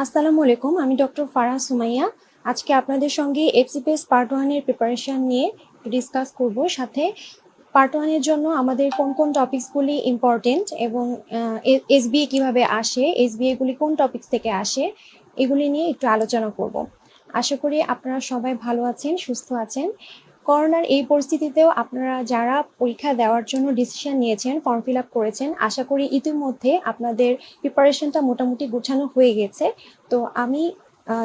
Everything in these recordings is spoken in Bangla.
আসসালামু আলাইকুম, আমি ডক্টর ফারাহ সুমাইয়া। আজকে আপনাদের সঙ্গে এফসিপিএস পার্ট 1 এর প্রিপারেশন নিয়ে ডিসকাস করব। সাথে পার্ট 1 এর জন্য আমাদের কোন কোন টপিকসগুলি ইম্পর্টেন্ট এবং এসবিএ কিভাবে আসে, এসবিএ গুলি কোন টপিকস থেকে আসে, এগুলি নিয়ে একটু আলোচনা করব। আশা করি আপনারা সবাই ভালো আছেন, সুস্থ আছেন। করোনার এই পরিস্থিতিতেও আপনারা যারা পরীক্ষা দেওয়ার জন্য ডিসিশন নিয়েছেন, ফর্ম ফিল আপ করেছেন, আশা করি ইতিমধ্যে আপনাদের প্রিপারেশনটা মোটামুটি গোছানো হয়ে গেছে। তো আমি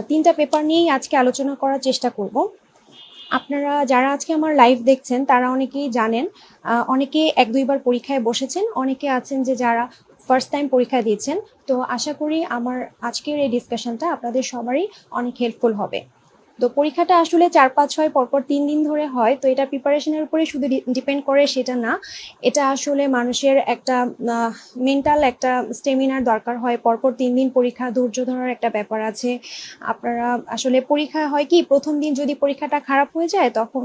3টা পেপার নিয়েই আজকে আলোচনা করার চেষ্টা করব। আপনারা যারা আজকে আমার লাইভ দেখছেন তারা অনেকেই জানেন, অনেকে 1-2বার পরীক্ষায় বসেছেন, অনেকে আছেন যে যারা ফার্স্ট টাইম পরীক্ষা দিয়েছেন। তো আশা করি আমার আজকের এই ডিসকাশনটা আপনাদের সবারই অনেক হেল্পফুল হবে। তো পরীক্ষাটা আসলে 4-5-6 পরপর 3 দিন ধরে হয়। তো এটা প্রিপারেশনের উপরে শুধু ডিপেন্ড করে সেটা না, এটা আসলে মানুষের একটা মেন্টাল একটা স্টেমিনার দরকার হয়। পরপর 3 দিন পরীক্ষা, ধৈর্য ধরার একটা ব্যাপার আছে। আপনারা আসলে পরীক্ষা হয় কি, প্রথম দিন যদি পরীক্ষাটা খারাপ হয়ে যায় তখন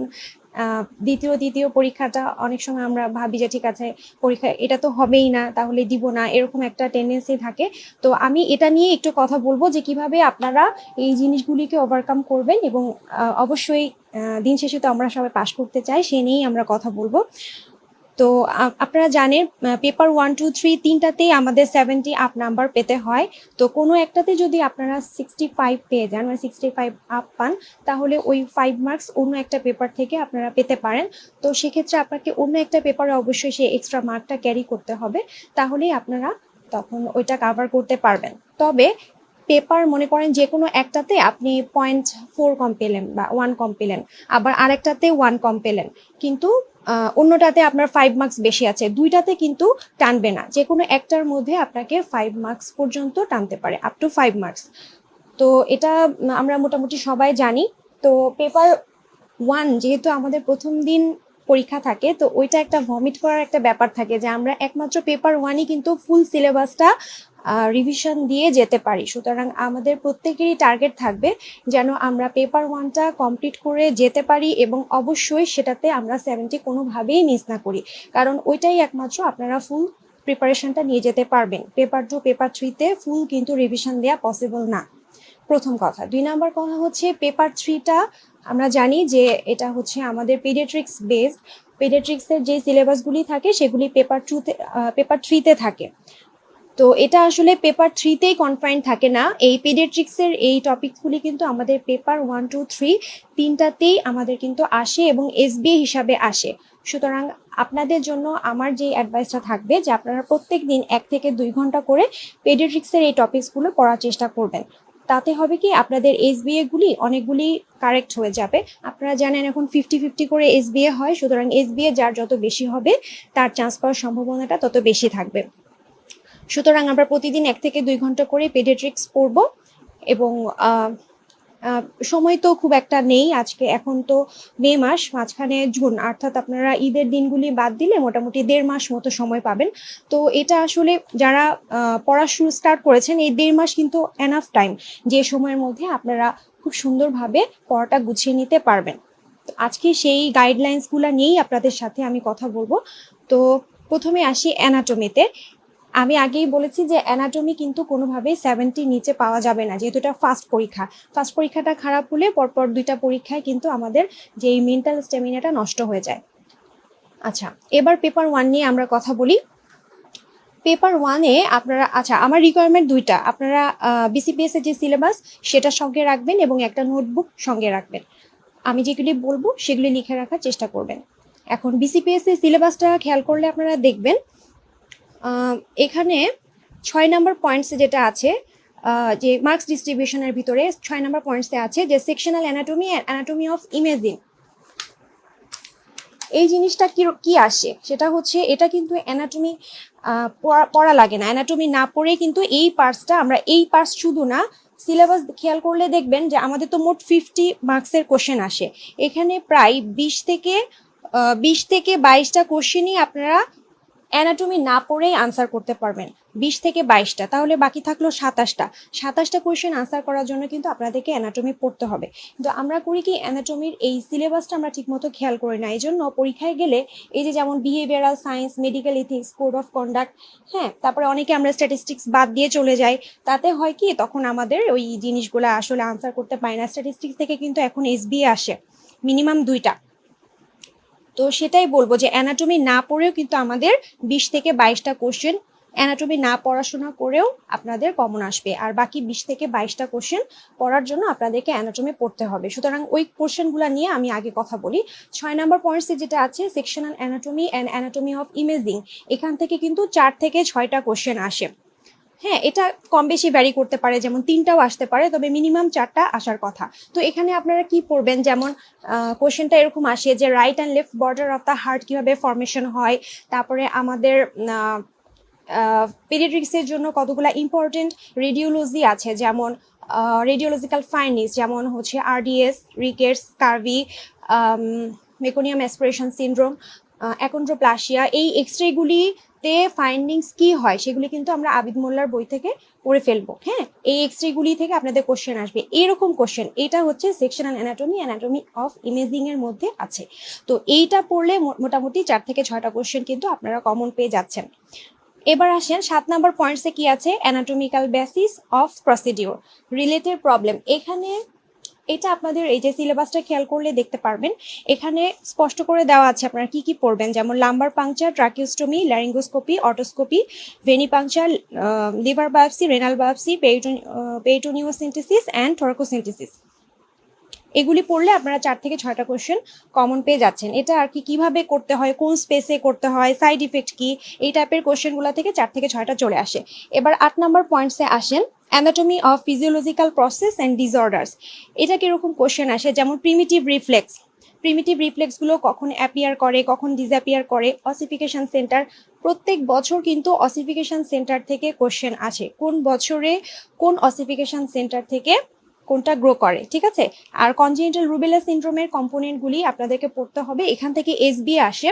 দ্বিতীয় পরীক্ষাটা অনেক সময় আমরা ভাবি যে ঠিক আছে, পরীক্ষা এটা তো হবেই না, তাহলে দিব না, এরকম একটা টেন্ডেন্সি থাকে। তো আমি এটা নিয়ে একটু কথা বলবো যে কিভাবে আপনারা এই জিনিসগুলিকে ওভারকাম করবেন এবং অবশ্যই দিন শেষে তো আমরা সবাই পাশ করতে চাই, সে নিয়েই আমরা কথা বলবো। তো আপনারা জানেন পেপার 1, 2, 3 তিনটাতেই আমাদের 70 আপ নাম্বার পেতে হয়। তো কোনো একটাতে যদি আপনারা 65 পেয়ে যান, মানে 65 আপ পান, তাহলে ওই 5 মার্কস অন্য একটা পেপার থেকে আপনারা পেতে পারেন। তো সেক্ষেত্রে আপনাকে অন্য একটা পেপারে অবশ্যই সেই এক্সট্রা মার্কটা ক্যারি করতে হবে, তাহলেই আপনারা তখন ওইটা কাভার করতে পারবেন। তবে পেপার মনে করেন যে কোনো একটাতে আপনি 0.4 কম পেলেন বা 1 কম পেলেন, আবার আরেকটাতে 1 কম পেলেন, কিন্তু অন্যটাতে আপনার 5 মার্কস বেশি আছে, দুইটাতে কিন্তু টানবে না। যে কোনো একটার মধ্যে আপনাকে 5 মার্কস পর্যন্ত টানতে পারে, আপ টু 5 মার্কস। তো এটা আমরা মোটামুটি সবাই জানি। তো পেপার 1 যেহেতু আমাদের প্রথম দিন পরীক্ষা থাকে, তো ওইটা একটা ভমিট করার একটা ব্যাপার থাকে যে আমরা একমাত্র পেপার 1ই কিন্তু ফুল সিলেবাসটা রিভিশন দিয়ে যেতে পারি। সুতরাং আমাদের প্রত্যেকেরই টার্গেট থাকবে যেন আমরা পেপার 1টা কমপ্লিট করে যেতে পারি এবং অবশ্যই সেটাতে আমরা 70 কোনোভাবেই মিস না করি, কারণ ওইটাই একমাত্র আপনারা ফুল প্রিপারেশনটা নিয়ে যেতে পারবেন। পেপার 2, পেপার 3তে ফুল কিন্তু রিভিশন দেওয়া পসিবল না, প্রথম কথা। 2 নাম্বার কথা হচ্ছে পেপার 3টা আমরা জানি যে এটা হচ্ছে আমাদের পেডিয়াট্রিক্স বেসড। পেডিয়াট্রিক্সের যে সিলেবাসগুলি থাকে সেগুলি পেপার 3তে থাকে। তো এটা আসলে পেপার 3তেই কনফাইন্ড থাকে না, এই পেডিয়াট্রিক্সের এই টপিকগুলি কিন্তু আমাদের পেপার 1, 2, 3 তিনটাতেই আমাদের কিন্তু আসে এবং এসবিএ হিসাবে আসে। সুতরাং আপনাদের জন্য আমার যে অ্যাডভাইসটা থাকবে যে আপনারা প্রত্যেক দিন 1 থেকে 2 ঘন্টা করে পেডিয়াট্রিক্সের এই টপিকসগুলো পড়ার চেষ্টা করবেন। তাতে হবে কি, আপনাদের এসবিএ গুলি অনেকগুলি কারেক্ট হয়ে যাবে। আপনারা জানেন এখন 50-50 করে এসবিএ হয়, সুতরাং এসবিএ যার যত বেশি হবে তার চান্স পাওয়ার সম্ভাবনাটা তত বেশি থাকবে। সুতরাং আমরা প্রতিদিন 1 থেকে 2 ঘন্টা করে পেডিয়াট্রিক্স পড়ব এবং সময় তো খুব একটা নেই আজকে, এখন তো মে মাস, মাঝখানে জুন, অর্থাৎ আপনারা ঈদের দিনগুলি বাদ দিলে মোটামুটি 1.5 মাস মতো সময় পাবেন। তো এটা আসলে যারা পড়া শুরু স্টার্ট করেছেন, এই 1.5 মাস কিন্তু এনাফ টাইম, যে সময়ের মধ্যে আপনারা খুব সুন্দরভাবে পড়াটা গুছিয়ে নিতে পারবেন। তো আজকে সেই গাইডলাইন্সগুলো নিয়েই আপনাদের সাথে আমি কথা বলবো। তো প্রথমে আসি অ্যানাটমিতে। আমি আগেই বলেছি যে অ্যানাটমি কিন্তু কোনোভাবেই 70 নিচে পাওয়া যাবে না, যেহেতু এটা ফার্স্ট পরীক্ষা। ফার্স্ট পরীক্ষাটা খারাপ হলে পরপর 2টা পরীক্ষায় কিন্তু আমাদের যে মেন্টাল স্ট্যামিনাটা নষ্ট হয়ে যায়। আচ্ছা, এবার পেপার 1 নিয়ে আমরা কথা বলি। পেপার 1-এ আপনারা, আচ্ছা আমার রিকোয়ারমেন্ট 2টা, আপনারা বিসিপিএস এর যে সিলেবাস সেটা সঙ্গে রাখবেন এবং একটা নোটবুক সঙ্গে রাখবেন। আমি যেগুলি বলবো সেগুলি লিখে রাখার চেষ্টা করবেন। এখন বিসিপিএস এর সিলেবাসটা খেয়াল করলে আপনারা দেখবেন এখানে 6 নাম্বার পয়েন্টসে যেটা আছে, যে মার্কস ডিস্ট্রিবিউশনের ভিতরে 6 নাম্বার পয়েন্টসে আছে যে sectional anatomy and anatomy of imaging. এই জিনিসটা কি আসে সেটা হচ্ছে, এটা কিন্তু অ্যানাটমি পড়া লাগে না, অ্যানাটমি না পড়ে কিন্তু এই পার্টসটা আমরা, এই পার্টস শুধু না, সিলেবাস খেয়াল করলে দেখবেন যে আমাদের তো মোট 50 মার্কসের কোশ্চেন আসে, এখানে প্রায় 20 থেকে 22টা কোশ্চেনই আপনারা অ্যানাটমি না পড়েই আনসার করতে পারবেন। 20 থেকে 22টা, তাহলে বাকি থাকলো 27টা। 27টা কোয়েশ্চেন আনসার করার জন্য কিন্তু আপনাদেরকে অ্যানাটমি পড়তে হবে। কিন্তু আমরা করি কি, অ্যানাটমির এই সিলেবাসটা আমরা ঠিকমতো খেয়াল করি না। এই জন্য পরীক্ষায় গেলে এই যে যেমন behavioural science, medical ethics, code of conduct, হ্যাঁ, তারপরে অনেকে আমরা স্ট্যাটিস্টিক্স বাদ দিয়ে চলে যাই। তাতে হয় কি, তখন আমাদের ওই জিনিসগুলো আসলে আনসার করতে পারি না। স্ট্যাটিস্টিক্স থেকে কিন্তু এখন এসবিএ আসে মিনিমাম 2টা। তো সেটাই বলবো যে অ্যানাটমি না পড়েও কিন্তু আমাদের 20 থেকে 22টা কোশ্চেন, অ্যানাটমি না পড়াশোনা করেও আপনাদের কমন আসবে। আর বাকি 20 থেকে 22টা কোশ্চেন পড়ার জন্য আপনাদেরকে অ্যানাটমি পড়তে হবে। সুতরাং ওই কোশ্চেনগুলো নিয়ে আমি আগে কথা বলি। 6 নম্বর পয়েন্টসে যেটা আছে sectional anatomy and anatomy of imaging, এখান থেকে কিন্তু 4 থেকে 6টা কোশ্চেন আসে। হ্যাঁ, এটা কম বেশি ভ্যারি করতে পারে, যেমন 3টাও আসতে পারে, তবে মিনিমাম 4টা আসার কথা। তো এখানে আপনারা কি পড়বেন, যেমন কোশ্চেনটা এরকম আসে যে right and left border of the heart কিভাবে ফরমেশন হয়, তারপরে আমাদের পেডিয়াট্রিক্সের জন্য কতগুলো ইম্পর্টেন্ট রেডিওলজি আছে, যেমন রেডিওলজিক্যাল ফাইন্ডিংস, যেমন হচ্ছে RDS, rickets, scurvy, meconium aspiration syndrome, achondroplasia. এই এক্সরেগুলিতে ফাইন্ডিংস কি হয় সেগুলি কিন্তু আমরা আবিদ মোল্লার বই থেকে পড়ে ফেলবো। হ্যাঁ, এই এক্সরেগুলি থেকে আপনাদের কোশ্চেন আসবে, এরকম কোশ্চেন। এটা হচ্ছে sectional anatomy, anatomy of imaging এর মধ্যে আছে। তো এইটা পড়লে মোটামুটি 4 থেকে 6টা কোশ্চেন কিন্তু আপনারা কমন পেয়ে যাচ্ছেন। এবার আসেন 7 নম্বর পয়েন্টসে কি আছে, anatomical basis of procedure, related problem. এখানে এটা আপনাদের এই যে সিলেবাসটা খেয়াল করলে দেখতে পারবেন, এখানে স্পষ্ট করে দেওয়া আছে আপনারা কি কি পড়বেন, যেমন lumbar puncture, tracheostomy, laryngoscopy, otoscopy, veni puncture, liver biopsy, renal biopsy, peritoneocentesis and thoracocentesis. এগুলি পড়লে আপনারা 4 থেকে 6টা কোশ্চেন কমন পেয়ে যাচ্ছেন। এটা আর কি কিভাবে করতে হয়, কোন স্পেসে করতে হয়, সাইড ইফেক্ট কি, এই টাইপের কোশ্চেনগুলো থেকে 4 থেকে 6টা চলে আসে। এবার 8 নম্বর পয়েন্টসে আসেন, anatomy of physiological process and disorders. এটা কিরকম কোশ্চেন আসে, যেমন প্রিমিটিভ রিফ্লেক্স, প্রিমিটিভ রিফ্লেক্সগুলো কখন অ্যাপিয়ার করে, কখন ডিসঅ্যাপিয়ার করে, অসিফিকেশন সেন্টার। প্রত্যেক বছর কিন্তু অসিফিকেশন সেন্টার থেকে কোশ্চেন আসে, কোন বছরে কোন অসিফিকেশন সেন্টার থেকে কোনটা গ্রো করে, ঠিক আছে। আর কনজেনিটাল রুবেলা সিনড্রোমের কম্পোনেন্টগুলি আপনাদেরকে পড়তে হবে, এখান থেকে এসবি আসে।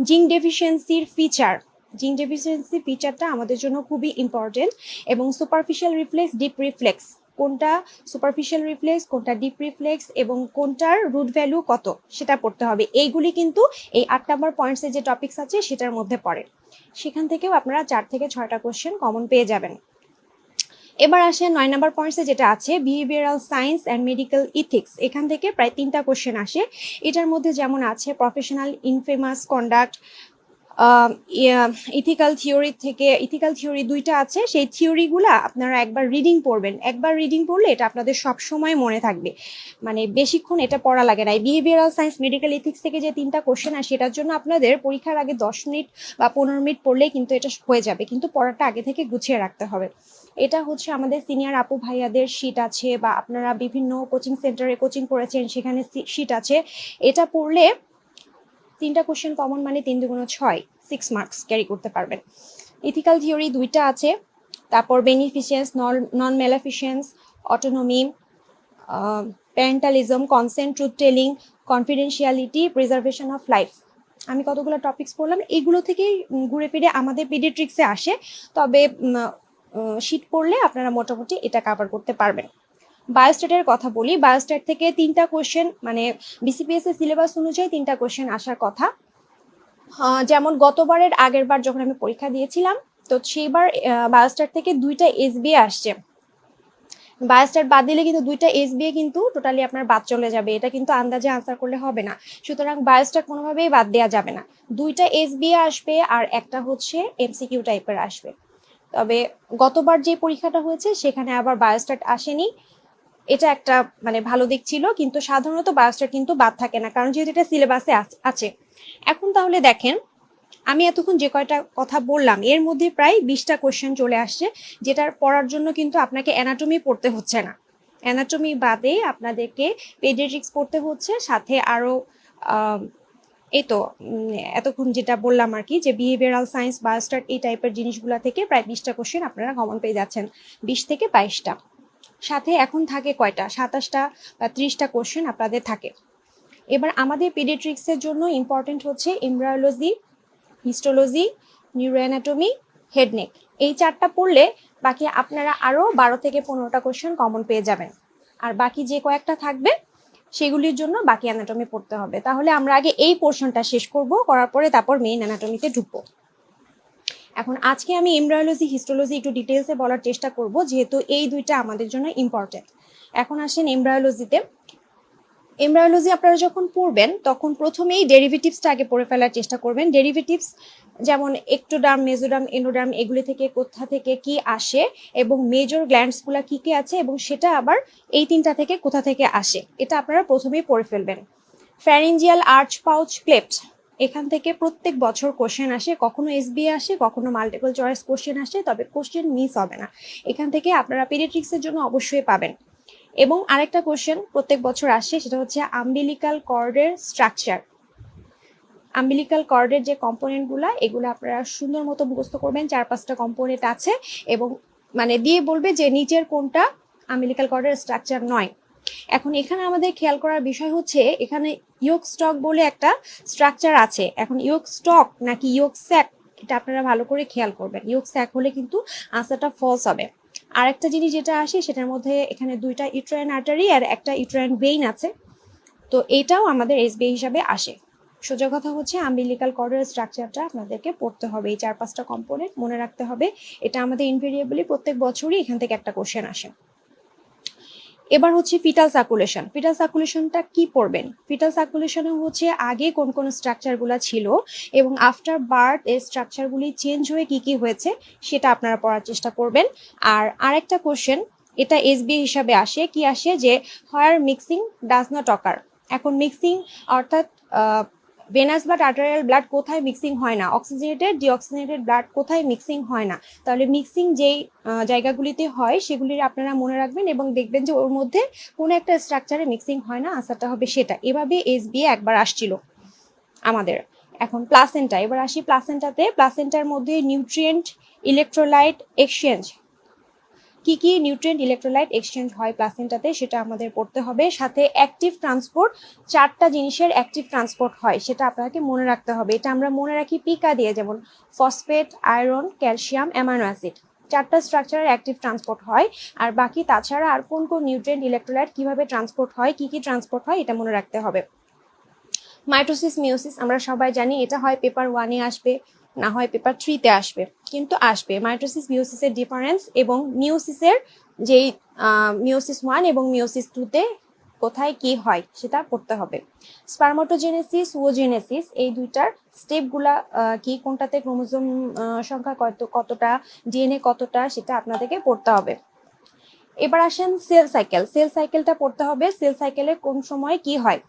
জিঙ্ক ডেফিসিয়েন্সির ফিচার, জিঙ্ক ডেফিসিয়েন্সি ফিচারটা আমাদের জন্য খুবই ইম্পর্টেন্ট। এবং সুপারফিশিয়াল রিফ্লেক্স, ডিপ রিফ্লেক্স, কোনটা সুপারফিশিয়াল রিফ্লেক্স, কোনটা ডিপ রিফ্লেক্স, এবং কোনটার রুট ভ্যালু কত সেটা পড়তে হবে। এইগুলি কিন্তু এই 8 নম্বর পয়েন্টসের যে টপিকস আছে সেটার মধ্যে পড়ে। সেখান থেকেও আপনারা 4 থেকে 6টা কোশ্চেন কমন পেয়ে যাবেন। এবার আসেন 9 নম্বর পয়েন্টসে যেটা আছে behavioural science and medical ethics. এখান থেকে প্রায় 3টা কোশ্চেন আসে। এটার মধ্যে যেমন আছে professional infamous conduct, ethical theory থেকে, ইথিক্যাল থিওরি 2টা আছে, সেই থিওরিগুলা আপনারা একবার রিডিং পড়বেন। একবার রিডিং পড়লে এটা আপনাদের সব সময় মনে থাকবে, মানে বেশিক্ষণ এটা পড়া লাগে না। বিহেভিয়ারাল সায়েন্স, মেডিকেল ইথিক্স থেকে যে 3টা কোশ্চেন আসে এটার জন্য আপনাদের পরীক্ষার আগে 10 মিনিট বা 15 মিনিট পড়লেই কিন্তু এটা হয়ে যাবে, কিন্তু পড়াটা আগে থেকে গুছিয়ে রাখতে হবে। এটা হচ্ছে আমাদের সিনিয়র আপু ভাইয়াদের শীট আছে, বা আপনারা বিভিন্ন কোচিং সেন্টারে কোচিং করেছেন সেখানে শীট আছে। এটা পড়লে 3টা কোশ্চেন কমন, মানে 3 দুগুণ 6, 6 মার্কস ক্যারি করতে পারবেন। ইথিক্যাল থিওরি 2টা আছে, তারপর beneficence, non maleficence, autonomy, paternalism, consent, truth telling, confidentiality, preservation of life. আমি কতগুলো টপিকস পড়লাম, এগুলো থেকেই ঘুরে ফিরে আমাদের পেডিয়াট্রিক্সে আসে। তবে শীট পড়লে আপনারা মোটামুটি এটা কভার করতে পারবেন। বায়োস্ট্যাটের কথা বলি, বায়োস্ট্যাট থেকে 3টা কোশ্চেন, মানে বিসিপিএস এর সিলেবাস অনুযায়ী 3টা কোশ্চেন আসার কথা। যেমন গতবারের আগের বার যখন আমি পরীক্ষা দিয়েছিলাম, তো সেইবার বায়োস্ট্যাট থেকে 2টা এসবিএ আসছে। বায়োস্ট্যাট বাদ দিলে কিন্তু 2টা এসবিএ কিন্তু টোটালি আপনার বাদ চলে যাবে, এটা কিন্তু আন্দাজে আনসার করলে হবে না। সুতরাং বায়োস্ট্যাট কোনোভাবেই বাদ দেওয়া যাবে না। 2টা এসবিএ আসবে আর একটা হচ্ছে এমসিকিউ টাইপের আসবে। তবে গতবার যে পরীক্ষাটা হয়েছে সেখানে আবার বায়োস্ট্যাট আসেনি, এটা একটা মানে ভালো দিক ছিল। কিন্তু সাধারণত বায়োস্ট্যাট কিন্তু বাদ থাকে না, কারণ যেহেতু এটা সিলেবাসে আছে। এখন তাহলে দেখেন, আমি এতক্ষণ যে কয়টা কথা বললাম এর মধ্যে প্রায় 20টা কোশ্চেন চলে আসছে, যেটার পড়ার জন্য কিন্তু আপনাকে অ্যানাটমি পড়তে হচ্ছে না। অ্যানাটমি বাদে আপনাদেরকে পেডিয়াট্রিক্স পড়তে হচ্ছে, সাথে আরও এই তো এতক্ষণ যেটা বললাম আর কি, যে বিহেভিয়ারাল সায়েন্স, বায়োস্ট্যাট, এই টাইপের জিনিসগুলো থেকে প্রায় 20টা কোশ্চেন আপনারা কমন পেয়ে যাচ্ছেন, 20 থেকে 22টা। সাথে এখন থাকে কয়টা, 27টা বা 30টা কোশ্চেন আপনাদের থাকে। এবার আমাদের পেডিয়াট্রিক্সের জন্য ইম্পর্টেন্ট হচ্ছে embryology, histology, neuroanatomy, head neck. এই 4টা পড়লে বাকি আপনারা আরো 12 থেকে 15টা কোশ্চেন কমন পেয়ে যাবেন। আর বাকি যে কয়েকটা থাকবে সেগুলির জন্য বাকি অ্যানাটমি পড়তে হবে। তাহলে আমরা আগে এই পোর্শনটা শেষ করব, করার পরে তারপর মেইন অ্যানাটমিতে ঢুকবো। এখন আজকে আমি এমব্রায়োলজি হিস্টোলজি একটু ডিটেলসে বলার চেষ্টা করব, যেহেতু এই দুইটা আমাদের জন্য ইম্পর্টেন্ট। এখন আসেন এমব্রায়োলজিতে। এমব্রায়োলজি আপনারা যখন পড়বেন তখন প্রথমেই ডেরিভেটিভসটা আগে পড়ে ফেলার চেষ্টা করবেন। ডেরিভেটিভস যেমন একটোডার্ম, মেজোডার্ম, এন্ডোডার্ম এগুলি থেকে কোথা থেকে কি আসে এবং মেজর গ্ল্যান্ডসগুলো কি কি আছে এবং সেটা আবার এই 3টা থেকে কোথা থেকে আসে, এটা আপনারা প্রথমেই পড়ে ফেলবেন। ফ্যারিঞ্জিয়াল আর্চ পাউচ ক্লেপ্ট, এখান থেকে প্রত্যেক বছর কোশ্চেন আসে, কখনো এসবিএ আসে, কখনো মাল্টিপল চয়েস কোশ্চেন আসে, তবে কোশ্চেন মিস হবে না। এখান থেকে আপনারা পেডিয়াট্রিক্সের জন্য অবশ্যই পাবেন। এবং আরেকটা কোশ্চেন প্রত্যেক বছর আসে, সেটা হচ্ছে আম্বিলিকাল কর্ডের স্ট্রাকচার। আম্বিলিকাল কর্ডের যে কম্পোনেন্টগুলো, এগুলো আপনারা সুন্দর মতো মুখস্থ করবেন। 4-5টা কম্পোনেন্ট আছে এবং মানে দিয়ে বলবে যে নিচের কোনটা আম্বিলিকাল কর্ডের স্ট্রাকচার নয়। এখন এখানে আমাদের খেয়াল করার বিষয় হচ্ছে, এখানে ইয়োক স্টক বলে একটা স্ট্রাকচার আছে। এখন ইয়োক স্টক নাকি ইয়োক স্যাক, এটা আপনারা ভালো করে খেয়াল করবেন। ইয়োক স্যাক হলে কিন্তু আনসারটা ফলস হবে। আর একটা জিনিস যেটা আসে, সেটার মধ্যে এখানে 2টা ইউট্রাইন আর্টারি আর একটা ইউট্রাইন ভেইন আছে, তো এটাও আমাদের এসবিআই হিসাবে আসে। সোজা কথা হচ্ছে আম্বিলিকাল কর্ডের স্ট্রাকচারটা আপনাদেরকে পড়তে হবে। এই 4-5টা কম্পোনেন্ট মনে রাখতে হবে। এটা আমাদের ইনভেরিয়েবলি প্রত্যেক বছরই এখান থেকে একটা কোশ্চেন আসে। এবার হচ্ছে ফিটাল সার্কুলেশন। ফিটাল সার্কুলেশনটা কি পড়বেন? ফিটাল সার্কুলেশনে হচ্ছে আগে কোন কোন স্ট্রাকচারগুলো ছিল এবং আফটার বার্থ এই স্ট্রাকচারগুলি চেঞ্জ হয়ে কি কি হয়েছে সেটা আপনারা পড়ার চেষ্টা করবেন। আর আরেকটা কোশ্চেন, এটা এসবিএ হিসাবে আসে, কি আসে যে হোয়ার মিক্সিং ডাজ নট অকার। এখন মিক্সিং অর্থাৎ ভেনাস ব্লাড, আর্টারিয়াল ব্লাড কোথায় মিক্সিং হয় না, অক্সিজেনেটেড ডিঅক্সিজেনেটেড ব্লাড কোথায় মিক্সিং হয় না, তাহলে মিক্সিং যেই জায়গাগুলিতে হয় সেগুলির আপনারা মনে রাখবেন এবং দেখবেন যে ওর মধ্যে কোনো একটা স্ট্রাকচারে মিক্সিং হয় না, আনসারটা হবে সেটা। এভাবে এসবিএ একবার আসছিল আমাদের। এখন প্লাসেন্টা, এবার আসি প্লাসেন্টাতে। প্লাসেন্টার মধ্যে নিউট্রিয়েন্ট ইলেকট্রোলাইট এক্সচেঞ্জ, কি কি নিউট্রিয়েন্ট ইলেকট্রোলাইট এক্সচেঞ্জ হয় প্লাসেন্টাতে সেটা আমাদের পড়তে হবে। সাথে অ্যাক্টিভ ট্রান্সপোর্ট, 4টা জিনিসের অ্যাক্টিভ ট্রান্সপোর্ট হয়, সেটা আপনাকে মনে রাখতে হবে। এটা আমরা মনে রাখি পিকা দিয়ে, যেমন phosphate, iron, calcium, amino acid, 4টা স্ট্রাকচারের অ্যাক্টিভ ট্রান্সপোর্ট হয়। আর বাকি তাছাড়া আর কোন কোন নিউট্রিয়েন্ট ইলেকট্রোলাইট কিভাবে ট্রান্সপোর্ট হয়, কি কি ট্রান্সপোর্ট হয়, এটা মনে রাখতে হবে। মাইটোসিস মিওসিস আমরা সবাই জানি, এটা হয় পেপার 1-এ আসবে, না হয় পেপার 3-তে আসবে, কিন্তু আসবে। মাইটোসিস মিওসিসের ডিফারেন্স এবং মিওসিসের যেই মিওসিস 1 এবং মিওসিস 2-তে কোথায় কি হয় সেটা পড়তে হবে। স্পারমাটোজেনেসিস, ওজেনেসিস, এই দুইটার স্টেপগুলা কি, কোনটাতে ক্রোমোজোম সংখ্যা কতটা, ডিএনএ কতটা, সেটা আপনাদেরকে পড়তে হবে। এবার আসেন সেল সাইকেল। সেল সাইকেলটা পড়তে হবে। সেল সাইকেলে কোন সময় কি হয়,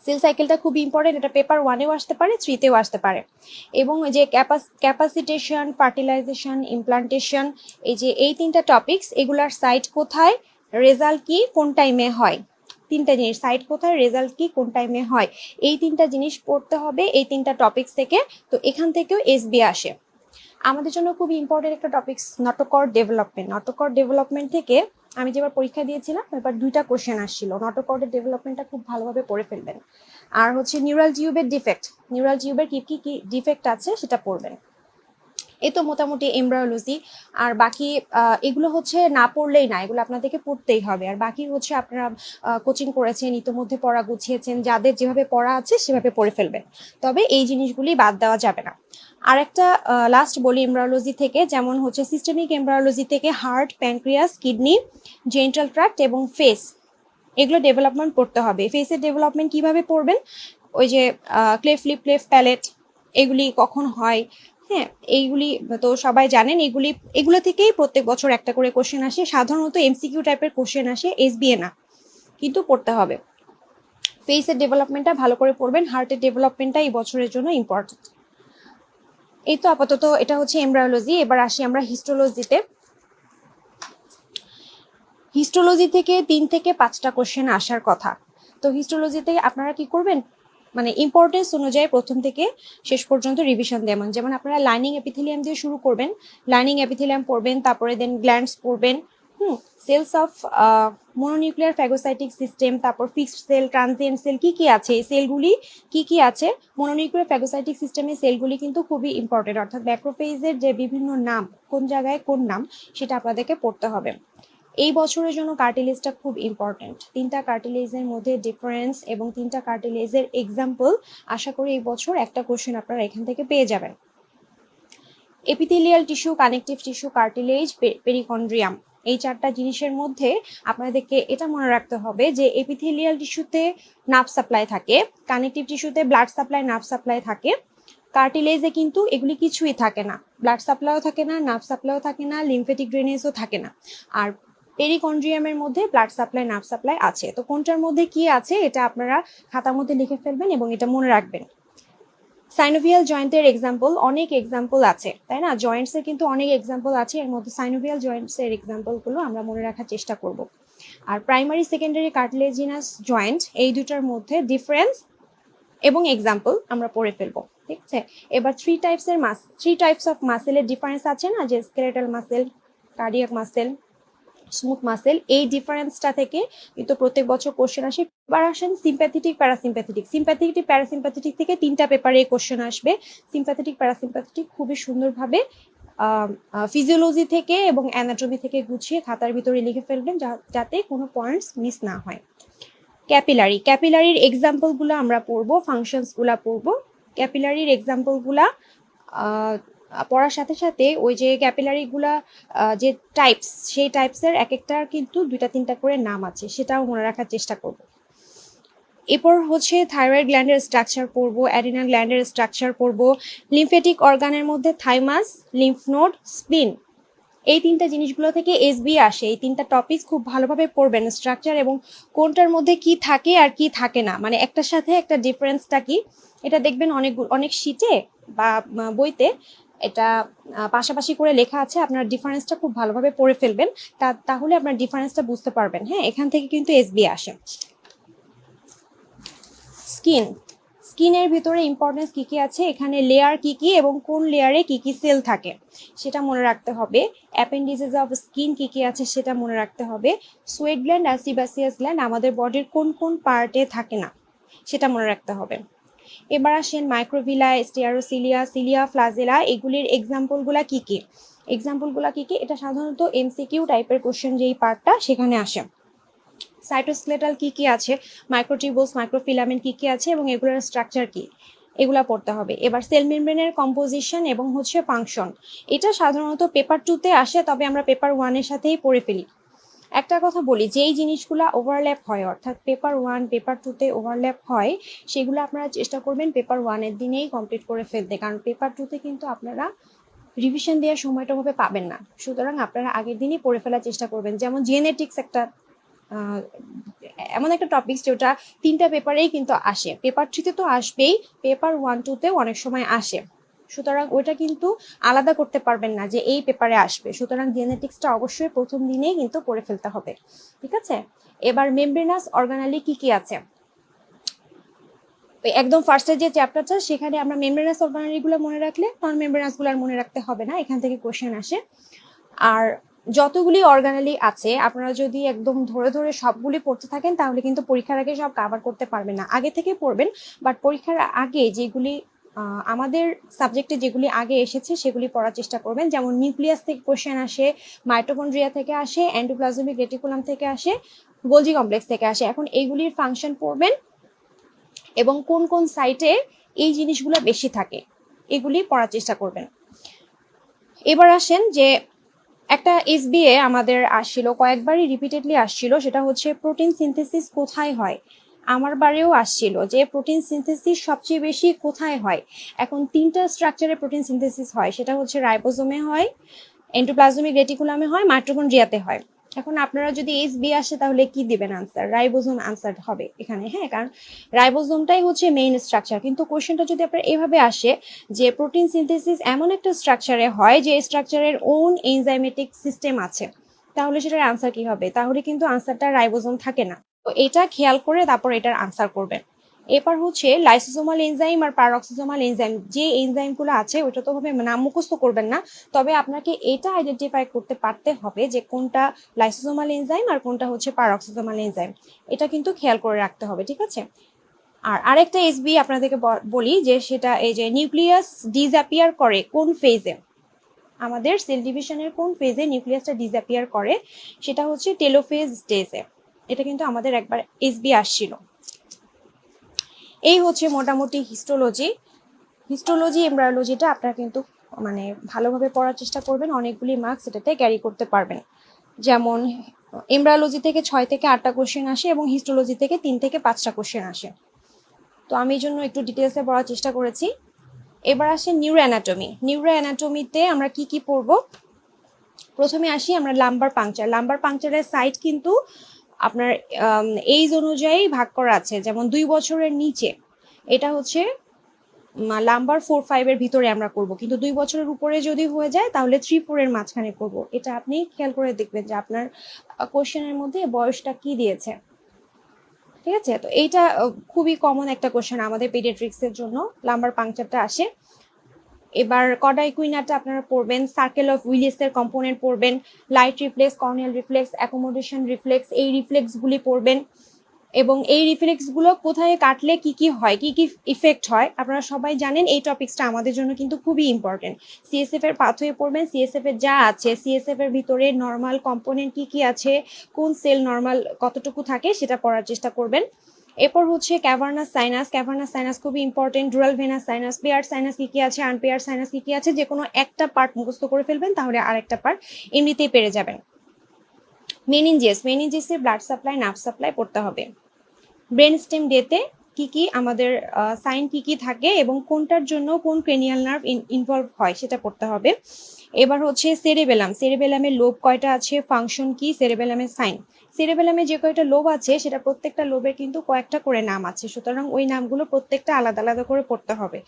সেল সাইকেলটা খুব ইম্পর্টেন্ট। এটা পেপার 1-এও আসতে পারে, 3-তেও আসতে পারে। এবং যে ক্যাপাসিটেশন, ফার্টিলাইজেশন, ইমপ্লান্টেশন, এই 3টা টপিকস, এগুলার সাইট কোথায়, রেজাল্ট কি, কোন টাইমে হয়, 3টা জিনিস, সাইট কোথায়, রেজাল্ট কি, কোন টাইমে হয়, এই 3টা জিনিস পড়তে হবে এই 3টা টপিকস থেকে। তো এখান থেকেও এসবি আসে। আমাদের জন্য খুব ইম্পর্টেন্ট একটা topics notochord development. Notochord development থেকে আমি যেবার পরীক্ষা দিয়েছিলাম এবার 2টা কোশ্চেন আসছিল। নটোকর্ডের ডেভেলপমেন্টটা খুব ভালোভাবে পড়ে ফেলবেন। আর হচ্ছে নিউরাল টিউবের ডিফেক্ট, নিউরাল টিউবের কি কি ডিফেক্ট আছে সেটা পড়বেন। এই তো মোটামুটি এমব্রায়োলজি। আর বাকি এগুলো হচ্ছে না পড়লেই না, এগুলো আপনাদেরকে পড়তেই হবে। আর বাকি হচ্ছে আপনারা কোচিং করেছেন, ইতোমধ্যে পড়া গুছিয়েছেন, যাদের যেভাবে পড়া আছে সেভাবে পড়ে ফেলবেন, তবে এই জিনিসগুলি বাদ দেওয়া যাবে না। আর একটা লাস্ট বলি এমব্রায়োলজি থেকে, যেমন হচ্ছে সিস্টেমিক এমব্রায়োলজি থেকে heart, pancreas, kidney, genital tract এবং ফেস, এগুলো ডেভেলপমেন্ট পড়তে হবে। ফেসের ডেভেলপমেন্ট কিভাবে পড়বেন, ওই যে ক্লেফট লিপ, ক্লেফট প্যালেট, এগুলি কখন হয়, হ্যাঁ এইগুলি তো সবাই জানেন। এগুলো থেকেই প্রত্যেক বছর একটা করে কোশ্চেন আসে, সাধারণত এমসিকিউ টাইপের কোশ্চেন আসে, এসবিএ না, কিন্তু পড়তে হবে। ফেসের ডেভেলপমেন্টটা ভালো করে পড়বেন, হার্টের ডেভেলপমেন্টটা এই বছরের জন্য ইম্পর্টেন্ট। এই তো আপাতত এটা হচ্ছে এমব্রায়োলজি। এবার আসি আমরা হিস্টোলজিতে। হিস্টোলজি থেকে 3 থেকে 5টা কোশ্চেন আসার কথা। তো হিস্টোলজিতে আপনারা কি করবেন, মানে ইম্পর্টেন্স অনুযায়ী প্রথম থেকে শেষ পর্যন্ত রিভিশন দেবেন। যেমন আপনারা লাইনিং এপিথেলিয়াম দিয়ে শুরু করবেন, লাইনিং এপিথেলিয়াম পড়বেন, তারপরে দেন গ্ল্যান্ডস পড়বেন, cells of mononuclear phagocytic system, তারপর ফিক্সড সেল, ট্রানজিয়েন্ট সেল, কি আছে এই সেলগুলি, কি আছে মনোনিউক্লিয়ার ফ্যাগোসাইটিক সিস্টেমের সেলগুলি কিন্তু খুবই ইম্পর্টেন্ট, অর্থাৎ ম্যাক্রোফেজের যে বিভিন্ন নাম, কোন জায়গায় কোন নাম, সেটা আপনাদেরকে পড়তে হবে। এই বছরের জন্য কার্টিলেজটা খুব ইম্পর্টেন্ট। 3টা কার্টিলেজের মধ্যে ডিফারেন্স এবং 3টা কার্টিলেজের এক্সাম্পল, আশা করি এই বছর একটা কোশ্চেন আপনারা এখান থেকে পেয়ে যাবেন। Epithelial tissue, connective tissue, cartilage, perichondrium, এই 4টা জিনিসের মধ্যে আপনাদেরকে এটা মনে রাখতে হবে যে এপিথেলিয়াল টিস্যুতে নার্ভ সাপ্লাই থাকে, কানেকটিভ টিস্যুতে ব্লাড সাপ্লাই, নার্ভ সাপ্লাই থাকে, কার্টিলেজে কিন্তু এগুলি কিছুই থাকে না, ব্লাড সাপ্লাইও থাকে না, নার্ভ সাপ্লাইও থাকে না, লিমফেটিক ড্রেনেজও থাকে না। আর পেরিকন্ড্রিয়ামের মধ্যে ব্লাড সাপ্লাই, নার্ভ সাপ্লাই আছে। তো কোনটার মধ্যে কি আছে এটা আপনারা খাতার মধ্যে লিখে ফেলবেন এবং এটা মনে রাখবেন। সাইনোভিয়াল জয়েন্টের এক্সাম্পল, অনেক এক্সাম্পল আছে, তাই না? জয়েন্টসের কিন্তু অনেক এক্সাম্পল আছে, এর মধ্যে সাইনোভিয়াল জয়েন্টসের এক্সাম্পলগুলো আমরা মনে রাখার চেষ্টা করব। আর প্রাইমারি সেকেন্ডারি কার্টিলেজিনাস জয়েন্ট, এই দুটার মধ্যে ডিফারেন্স এবং এক্সাম্পল আমরা পড়ে ফেলবো, ঠিক আছে? এবার থ্রি টাইপস অফ মাসেলের ডিফারেন্স আছে না, যে skeletal muscle, cardiac muscle, smooth muscle, এই ডিফারেন্সটা থেকে কিন্তু প্রত্যেক বছর কোশ্চেন আসে। এবার আসেন সিম্প্যাথেটিক, প্যারাসিম্প্যাথেটিক। সিম্প্যাথেটিক, প্যারাসিম্প্যাথেটিক থেকে 3টা পেপারে কোশ্চেন আসবে। সিম্প্যাথেটিক, প্যারাসিম্প্যাথেটিক খুবই সুন্দরভাবে ফিজিওলজি থেকে এবং অ্যানাটমি থেকে গুছিয়ে খাতার ভিতরে লিখে ফেলবেন, যাতে কোনো পয়েন্টস মিস না হয়। ক্যাপিলারির এক্সাম্পলগুলো আমরা পড়বো, ফাংশনসগুলো পড়বো। ক্যাপিলারির এক্সাম্পলগুলা পড়ার সাথে সাথে ওই যে ক্যাপিলারিগুলা যে টাইপস, সেই টাইপসের এক একটার কিন্তু 2টা-3টা করে নাম আছে, সেটাও মনে রাখার চেষ্টা করব। এরপর হচ্ছে থাইরয়েড গ্ল্যান্ডের স্ট্রাকচার পড়বো, অ্যাড্রিনাল গ্ল্যান্ডের স্ট্রাকচার পড়বো, লিমফেটিক অর্গানের মধ্যে থাইমাস, লিম্ফ নোড, স্প্লিন, এই 3টা জিনিসগুলো থেকে এসবি আসে। এই 3টা টপিক খুব ভালোভাবে পড়বেন, স্ট্রাকচার এবং কোনটার মধ্যে কি থাকে আর কি থাকে না, মানে একটার সাথে একটা ডিফারেন্সটা কি, এটা দেখবেন অনেক শিটে বা বইতে এটা পাশাপাশি করে লেখা আছে। আপনার ডিফারেন্সটা খুব ভালোভাবে পড়ে ফেলবেন, তাহলে আপনার ডিফারেন্সটা বুঝতে পারবেন। হ্যাঁ, এখান থেকে কিন্তু এসবি আসে। স্কিনের ভিতরে ইম্পর্টেন্স কি আছে, এখানে লেয়ার কি এবং কোন লেয়ারে কি সেল থাকে সেটা মনে রাখতে হবে। অ্যাপেন্ডিসেস অফ স্কিন কি আছে সেটা মনে রাখতে হবে। সোয়েট গ্ল্যান্ড আর সিবাসিয়াস গ্ল্যান্ড আমাদের বডির কোন কোন পার্টে থাকে না সেটা মনে রাখতে হবে। এবার আসেন মাইক্রোভিলা, স্টেয়ারোসিলিয়া, সিলিয়া, ফ্লাজেলা, এগুলির এক্সাম্পলগুলা কি এটা সাধারণত এমসিকিউ টাইপের কোশ্চেন, যেই পার্টটা সেখানে আসে। সাইটোস্কেলেটাল কি আছে, মাইক্রোটিউবুলস, মাইক্রোফিলামেন্ট কি আছে এবং এগুলোর স্ট্রাকচার কি, এগুলা পড়তে হবে। এবার সেল মেমব্রেনের কম্পোজিশন এবং হচ্ছে ফাংশন, এটা সাধারণত পেপার 2তে আসে, তবে আমরা পেপার 1-এর সাথেই পড়ে ফেলি। একটা কথা বলি, যেই জিনিসগুলা ওভারল্যাপ হয়, অর্থাৎ পেপার 1 পেপার 2তে ওভারল্যাপ হয়, সেগুলো আপনারা চেষ্টা করবেন পেপার 1-এর দিনেই কমপ্লিট করে ফেলতে, কারণ পেপার 2তে কিন্তু আপনারা রিভিশন দেওয়ার সময়টা ভাবে পাবেন না। সুতরাং আপনারা আগের দিনই পড়ে ফেলার চেষ্টা করবেন। যেমন জেনেটিক্স একটা এমন একটা টপিক যেটা 3টা পেপারেই কিন্তু আসে, পেপার 3তে তো আসবেই, পেপার 1-2তেও অনেক সময় আসে। সুতরাং ওইটা কিন্তু আলাদা করতে পারবেন না যে এই পেপারে আসবে, সুতরাং জেনেটিক্সটা অবশ্যই প্রথম দিনেই কিন্তু পড়ে ফেলতে হবে, ঠিক আছে? এবার মেমব্রেনাস অর্গানালি কি আছে, একদম ফার্স্টের যে চ্যাপ্টারটা সেখানে আমরা মেমব্রেনাস অর্গানালিগুলো মনে রাখলে নন মেমব্রেনাসগুলো আর মনে রাখতে হবে না, এখান থেকে কোশ্চেন আসে। আর যতগুলি অর্গানালি আছে আপনারা যদি একদম ধরে ধরে সবগুলি পড়তে থাকেন তাহলে কিন্তু পরীক্ষার আগে সব কভার করতে পারবেন না, আগে থেকে পড়বেন, বাট পরীক্ষার আগে যেগুলি আমাদের সাবজেক্টে যেগুলি আগে এসেছে সেগুলি পড়ার চেষ্টা করবেন। যেমন নিউক্লিয়াস থেকে কোশ্চেন আসে, মাইটোকন্ড্রিয়া থেকে আসে, এন্ডোপ্লাজমিক রেটিকুলাম থেকে আসে, গোলজি কমপ্লেক্স থেকে আসে। এখন এইগুলির ফাংশন পড়বেন এবং কোন কোন সাইটে এই জিনিসগুলো বেশি থাকে এগুলি পড়ার চেষ্টা করবেন। এবার আসেন যে একটা এসবিএ আমাদের আসছিল, কয়েকবারই রিপিটেডলি আসছিল, সেটা হচ্ছে প্রোটিন সিনথেসিস কোথায় হয়। আমার বারেও আসছিল যে প্রোটিন সিনথেসিস সবচেয়ে বেশি কোথায় হয়। এখন 3টা স্ট্রাকচারে প্রোটিন সিনথেসিস হয়, সেটা হচ্ছে রাইবোজোমে হয়, এন্ডোপ্লাজমিক রেটিকুলামে হয়, মাইটোকন্ড্রিয়াতে হয়। এখন আপনারা যদি এসবি আসে তাহলে কি দিবেন আনসার, রাইবোজোম আনসার হবে এখানে। হ্যাঁ, কারণ রাইবোজোমটাই হচ্ছে মেইন স্ট্রাকচার। কিন্তু কোশ্চেনটা যদি আপনার এভাবে আসে যে প্রোটিন সিনথেসিস এমন একটা স্ট্রাকচারে হয় যে স্ট্রাকচারের ওন এনজাইমেটিক সিস্টেম আছে, তাহলে সেটার আনসার কি হবে? তাহলে কিন্তু আনসারটা রাইবোজোম থাকে না। তো এটা খেয়াল করে তারপর এটার আনসার করবেন। এরপর হচ্ছে লাইসোসোমাল এনজাইম আর প্যারক্সিসোমাল এনজাইম, যে এনজাইমগুলো আছে ওটা তো ভাবে নাম মুখস্থ করবেন না, তবে আপনাকে এটা আইডেন্টিফাই করতে পারতে হবে যে কোনটা লাইসোসোমাল এনজাইম আর কোনটা হচ্ছে প্যারক্সিসোমাল এনজাইম, এটা কিন্তু খেয়াল করে রাখতে হবে, ঠিক আছে। আর আরেকটা এসবি আপনাদেরকে বলি যে সেটা এই যে নিউক্লিয়াস ডিসঅ্যাপিয়ার করে কোন ফেজে, আমাদের সেল ডিভিশনের কোন ফেজে নিউক্লিয়াসটা ডিসঅ্যাপিয়ার করে, সেটা হচ্ছে টেলোফেজ স্টেজে। এটা কিন্তু আমাদের একবার এসবি আসছিল। এই হচ্ছে মোটামুটি হিস্টোলজি। এমব্রায়োলজিটা আপনারা কিন্তু মানে ভালোভাবে পড়ার চেষ্টা করবেন, অনেকগুলি মার্কস এটাতে ক্যারি করতে পারবেন। যেমন এমব্রায়োলজি থেকে 6 থেকে 8টা কোশ্চেন আসে এবং হিস্টোলজি থেকে 3 থেকে 5টা কোশ্চেন আসে। তো আমি এই জন্য একটু ডিটেলসে পড়ার চেষ্টা করেছি। এবার আসে নিউরো অ্যানাটমিতে আমরা কি কি পড়ব। প্রথমে আসি আমরা লাম্বার পাংচারের সাইট কিন্তু আপনার এইজ অনুযায়ী ভাগ করা আছে, যেমন 2 বছরের নিচে এটা হচ্ছে লাম্বার 4-5 এর ভিতরে আমরা করব, কিন্তু 2 বছরের উপরে যদি হয়ে যায় তাহলে 3-4 এর মাঝখানে করব। এটা আপনি খেয়াল করে দেখবেন যে আপনার কোশ্চেনের মধ্যে বয়সটা কি দিয়েছে, ঠিক আছে। তো এইটা খুবই কমন একটা কোশ্চেন আমাদের পেডিয়াট্রিক্সের জন্য, লাম্বার পাংচারটা আসে। এবার কডাইকুইনাটা আপনারা পড়বেন, সার্কেল অফ উইলিসের কম্পোনেন্ট পড়বেন, light reflex, corneal reflex, accommodation reflex, এই রিফ্লেক্সগুলি পড়বেন। এবং এই রিফ্লেক্সগুলো কোথায় কাটলে কি কি হয়, কি কি ইফেক্ট হয় আপনারা সবাই জানেন। এই টপিক্সটা আমাদের জন্য কিন্তু খুবই ইম্পর্টেন্ট। সিএসএফ এর পাথওয়ে পড়বেন, সিএসএফ এর যা আছে, সিএসএফ এর ভিতরে নর্মাল কম্পোনেন্ট কি কি আছে, কোন সেল নর্মাল কতটুকু থাকে সেটা পড়ার চেষ্টা করবেন। এরপর হচ্ছে ক্যাভার্নাস সাইনাস খুবই important, dural venous sinus, paired sinus কি কি আছে, আনপেয়ার সাইনাস কি কি আছে, যে কোনো একটা পার্ট মুখস্থ করে ফেলবেন তাহলে আরেকটা পার্ট এমনিতেই পেরে যাবেন। মেনিনজিয়াসের ব্লাড সাপ্লাই, নার্ভ সাপ্লাই পড়তে হবে। ব্রেন স্টেম ডেতে কি কি আমাদের সাইন কি কি থাকে এবং কোনটার জন্য কোন ক্রেনিয়াল নার্ভ ইনভলভ হয় সেটা পড়তে হবে। এবার হচ্ছে সেরেবেলামের লোব কয়টা আছে, ফাংশন কি, সেরেবেলামের সাইন। সেরেবেলামে যে কয়টা লোব আছে সেটা প্রত্যেকটা লোবের কিন্তু কয়েকটা করে নাম আছে, সুতরাং ওই নামগুলো প্রত্যেকটা আলাদা আলাদা করে পড়তে হবে।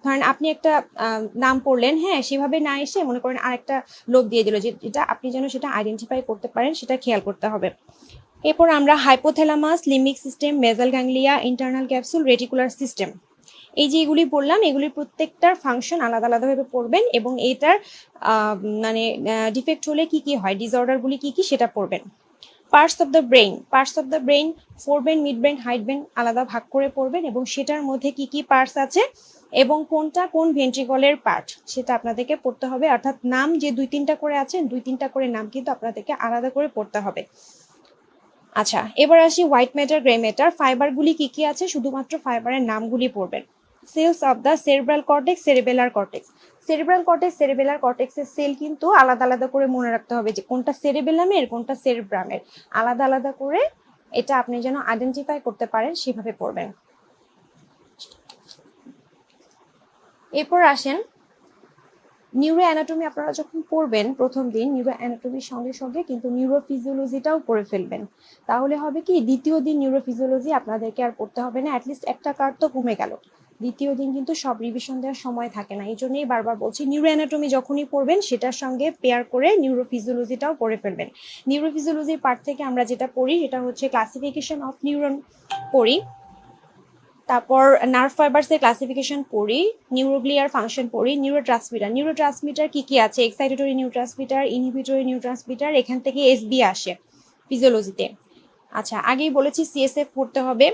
ধরেন আপনি একটা নাম পড়লেন, হ্যাঁ সেভাবে না এসে মনে করেন আরেকটা লোব দিয়ে দিল, যেটা আপনি যেন সেটা আইডেন্টিফাই করতে পারেন সেটা খেয়াল করতে হবে। এরপর আমরা hypothalamus, limbic system, basal ganglia, internal capsule, reticular system, এই যে এগুলি বললাম এগুলির প্রত্যেকটার ফাংশন আলাদা আলাদাভাবে পড়বেন এবং এটার মানে ডিফেক্ট হলে কি কি হয়, ডিসঅর্ডারগুলি কি কি সেটা পড়বেন। Parts of the brain forebrain, midbrain, hindbrain আলাদা ভাগ করে পড়বেন এবং সেটার মধ্যে কি কি পার্টস আছে এবং কোনটা কোন ভেন্ট্রিকলের পার্ট সেটা আপনাদেরকে পড়তে হবে। অর্থাৎ নাম যে 2-3টা করে আছে, 2-3টা করে নাম কিন্তু আপনাদেরকে আলাদা করে পড়তে হবে। আচ্ছা, এবার আসি হোয়াইট ম্যাটার, গ্রে ম্যাটার, ফাইবারগুলি কি কি আছে শুধুমাত্র ফাইবারের নামগুলি পড়বেন। Cells of the cerebral cortex, cerebral কর্টেক্সের সেল কিন্তু আলাদা আলাদা করে মনে রাখতে হবে যে কোনটা সেরেবেলামের কোনটা সেরেব্রামের, আলাদা আলাদা করে এটা আপনি যেন আইডেন্টিফাই করতে পারেন সেভাবে পড়বেন। এরপর আসেন নিউরো অ্যানাটমি, আপনারা যখন পড়বেন প্রথম দিন নিউরো অ্যানাটমির সঙ্গে সঙ্গে কিন্তু নিউরোফিজিওলজিটাও পড়ে ফেলবেন, তাহলে হবে কি দ্বিতীয় দিন নিউরোফিজিওলজি আপনাদেরকে আর পড়তে হবে না, অ্যাটলিস্ট একটা কার্ড তো কমে গেল। দ্বিতীয় দিন কিন্তু সব রিভিশন দেওয়ার সময় থাকে না, এই জন্যই বারবার বলছি নিউরো অ্যানাটমি যখনই পড়বেন সেটার সঙ্গে পেয়ার করে নিউরোফিজিওলজিটাও পড়ে ফেলবেন। নিউরোফিজিওলজির পার্ট থেকে আমরা যেটা পড়ি সেটা হচ্ছে ক্লাসিফিকেশন অফ নিউরন পড়ি, তারপর নার্ভ ফাইবারসের ক্লাসিফিকেশন পড়ি, নিউরোগ্লিয়ার ফাংশন পড়ি, নিউরোট্রান্সমিটার কি কি আছে, এক্সাইটেটরি নিউরোট্রান্সমিটার, ইনহিবিটরি নিউরোট্রান্সমিটার, এখান থেকে এসবি আসে ফিজিওলজিতে। আচ্ছা, আগেই বলেছি সিএসএফ পড়তে হবে,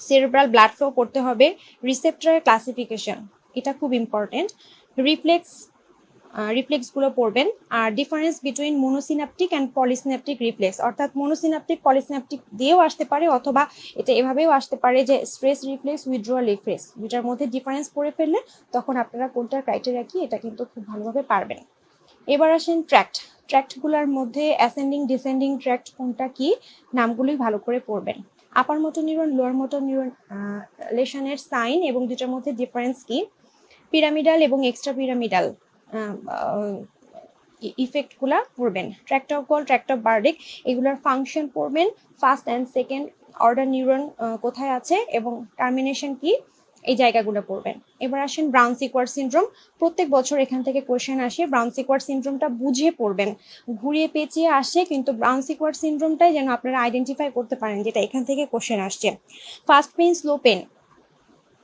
সেরেব্রাল ব্লাড ফ্লো পড়তে হবে, রিসেপ্টরের ক্লাসিফিকেশন এটা খুব ইম্পর্টেন্ট, রিফ্লেক্সগুলো পড়বেন। আর ডিফারেন্স বিটুইন মোনোসিনাপটিক অ্যান্ড পলিসিনাপটিক রিফ্লেক্স, অর্থাৎ মোনোসিনাপটিক পলিসিনাপটিক দিয়েও আসতে পারে অথবা এটা এভাবেও আসতে পারে যে স্ট্রেস রিফ্লেক্স, উইথড্রয়াল রিফ্লেক্স, দুটার মধ্যে ডিফারেন্স পড়ে ফেললে তখন আপনারা কোনটার ক্রাইটেরিয়া কি এটা কিন্তু খুব ভালোভাবে পারবেন। এবার আসেন ট্র্যাক্টগুলোর মধ্যে অ্যাসেন্ডিং ডিসেন্ডিং ট্র্যাক্ট কোনটা কি নামগুলোই ভালো করে পড়বেন। Upper motor neuron, lower motor neuron লেশনের সাইন এবং দুটার মধ্যে ডিফারেন্স কি, পিরামিডাল এবং এক্সট্রা পিরামিডাল ইফেক্টগুলা পড়বেন। Tract of goal, tract of Burdick এগুলোর ফাংশন পড়বেন, first and second order neuron কোথায় আছে এবং টার্মিনেশন কি, এই জায়গাগুলো পড়বেন। এবার আসেন ব্রাউন সিকোয়ার্ড সিনড্রোম। প্রত্যেক বছর এখান থেকে কোশ্চেন আসে। ব্রাউন সিকোয়ার্ড সিনড্রোমটা বুঝে পড়বেন, ঘুরিয়ে পেঁচিয়ে আসে, কিন্তু ব্রাউন সিকোয়ার্ড সিনড্রোমটাই যেন আপনারা আইডেন্টিফাই করতে পারেন যেটা এখান থেকে কোশ্চেন আসছে। First pain, slow pain.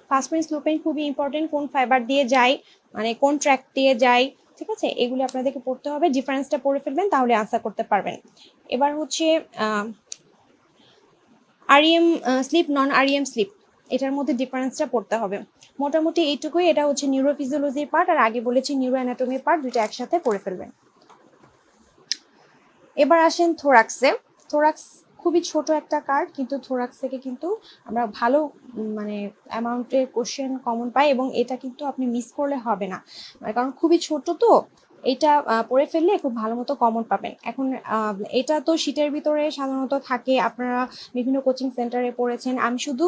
First pain, slow pain খুবই ইম্পর্টেন্ট। কোন ফাইবার দিয়ে যায়, মানে কোন ট্র্যাক দিয়ে যায়, ঠিক আছে, এগুলি আপনাদেরকে পড়তে হবে। ডিফারেন্সটা পড়ে ফেলবেন, তাহলে আনসার করতে পারবেন। এবার হচ্ছে আরইএম স্লিপ, নন আরইএম স্লিপ, এটার মধ্যে ডিফারেন্সটা পড়তে হবে। মোটামুটি এইটুকুই। এটা হচ্ছে নিউরোফিজিওলজির পার্ট, আর আগে বলেছি নিউরো অ্যানাটমির পার্ট, দুটো একসাথে পড়ে ফেলবেন। এবার আসেন থোরাক্সে। থোরাক্স খুবই ছোট একটা কার্ড, কিন্তু থোরাক্স থেকে কিন্তু আমরা ভালো মানে অ্যামাউন্টের কোশ্চেন কমন পাই, এবং এটা কিন্তু আপনি মিস করলে হবে না, কারণ খুবই ছোট তো। এটা পড়ে ফেললে খুব ভালো মতো কমন পাবেন। এখন এটা তো শীটের ভিতরে সাধারণত থাকে, আপনারা বিভিন্ন কোচিং সেন্টারে পড়েছেন। আমি শুধু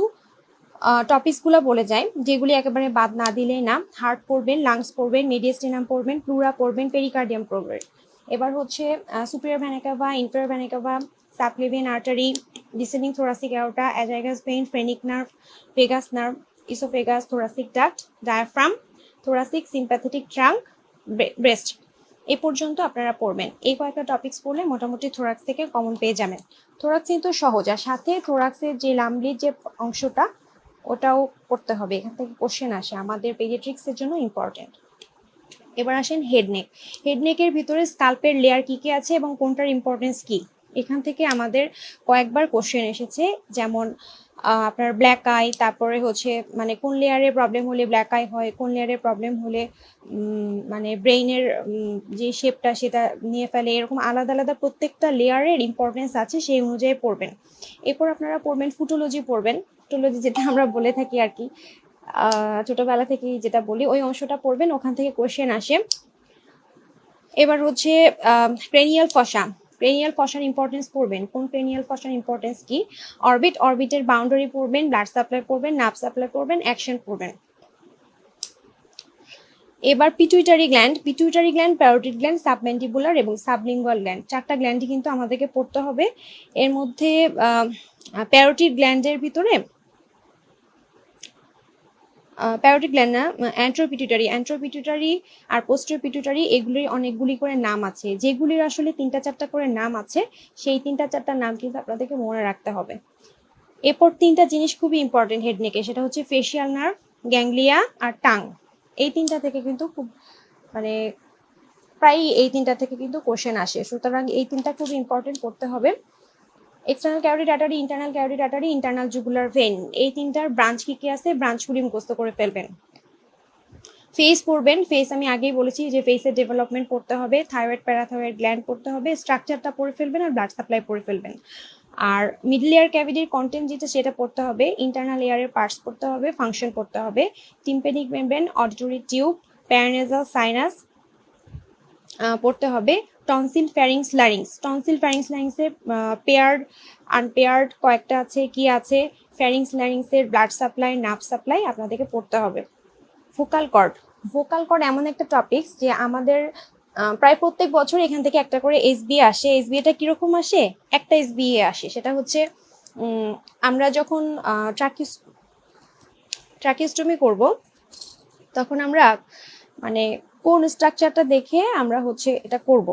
টপিকসগুলো বলে যাই, যেগুলি একেবারে বাদ না দিলেই না। হার্ট পড়বেন, লাংস পড়বেন, মিডিয়াস্টিনাম পড়বেন, প্লুরা পড়বেন, পেরিকার্ডিয়াম পড়বেন। এবার হচ্ছে superior vena cava, inferior vena cava, subclavian artery, descending thoracic aorta, azygos vein, phrenic nerve, vagus nerve, oesophagus, thoracic duct, diaphragm, thoracic sympathetic trunk, breast. এ পর্যন্ত আপনারা পড়বেন। এই কয়েকটা টপিকস পড়লে মোটামুটি থোরাক্স থেকে কমন পেয়ে যাবেন। থোরাক্স কিন্তু সহজ, আর সাথে থোরাক্সের যে লাম্বলির যে অংশটা, ওটাও পড়তে হবে। এখান থেকে কোশ্চেন আসে, আমাদের পেডিয়াট্রিক্সের জন্য ইম্পর্টেন্ট। এবার আসেন হেডনেক। হেডনেকের ভিতরে স্কাল্পের লেয়ার কি কি আছে এবং কোনটার ইম্পর্টেন্স কি, এখান থেকে আমাদের কয়েকবার কোশ্চেন এসেছে। যেমন আপনার ব্ল্যাক আই, তারপরে হচ্ছে মানে কোন লেয়ারের প্রবলেম হলে ব্ল্যাক আই হয়, কোন লেয়ারের প্রবলেম হলে মানে ব্রেইনের যে শেপটা সেটা নিয়ে ফেলে, এরকম আলাদা আলাদা প্রত্যেকটা লেয়ারের ইম্পর্টেন্স আছে, সেই অনুযায়ী পড়বেন। এরপর আপনারা পড়বেন ফুটোলজি পড়বেন। ফুটোলজি যেটা আমরা বলে থাকি আর কি, ছোটবেলা থেকে যেটা বলি, ওই অংশটা পড়বেন, ওখান থেকে কোশ্চেন আসে। এবার হচ্ছে ক্রেনিয়াল ফসা। ক্রেনিয়াল ফসার ইম্পর্টেন্স পড়বেন, কোন ক্রেনিয়াল ফসার ইম্পর্টেন্স কি। অরবিট, অরবিটের বাউন্ডারি পড়বেন, ব্লাড সাপ্লাই পড়বেন, নার্ভ সাপ্লাই পড়বেন, অ্যাকশন পড়বেন। এবার pituitary gland. Pituitary gland, parotid gland, submandibular এবং সাবলিঙ্গুয়াল গ্ল্যান্ড, চারটা গ্ল্যান্ডই কিন্তু আমাদেরকে পড়তে হবে। এর মধ্যে প্যারোটিড গ্ল্যান্ডের ভিতরে প্যারোটিড গ্ল্যান্ড না, অ্যান্ট্রোপিটুইটারি, অ্যান্ট্রোপিটুইটারি আর পোস্টোপিটুইটারি, এগুলির অনেকগুলি করে নাম আছে। যেগুলির আসলে 3টা-4টা করে নাম আছে, সেই 3টা-4টা নাম কিন্তু আপনাদেরকে মনে রাখতে হবে। এরপর 3টা জিনিস খুবই ইম্পর্টেন্ট হেডনেকে, সেটা হচ্ছে ফেশিয়াল নার্ভ, গ্যাংলিয়া আর টাং। এই 3টা থেকে কিন্তু খুব মানে প্রায় এই 3টা থেকে কিন্তু কোশ্চেন আসে, সুতরাং এই 3টা খুব ইম্পর্টেন্ট করতে হবে। External carotid artery, internal carotid artery, internal jugular vein, এই 3টার ব্রাঞ্চ কি কি আছে, ব্রাঞ্চগুলি মুখস্থ করে ফেলবেন। ফেস পড়বেন। ফেস আমি আগেই বলেছি যে ফেসের ডেভেলপমেন্ট পড়তে হবে, থাইরয়েড প্যারাথাইরয়েড গ্ল্যান্ড পড়তে হবে, স্ট্রাকচারটা পড়ে ফেলবেন, আর ব্লাড সাপ্লাই পড়ে ফেলবেন। আর মিডল এয়ার ক্যাভিটির কন্টেন্ট যেটা সেটা পড়তে হবে, ইন্টারনাল এয়ারের পার্টস পড়তে হবে, ফাংশন পড়তে হবে, tympanic membrane, auditory tube, paranasal sinus পড়তে হবে, tonsil, pharynx, larynx. Tonsil, pharynx, ল্যারিংসের পেয়ার্ড আনপেয়ার্ড কয়েকটা আছে, কি আছে, ফ্যারিংস ল্যারিংসের ব্লাড সাপ্লাই, নার্ভ সাপ্লাই আপনাদেরকে পড়তে হবে। Vocal cord. ভোকাল কর্ড এমন একটা টপিকস যে আমাদের প্রায় প্রত্যেক বছর এখান থেকে একটা করে এসবিএ আসে। এসবিএটা কিরকম আসে, একটা এসবিএ আসে, সেটা হচ্ছে আমরা যখন ট্রাকিওস্টমি করব, তখন আমরা মানে কোন স্ট্রাকচারটা দেখে আমরা হচ্ছে এটা করব,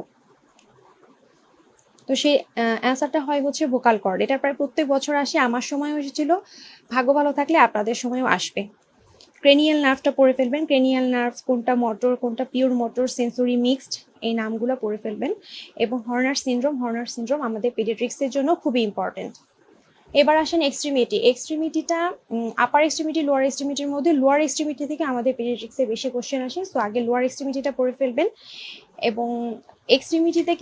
তো সেই অ্যান্সারটা হয় হচ্ছে ভোকাল কর্ড। এটা প্রায় প্রত্যেক বছর আসে, আমার সময়ও এসেছিল, ভাগ্য ভালো থাকলে আপনাদের সময়ও আসবে। ক্রেনিয়াল নার্ভটা পড়ে ফেলবেন। ক্রেনিয়াল নার্ভ কোনটা মোটর, কোনটা পিওর মোটর, সেন্সরি মিক্সড, এই নামগুলো পড়ে ফেলবেন। এবং হর্নার সিনড্রোম, হর্নার সিনড্রোম আমাদের পেডিয়াট্রিক্সের জন্য খুবই ইম্পর্টেন্ট। এবার আসেন এক্সট্রিমিটি। এক্সট্রিমিটিটা আপার এক্সট্রিমিটি, লোয়ার এক্সট্রিমিটির মধ্যে লোয়ার এক্সট্রিমিটি থেকে আমাদের পেডিয়াট্রিক্সে বেশি কোশ্চেন আসে, সো আগে লোয়ার এক্সট্রিমিটিটা পড়ে ফেলবেন। এবং এক্সট্রিমিটিতে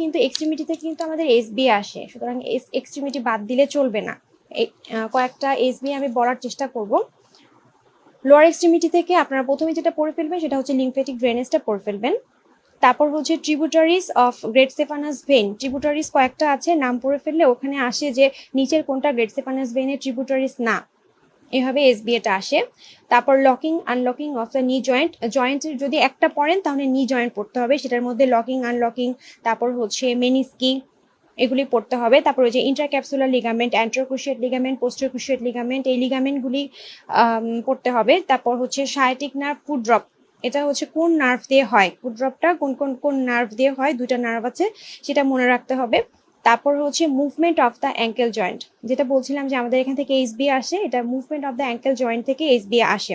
কিন্তু আমাদের এসবি আসে, সুতরাং এক্সট্রিমিটি বাদ দিলে চলবে না। কয়েকটা এসবি আমি বলার চেষ্টা করব। লোয়ার এক্সট্রিমিটি থেকে আপনারা প্রথমে যেটা পড়ে ফেলবেন সেটা হচ্ছে লিম্ফেটিক ড্রেনেজটা পড়ে ফেলবেন। তারপর হচ্ছে tributaries of great saphenous vein. Tributaries কয়েকটা আছে, নাম পড়ে ফেললে ওখানে আসে যে নিচের কোনটা গ্রেট সেফানাস ভেইনের ট্রিবিউটারিজ না, এভাবে এসবিএটা আসে। তারপর লকিং আনলকিং অফ দ্য নি জয়েন্ট। জয়েন্টের যদি একটা পড়েন তাহলে নি জয়েন্ট পড়তে হবে, সেটার মধ্যে লকিং আনলকিং, তারপর হচ্ছে মেনিস্কি, এগুলি পড়তে হবে। তারপর ওই যে ইন্ট্রাক্যাপসুলার লিগামেন্ট, অ্যান্টেরোক্রুশিয়েট লিগামেন্ট, পোস্টেরোক্রুশিয়েট লিগামেন্ট, এই লিগামেন্টগুলি পড়তে হবে। তারপর হচ্ছে সায়াটিক নার্ভ, ফুট ড্রপ, এটা হচ্ছে কোন নার্ভ দিয়ে হয়, ফুট ড্রপটা কোন নার্ভ দিয়ে হয়, দুইটা নার্ভ আছে, সেটা মনে রাখতে হবে। তারপর হচ্ছে movement of the ankle joint, যেটা বলছিলাম যে আমাদের এখান থেকে এইচবি আসে, এটা movement of the ankle joint থেকে এইচবি আসে।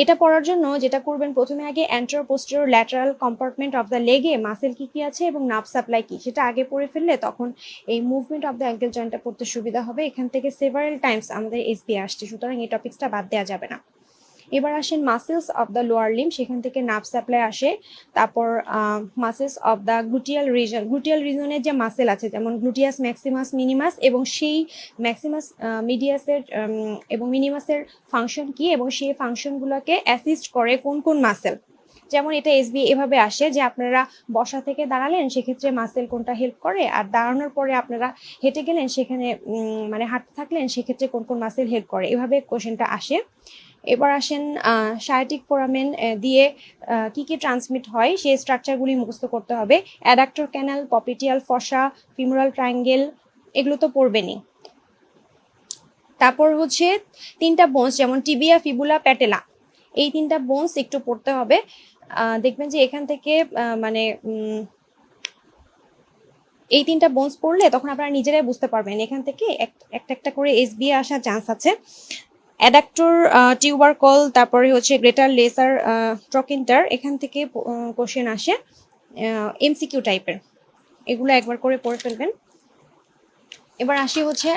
এটা পড়ার জন্য যেটা করবেন, প্রথমে আগে anterior posterior lateral compartment of the লেগে মাসেল কি কি আছে এবং নার্ভ সাপ্লাই কি, সেটা আগে পড়ে ফেললে তখন এই মুভমেন্ট অফ দ্য অ্যাঙ্কেল জয়েন্টটা পড়তে সুবিধা হবে। এখান থেকে সেভারেল টাইমস আমাদের এইচবি আসছে, সুতরাং এই টপিক্সটা বাদ দেওয়া যাবে না। এবার আসেন muscles of the lower limb, সেখান থেকে নার্ভ সাপ্লাই আসে। তারপর muscles of the gluteal region, gluteal রিজনের যে মাসেল আছে যেমন গ্লুটিয়াস ম্যাক্সিমাস মিনিমাস, এবং সেই ম্যাক্সিমাস মিডিয়াসের এবং মিনিমাসের ফাংশন কি এবং সেই ফাংশনগুলোকে অ্যাসিস্ট করে কোন কোন মাসেল। যেমন এটা এসবি এভাবে আসে যে আপনারা বসা থেকে দাঁড়ালেন, সেক্ষেত্রে মাসেল কোনটা হেল্প করে, আর দাঁড়ানোর পরে আপনারা হেঁটে গেলেন, সেখানে মানে হাঁটতে থাকলেন, সেক্ষেত্রে কোন কোন মাসেল হেল্প করে, এভাবে কোশ্চেনটা আসে। এবার আসেন সায়াটিক ফোরামেন দিয়ে কি কি ট্রান্সমিট হয় সেই স্ট্রাকচারগুলি মুখস্থ করতে হবে। অ্যাডাক্টর ক্যানাল, পপিটিয়াল ফসা, ফিমোরাল ট্রায়াঙ্গেল, এগুলো তো পড়বেনই। তারপর হচ্ছে তিনটা বোনস যেমন টিবিয়া, ফিবুলা, প্যাটেলা, এই তিনটা বোনস একটু পড়তে হবে। দেখবেন যে এখান থেকে মানে এই তিনটা বোনস পড়লে তখন আপনারা নিজেরাই বুঝতে পারবেন এখান থেকে একটা একটা করে এসবি আসার চান্স আছে। অ্যাডাক্টর টিউবারকল, তারপরে হচ্ছে গ্রেটার লেসার ট্রকিন্টার, এখান থেকে কোশ্চেন আসে এমসিকিউ টাইপের, এগুলো একবার করে পড়ে ফেলবেন। এবার আসি হচ্ছে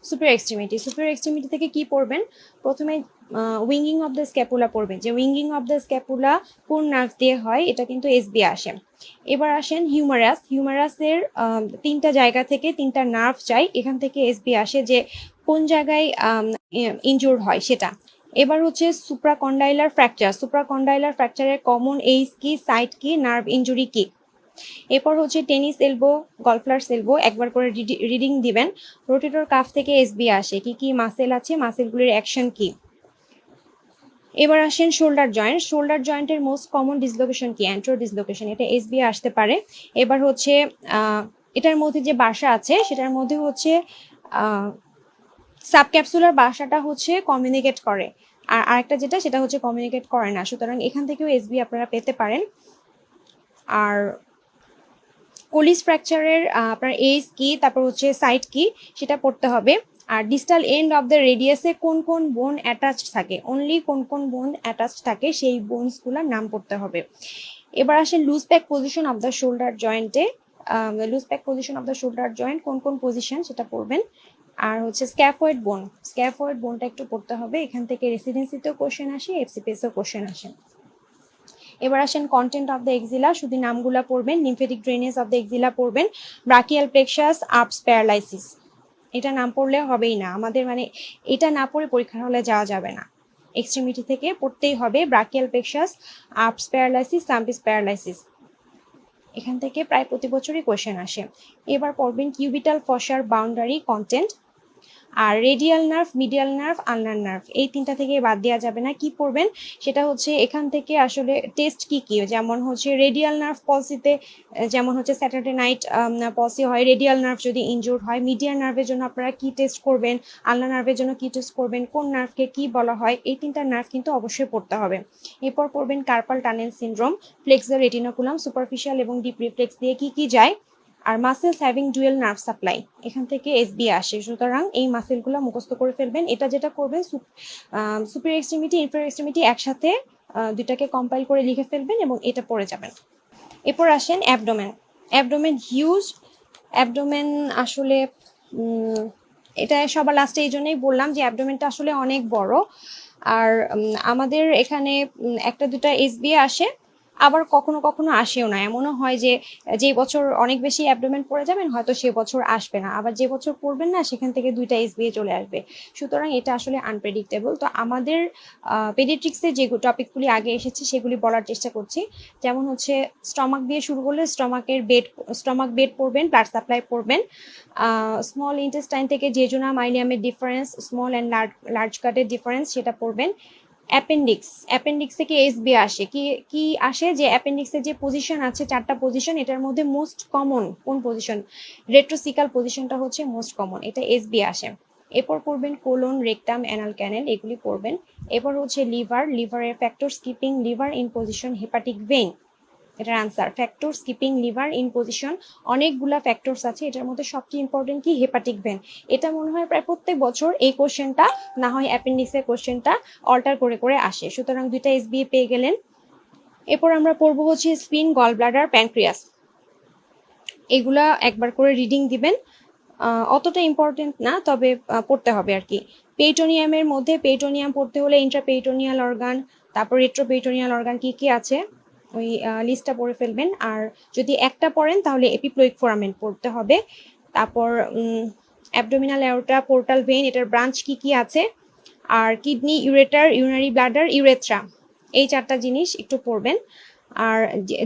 সুপিরিয়র এক্সট্রিমিটি। সুপিরিয়র এক্সট্রিমিটি থেকে কি পড়বেন, প্রথমে উইঙ্গিং অফ দ্য স্ক্যাপুলা পড়বেন, যে উইঙ্গিং অফ দ্য স্ক্যাপুলা কোন নার্ভ দিয়ে হয়, এটা কিন্তু এসবি আসে। এবার আসেন হিউমারাস, হিউমারাসের তিনটা জায়গা থেকে তিনটা নার্ভ চাই, এখান থেকে এসবি আসে যে কোন জায়গায় ইনজুর্ড হয় সেটা। এবার হচ্ছে সুপ্রাকন্ডাইলার ফ্র্যাকচার, সুপ্রাকন্ডাইলার ফ্র্যাকচারের কমন এইজ কি, সাইট কি, নার্ভ ইনজুরি কি। এরপর হচ্ছে টেনিস এলবো, গলফার্স এলবো, একবার করে রিডিং দিবেন। রোটেটর কাফ থেকে এসবি আসে, কি কি মাসেল আছে, মাসেলগুলির অ্যাকশন কি। এবার আসেন শোল্ডার জয়েন্ট, শোল্ডার জয়েন্টের মোস্ট কমন ডিসলোকেশন কি, অ্যান্ট্রো ডিসলোকেশন, এটা এসবি আসতে পারে। এবার হচ্ছে এটার মধ্যে যে বাসা আছে সেটার মধ্যে হচ্ছে সাবক্যাপসুলার বাসাটা হচ্ছে কমিউনিকেট করে, আর আরেকটা যেটা সেটা হচ্ছে কমিউনিকেট করে না, সুতরাং এখান থেকেও এসবি আপনারা পেতে পারেন। আর কোলিস ফ্র্যাকচারের আপনার এইজ কি, তারপর হচ্ছে সাইট কি, সেটা পড়তে হবে। আর ডিস্টাল এন্ড অফ দ্য রেডিয়াসে কোন কোন বোন অ্যাটাচড থাকে, অনলি কোন কোন বোন অ্যাটাচড থাকে সেই বোনসগুলোর নাম পড়তে হবে। এবার আসে loose pack position of the shoulder জয়েন্টে, loose pack position of the shoulder joint কোন কোন পজিশন সেটা পড়বেন। আর হচ্ছে স্ক্যাফয়েড বোন, স্ক্যাফয়েড বোনটা একটু পড়তে হবে, এখান থেকে রেসিডেন্সিতেও কোশ্চেন আসে, এফসিপিএসও কোশ্চেন আসে। এবার আসেন কন্টেন্ট অফ দ্য এক্সিলা, শুধু নামগুলা পড়বেন। Lymphatic drainage of the axilla পড়বেন। ব্রাকিয়াল প্লেক্সাস, আর্পস প্যারালাইসিস, এটা নাম পড়লে হবেই না আমাদের, মানে এটা না পড়ে পরীক্ষার হলে যাওয়া যাবে না, এক্সট্রিমিটি থেকে পড়তেই হবে। ব্রাকিয়াল প্লেক্সাস, আর্পস প্যারালাইসিস, সাম্পিস প্যারালাইসিস, এখান থেকে প্রায় প্রতি বছরই কোয়েশ্চেন আসে। এবার পড়বেন কিউবিটাল ফসার বাউন্ডারি কন্টেন্ট। আর radial nerve, medial nerve, ulnar nerve, এই তিনটা থেকে বাদ দেওয়া যাবে না। কি পড়বেন সেটা হচ্ছে এখান থেকে আসলে টেস্ট কি কি, যেমন হচ্ছে রেডিয়াল নার্ভ পলসিতে যেমন হচ্ছে স্যাটারডে নাইট পলসি হয়, রেডিয়াল নার্ভ যদি ইনজুর্ড হয়, মিডিয়াল নার্ভের জন্য আপনারা কি টেস্ট করবেন, আলনার নার্ভের জন্য কি টেস্ট করবেন, কোন নার্ভকে কি বলা হয়, এই তিনটা নার্ভ কিন্তু অবশ্যই পড়তে হবে। এরপর পড়বেন carpal tunnel syndrome, flexor retinaculum, superficial এবং ডিপ রিফ্লেক্স দিয়ে কি কি যায়, আর muscles having dual nerve supply, এখান থেকে এসবি আসে, সুতরাং এই মাসেলগুলো মুখস্থ করে ফেলবেন। এটা যেটা করবেন সুপিরিয়র এক্সট্রিমিটি, ইনফেরিয়র এক্সট্রিমিটি একসাথে দুইটাকে কম্পাইল করে লিখে ফেলবেন এবং এটা পড়ে যাবেন। এরপর আসেন অ্যাবডোমেন, অ্যাবডোমেন হিউজ, অ্যাবডোমেন আসলে এটা সবার লাস্টে এই জন্যই বললাম যে অ্যাবডোমেনটা আসলে অনেক বড়। আর আমাদের এখানে একটা দুটা এসবি আসে, আবার কখনো কখনো আসেও না, এমনও হয় যে যে বছর অনেক বেশি অ্যাবডোমেন পড়ে যাবেন হয়তো সে বছর আসবে না, আবার যে বছর পড়বেন না সেখান থেকে দুইটা এসবিএ চলে আসবে, সুতরাং এটা আসলে আনপ্রেডিক্টেবল। তো আমাদের পেডিয়াট্রিক্সে যে টপিকগুলি আগে এসেছে সেগুলি বলার চেষ্টা করছি। যেমন হচ্ছে স্টমাক দিয়ে শুরু করলে স্টমাক বেড পড়বেন, ব্লাড সাপ্লাই পড়বেন। স্মল ইন্টেস্টাইন থেকে জেজুনা মাইলিয়ামের ডিফারেন্স, স্মল অ্যান্ড লার্জ কাটের ডিফারেন্স সেটা পড়বেন। অ্যাপেন্ডিক্স থেকে এসবি আসে, কি কি আসে, যে অ্যাপেন্ডিক্সে যে পজিশন আছে 4টা পজিশন, এটার মধ্যে মোস্ট কমন কোন পজিশন, রেট্রোসিকাল পজিশনটা হচ্ছে মোস্ট কমন, এটা এসবি আসে। এরপর পড়বেন কোলন, রেকটাম, অ্যানাল ক্যানেল, এগুলি পড়বেন। এরপর হচ্ছে লিভারের factor skipping liver in position, hepatic vein, এটার answer factor skipping liver in position. অনেকগুলা ফ্যাক্টরস আছে, এটার মধ্যে সবচেয়ে ইম্পর্টেন্ট কি, হেপাটিক ভেন। এটা মনে হয় প্রায় প্রত্যেক বছর এই কোশ্চেনটা, না হয় অ্যাপেন্ডিক্সের কোশ্চেনটা অল্টার করে করে আসে, সুতরাং দুইটা এসবিএ পেয়ে গেলেন। এরপর আমরা পড়বো হচ্ছে স্পিন, গল ব্লাডার, প্যানক্রিয়াস, এগুলা একবার করে রিডিং দিবেন। অতটা ইম্পর্টেন্ট না, তবে পড়তে হবে আর কি। পেইটোনিয়ামের মধ্যে পেইটোনিয়াম পড়তে হলে ইন্ট্রাপেইটোনিয়াল অর্গান, তারপর রেট্রোপেইটোনিয়াল অর্গান কি কি আছে ওই লিস্টটা পড়ে ফেলবেন। আর যদি একটা পড়েন তাহলে এপিপ্লোইক ফোরামেন পড়তে হবে। তারপর অ্যাবডোমিনাল অ্যাওর্টা, পোর্টাল ভেইন, এটার ব্রাঞ্চ কি কি আছে, আর kidney, ureter, urinary bladder, urethra, এই 4টা জিনিস একটু পড়বেন। আর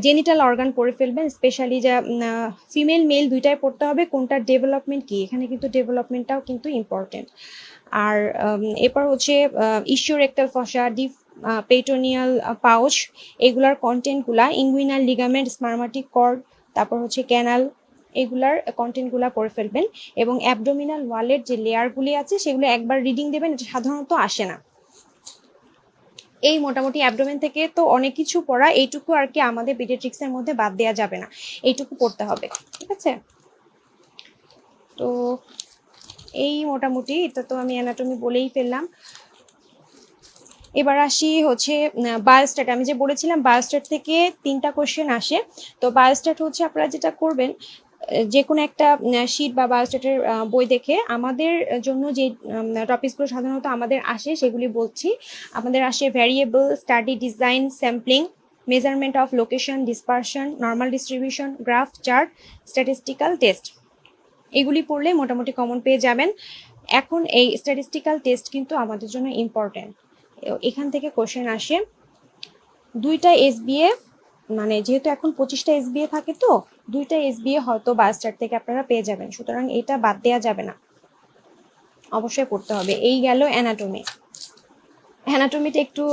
জেনিটাল অর্গান পড়ে ফেলবেন, স্পেশালি যা ফিমেল মেল দুইটাই পড়তে হবে, কোনটার ডেভেলপমেন্ট কি, এখানে কিন্তু ডেভেলপমেন্টটাও কিন্তু ইম্পর্টেন্ট। আর এরপর হচ্ছে ইস্কিওরেক্টাল ফসা, ডিপ পেইটোনিয়াল পাউচ, এগুলার কন্টেন্টগুলা, ইনগুইনাল লিগামেন্ট, স্পারমাটিক কর্ড, তারপর হচ্ছে ক্যানাল, এগুলার কন্টেন্টগুলা পড়ে ফেলবেন। এবং অ্যাবডোমিনাল ওয়ালের যে লেয়ারগুলি আছে সেগুলো একবার রিডিং দেবেন, এটা সাধারণত আসে না। এই মোটামুটি অ্যাবডোমেন থেকে তো অনেক কিছু পড়া, এইটুকু আর কি আমাদের পিডিয়াট্রিক্সের মধ্যে বাদ দেওয়া যাবে না, এইটুকু পড়তে হবে, ঠিক আছে। তো এই মোটামুটি, এটা তো আমি অ্যানাটমি বলেই ফেললাম। এবার আসি হচ্ছে বায়োস্ট্যাট। আমি যে বলেছিলাম বায়োস্ট্যাট থেকে 3টা কোশ্চেন আসে। তো বায়োস্ট্যাট হচ্ছে আপনারা যেটা করবেন, যে কোনো একটা শীট বা বায়োস্ট্যাটের বই দেখে আমাদের জন্য যে টপিকসগুলো সাধারণত আমাদের আসে সেগুলি বলছি। আমাদের আসে variable, study design, sampling, measurement of location, dispersion, normal distribution, graph, chart, statistical test, এগুলি পড়লে মোটামুটি কমন পেয়ে যাবেন। এখন এই স্ট্যাটিস্টিক্যাল টেস্ট কিন্তু আমাদের জন্য ইম্পর্টেন্ট, এখান থেকে কোশ্চেন আসে। 2টা এসবিএ, মানে যেহেতু এখন 25টা এসবিএ থাকে, তো 2টা এসবিএ হয়তো বায়োস্ট্যাট থেকে আপনারা পেয়ে যাবেন, সুতরাং এটা বাদ দেওয়া যাবে না, অবশ্যই পড়তে হবে। এই গেল অ্যানাটমি। অ্যানাটমিতে একটু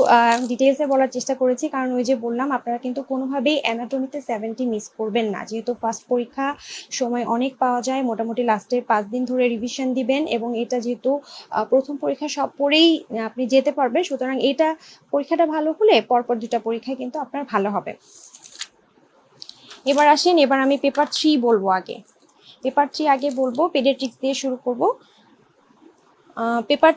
ডিটেলসে বলার চেষ্টা করেছি, কারণ ওই যে বললাম আপনারা কিন্তু কোনোভাবেই অ্যানাটমিতে 70 মিস করবেন না, যেহেতু ফার্স্ট পরীক্ষা সময় অনেক পাওয়া যায়, মোটামুটি লাস্টের 5 দিন ধরে রিভিশন দিবেন, এবং এটা যেহেতু প্রথম পরীক্ষা সব পড়েই আপনি যেতে পারবেন, সুতরাং এটা পরীক্ষাটা ভালো হলে পরপর 2টা পরীক্ষায় কিন্তু আপনার ভালো হবে। এবার আসেন, এবার আমি পেপার 3 বলবো আগে। পেপার 3 আগে বলবো, পেডিয়াট্রিক্স দিয়ে শুরু করব। পেপার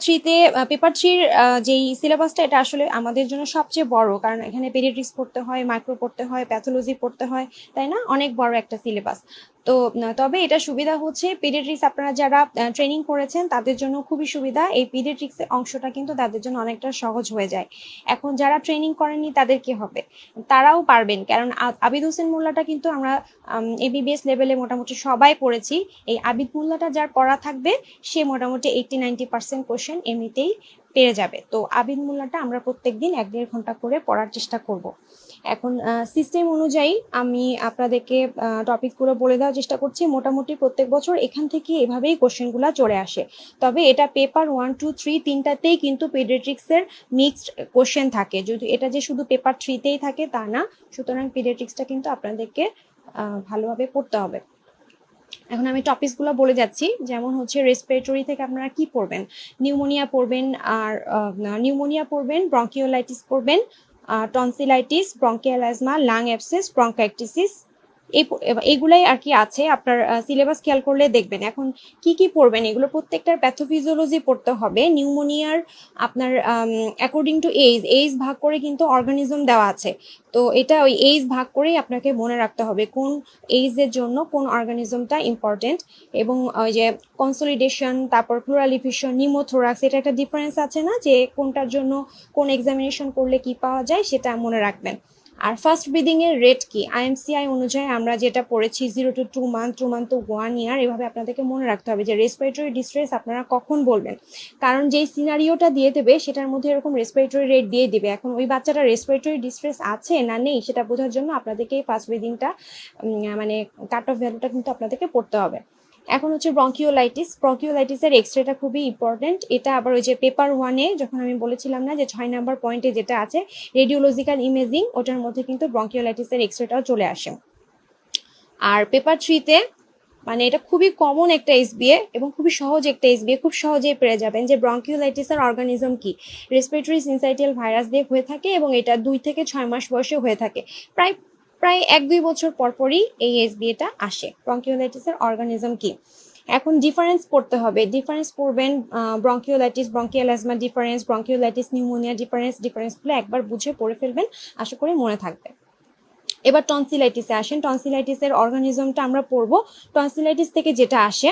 থ্রির যেই সিলেবাসটা, এটা আসলে আমাদের জন্য সবচেয়ে বড়, কারণ এখানে পেডিয়াট্রিক্স পড়তে হয়, মাইক্রো পড়তে হয়, প্যাথোলজি পড়তে হয়, তাই না, অনেক বড় একটা সিলেবাস। তো তবে এটা সুবিধা হচ্ছে, পেডিয়াট্রিক্স আপনারা যারা ট্রেনিং করেছেন তাদের জন্য খুবই সুবিধা, এই পেডিয়াট্রিক্সের অংশটা কিন্তু তাদের জন্য অনেকটা সহজ হয়ে যায়। এখন যারা ট্রেনিং করেনি তাদের কি হবে, তারাও পারবেন, কারণ আবিদ হোসেন মোল্লাটা কিন্তু আমরা এবিবিএস লেভেলে মোটামুটি সবাই পড়েছি। এই আবিদ মোল্লাটা যার পড়া থাকবে সে মোটামুটি 80-90% কোশ্চেন এমনিতেই পেরে যাবে। তো আবিদ মোল্লাটা আমরা প্রত্যেকদিন 1-1.5 ঘন্টা করে পড়ার চেষ্টা করব। এখন সিস্টেম অনুযায়ী আমি আপনাদেরকে টপিকগুলো বলে দেওয়ার চেষ্টা করছি। মোটামুটি প্রত্যেক বছর এখান থেকে এভাবেই কোশ্চেনগুলো চলে আসে, তবে এটা পেপার 1, 2, 3 তিনটাতেই কিন্তু পেডিয়াট্রিক্সের মিক্সড কোশ্চেন থাকে, যদি এটা যে শুধু পেপার 3তেই থাকে তা না, সুতরাং পেডিয়াট্রিক্সটা কিন্তু আপনাদেরকে ভালোভাবে পড়তে হবে। এখন আমি টপিকসগুলো বলে যাচ্ছি, যেমন হচ্ছে রেসপিরেটরি থেকে আপনারা কি পড়বেন, নিউমোনিয়া পড়বেন, আর নিউমোনিয়া পড়বেন, ব্রঙ্কিওলাইটিস পড়বেন, tonsillitis, bronchial asthma, lung abscess, bronchiectasis, এগুলাই আর কি আছে। আপনার সিলেবাস খেয়াল করলে দেখবেন। এখন কি কি পড়বেন, এগুলো প্রত্যেকটার প্যাথোফিজিওলজি পড়তে হবে। নিউমোনিয়ার আপনার অ্যাকর্ডিং টু এইজ ভাগ করে কিন্তু অর্গানিজম দেওয়া আছে, তো এটা ওই এইজ ভাগ করেই আপনাকে মনে রাখতে হবে কোন এইজের জন্য কোন অর্গানিজমটা ইম্পর্টেন্ট। এবং ওই যে কনসোলিডেশন, তারপর প্লুরালিফিকেশন, নিউমোথোরাক্স, এটা একটা ডিফারেন্স আছে না, যে কোনটার জন্য কোন এক্সামিনেশন করলে কি পাওয়া যায় সেটা মনে রাখবেন। আর ফার্স্ট ব্রিদিং এর রেট কি, আইএমসিআই অনুযায়ী আমরা যেটা পড়েছি 0 to 2 month, 2 month to 1 year, এভাবে আপনাদেরকে মনে রাখতে হবে যে রেসপিরেটরি ডিস্ট্রেস আপনারা কখন বলবেন, কারণ যেই সিনারিওটা দিয়ে দেবে সেটার মধ্যে এরকম রেসপিরেটরি রেট দিয়ে দিবে। এখন ওই বাচ্চাটা রেসপিরেটরি ডিস্ট্রেস আছে না নেই সেটা বোঝার জন্য আপনাদেরকে এই ফার্স্ট ব্রিদিংটা মানে কাট অফ ভ্যালুটা কিন্তু আপনাদেরকে পড়তে হবে। এখন হচ্ছে ব্রঙ্কিওলাইটিসের এক্সরেটা খুবই ইম্পর্টেন্ট। এটা আবার ওই যে পেপার 1-এ যখন আমি বলেছিলাম না যে 6 নাম্বার পয়েন্টে যেটা আছে রেডিওলজিক্যাল ইমেজিং, ওটার মধ্যে কিন্তু ব্রঙ্কিওলাইটিসের এক্সরেটাও চলে আসে। আর পেপার 3-তে মানে এটা খুবই কমন একটা এসবিএ এবং খুবই সহজ একটা এসবিএ, খুব সহজেই পেরে যাবেন যে ব্রঙ্কিওলাইটিসের অর্গানিজম কি, রেসপিরেটরি সিনসাইটিয়াল ভাইরাস দিয়ে হয়ে থাকে এবং এটা 2 থেকে 6 মাস বয়সে হয়ে থাকে। প্রায় প্রায় 1-2 বছর পরপরই এই এসবিএটা আসে। ব্রঙ্কিওলাইটিসের অর্গানিজম কি, এখন ডিফারেন্স পড়তে হবে, ডিফারেন্স পড়বেন bronchiolitis, bronchial asthma difference, bronchiolitis pneumonia ডিফারেন্সগুলো একবার বুঝে পড়ে ফেলবেন, আশা করি মনে থাকবে। এবার টনসিলাইটিসে আসেন। টনসিলাইটিসের অর্গানিজমটা আমরা পড়বো। টনসিলাইটিস থেকে যেটা আসে,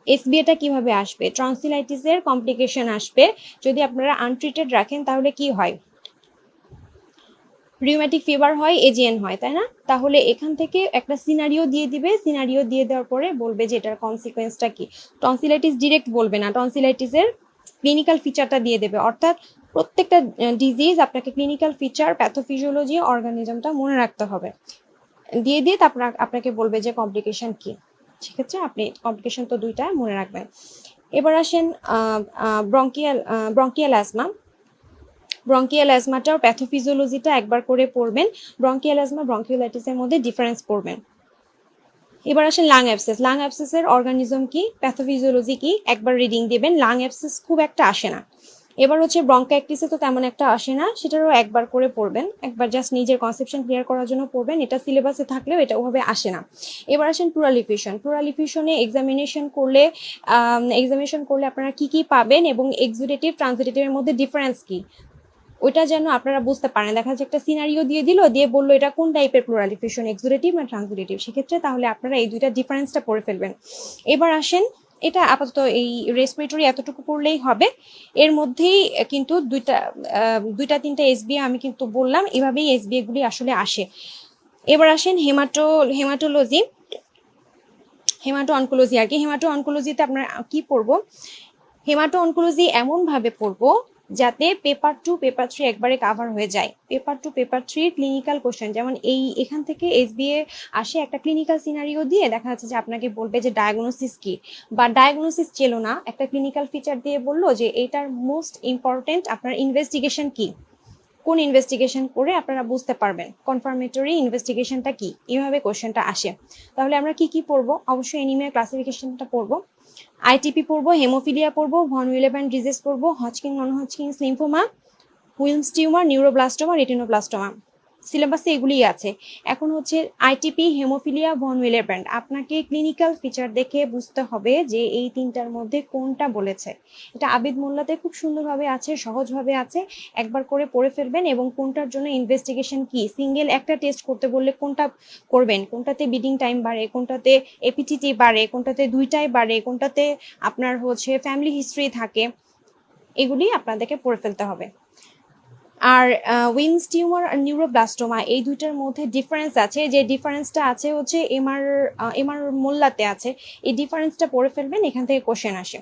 এসবিএটা কিভাবে আসবে, টনসিলাইটিসের কমপ্লিকেশন আসবে যদি আপনারা আনট্রিটেড রাখেন, তাহলে কি হয়, রিউম্যাটিক ফিভার হয়, এজিএন হয়, তাই না? তাহলে এখান থেকে একটা সিনারিও দিয়ে দিবে, সিনারিও দিয়ে দেওয়ার পরে বলবে যে এটার কনসিকোয়েন্সটা কি। টনসিলাইটিস ডিরেক্ট বলবে না, টনসিলাইটিসের ক্লিনিক্যাল ফিচারটা দিয়ে দেবে, অর্থাৎ প্রত্যেকটা ডিজিজ আপনাকে ক্লিনিক্যাল ফিচার, প্যাথোফিজিওলজি, অর্গানিজমটা মনে রাখতে হবে। দিয়ে তারপর আপনাকে বলবে যে কমপ্লিকেশন কি, সেক্ষেত্রে আপনি কমপ্লিকেশন তো 2টা মনে রাখবেন। এবার আসেন ব্রঙ্কিয়াল অ্যাজমা। ব্রঙ্কিয়াল অ্যাজমাটার প্যাথোফিজিওলজিটা একবার করে পড়বেন। ব্রঙ্কিয়াল অ্যাজমা ব্রঙ্কিওলাইটিসের মধ্যে ডিফারেন্স পড়বেন। এবার আসেন লাং অ্যাবসেস। লাং অ্যাবসেসের অর্গানিজম কি, প্যাথোফিজিওলজি কি, একবার রিডিং দেবেন। লাং অ্যাবসেস খুব একটা আসে না। এবার হচ্ছে ব্রঙ্কাইটিসে তো তেমন একটা আসে না, সেটারও একবার করে পড়বেন, একবার জাস্ট নিজের কনসেপশন ক্লিয়ার করার জন্য পড়বেন, এটা সিলেবাসে থাকলেও এটা ওভাবে আসে না। এবার আসেন প্লুরাল এক্সামিনেশন করলে আপনারা কি কি পাবেন এবং এক্সুডেটিভ ট্রান্সিটিভের মধ্যে ডিফারেন্স কি, ওইটা যেন আপনারা বুঝতে পারেন। দেখা যাচ্ছে একটা সিনারিও দিয়ে বললো এটা কোন টাইপের প্লুরালিফিকেশন, এক্সুডেটিভ না ট্রান্সিটিভ, সেক্ষেত্রে তাহলে আপনারা এই দুইটা ডিফারেন্সটা পড়ে ফেলবেন। এবার আসেন, এটা আপাতত এই রেসপিরেটরি এতটুকু পড়লেই হবে। এর মধ্যেই কিন্তু দুইটা তিনটা এসবিএ আমি কিন্তু বললাম, এভাবেই এসবিএ গুলি আসলে আসে। এবার আসেন হেমাটো অনকোলজি আর কি। হেমাটো অনকোলজিতে আপনারা কি পড়বো, হেমাটো অনকোলজি এমন ভাবে পড়বো যাতে পেপার 2 পেপার 3 একবারে কাভার হয়ে যায়। পেপার 2 পেপার 3 ক্লিনিক্যাল কোশ্চেন, যেমন এখান থেকে এসবিএ আসে একটা ক্লিনিক্যাল সিনারিও দিয়ে, দেখা যাচ্ছে যে আপনাকে বলবে যে ডায়াগনোসিস কি, বা ডায়াগনোসিস ছিল না, একটা ক্লিনিক্যাল ফিচার দিয়ে বললো যে এটার মোস্ট ইম্পর্টেন্ট আপনার ইনভেস্টিগেশন কি, কোন ইনভেস্টিগেশন করে আপনারা বুঝতে পারবেন কনফার্মেটরি ইনভেস্টিগেশনটা কি, এইভাবে কোশ্চেনটা আসে। তাহলে আমরা কি কি পড়বো, অবশ্যই অ্যানিমিয়া ক্লাসিফিকেশনটা পড়বো, আইটিপি পড়বো, হেমোফিলিয়া পড়বো, ভন উইলেব্যান্ড ডিজিজ পড়বো, Hodgkin non Hodgkin's lymphoma, Wilms tumour, neuroblastoma, retinoblastoma, সিলেবাসে এগুলিই আছে। এখন হচ্ছে আইটিপি, হেমোফিলিয়া, ভন উইলেব্যান্ড, আপনাকে ক্লিনিক্যাল ফিচার দেখে বুঝতে হবে যে এই তিনটার মধ্যে কোনটা বলেছে। এটা আবিদ মোল্লাতে খুব সুন্দরভাবে আছে, সহজভাবে আছে, একবার করে পড়ে ফেলবেন। এবং কোনটার জন্য ইনভেস্টিগেশন কি, সিঙ্গেল একটা টেস্ট করতে বললে কোনটা করবেন, কোনটাতে বিডিং টাইম বাড়ে, কোনটাতে এপিটিটি বাড়ে, কোনটাতে দুইটাই বাড়ে, কোনটাতে আপনার হচ্ছে ফ্যামিলি হিস্ট্রি থাকে, এগুলি আপনাদেরকে পড়ে ফেলতে হবে। আর উইলমস টিউমার আর নিউরোব্লাস্টোমা এই দুইটার মধ্যে ডিফারেন্স আছে, যে ডিফারেন্সটা আছে হচ্ছে এমআর মোল্লাতে আছে, এই ডিফারেন্সটা পড়ে ফেলবেন, এখান থেকে কোশ্চেন আসে।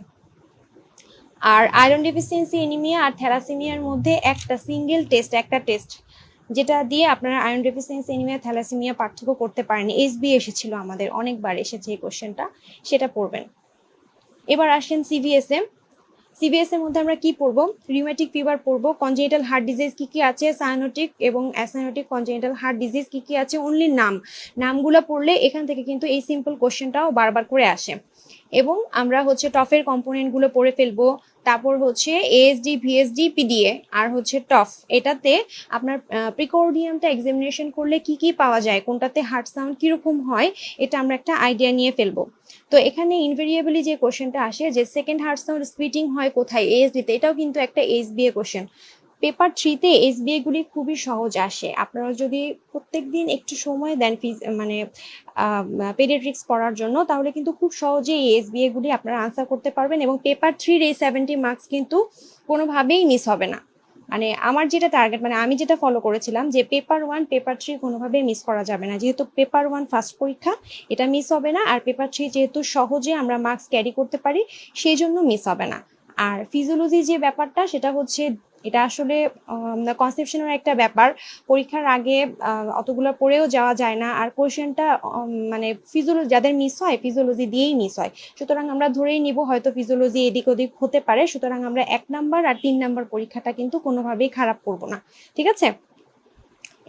আর আয়রন ডেফিসিয়েন্সি এনিমিয়া আর থ্যালাসেমিয়ার মধ্যে একটা টেস্ট যেটা দিয়ে আপনারা আয়রন ডেফিসিয়েন্সি এনিমিয়া থ্যালাসেমিয়া পার্থক্য করতে পারেন, এসবি এসেছিল আমাদের, অনেকবার এসেছে এই কোশ্চেনটা, সেটা পড়বেন। এবার আসেন সিবিএস এর মধ্যে আমরা কি পড়বো, রিউম্যাটিক ফিভার পড়বো, কনজেনিটাল হার্ট ডিজিজ কি কি আছে, সায়ানোটিক এবং অ্যাসাইনোটিক কনজেনিটাল হার্ট ডিজিজ কি কি আছে, অনলি নামগুলো পড়লে এখান থেকে কিন্তু এই সিম্পল কোশ্চেনটাও বারবার করে আসে। এবং আমরা হচ্ছে টফের কম্পোনেন্টগুলো পড়ে ফেলবো, তারপর হচ্ছে এএসডি, ভিএসডি, পিডিএ আর হচ্ছে টফ, এটাতে আপনার প্রিকর্ডিয়ামটা এক্সামিনেশন করলে কি কি পাওয়া যায়, কোনটাতে হার্ট সাউন্ড কিরকম হয়, এটা আমরা একটা আইডিয়া নিয়ে ফেলবো। তো এখানে ইনভেরিয়েবলি যে কোশ্চেনটা আসে যে সেকেন্ড হার্ট সাউন্ড স্প্লিটিং হয় কোথায়, এএসডিতে, এটাও কিন্তু একটা এসবিএ কোশ্চেন। পেপার 3-তে এসবিএ গুলি খুবই সহজ আসে, আপনারা যদি প্রত্যেকদিন একটু সময় দেন মানে পেডিয়াট্রিক্স পড়ার জন্য, তাহলে কিন্তু খুব সহজেই এই এসবিএ গুলি আপনারা আনসার করতে পারবেন। এবং পেপার 3-র এই 70 মার্কস কিন্তু কোনোভাবেই মিস হবে না। মানে আমার যেটা টার্গেট, মানে আমি যেটা ফলো করেছিলাম যে পেপার 1 পেপার 3 কোনোভাবেই মিস করা যাবে না, যেহেতু পেপার 1 ফার্স্ট পরীক্ষা, এটা মিস হবে না। আর পেপার 3 যেহেতু সহজে আমরা মার্কস ক্যারি করতে পারি, সেই জন্য মিস হবে না। আর ফিজিওলজি যে ব্যাপারটা, সেটা হচ্ছে এটা আসলে কনসেপশনের একটা ব্যাপার। পরীক্ষার আগে অতগুলো পড়েও যাওয়া যায় না, আর কোশ্চেনটা মানে যাদের মিস হয় ফিজিওলজি দিয়েই মিস হয়। সুতরাং আমরা ধরেই নিব হয়তো ফিজিওলজি এদিক ওদিক হতে পারে, সুতরাং আমরা 1 নাম্বার আর 3 নাম্বার পরীক্ষাটা কিন্তু কোনোভাবেই খারাপ করব না, ঠিক আছে।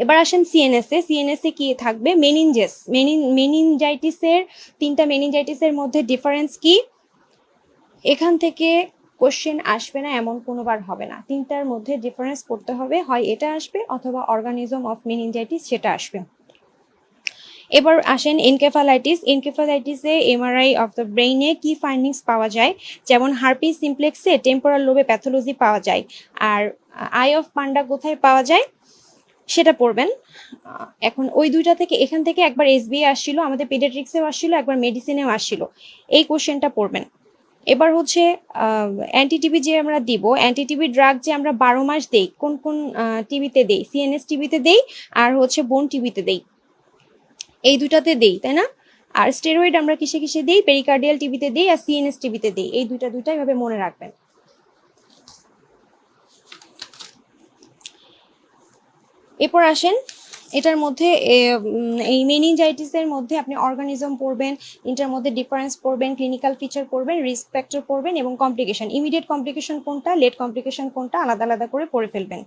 এবার আসেন সিএনএসে কি থাকবে? মেনিনজাইটিসের 3টা মেনিনজাইটিসের মধ্যে ডিফারেন্স কি? এখান থেকে কোশ্চেন আসবে না এমন কোনোবার হবে না, 3টার মধ্যে ডিফারেন্স করতে হবে, হয় এটা আসবে অথবা অর্গানিজম অফ মেনিনজাইটিস সেটা আসবে। এবার আসেন এনকেফালাইটিসে এমআরআই অফ দ্য ব্রেইনে কি ফাইন্ডিংস পাওয়া যায়? যেমন হার্পিস সিমপ্লেক্সে টেম্পোরাল লোবে প্যাথোলজি পাওয়া যায়, আর আই অফ পান্ডা কোথায় পাওয়া যায় সেটা পড়বেন। এখন ওই দুইটা থেকে এখান থেকে একবার এসবিএ আসছিল, আমাদের পেডিয়াট্রিক্সেও আসছিল, একবার মেডিসিনেও আসছিল, এই কোশ্চেনটা পড়বেন। এবার হচ্ছে অ্যান্টিটিবি যে আমরা দিব, অ্যান্টিটিবি ড্রাগ যে আমরা 12 মাস দেই, কোন কোন টিবিতে দেই? সিএনএস টিবিতে দেই আর হচ্ছে বোন টিবিতে দেই, এই দুটাতে দেই, তাই না? আর স্টেরয়েড আমরা কিসে কিসে দেই? পেরিকার্ডিয়াল টিবিতে দেই আর সিএনএস টিবিতে দেই, এই দুইটা এভাবে মনে রাখবেন। এরপর আসেন এটার মধ্যে এই মেনিনজাইটিসের মধ্যে আপনি অর্গানিজম পড়বেন, এটার মধ্যে ডিফারেন্স পড়বেন, ক্লিনিক্যাল ফিচার পড়বেন, রিস্ক ফ্যাক্টর পড়বেন এবং কমপ্লিকেশন, ইমিডিয়েট কমপ্লিকেশন কোনটা, লেট কমপ্লিকেশন কোনটা, আলাদা আলাদা করে পড়ে ফেলবেন।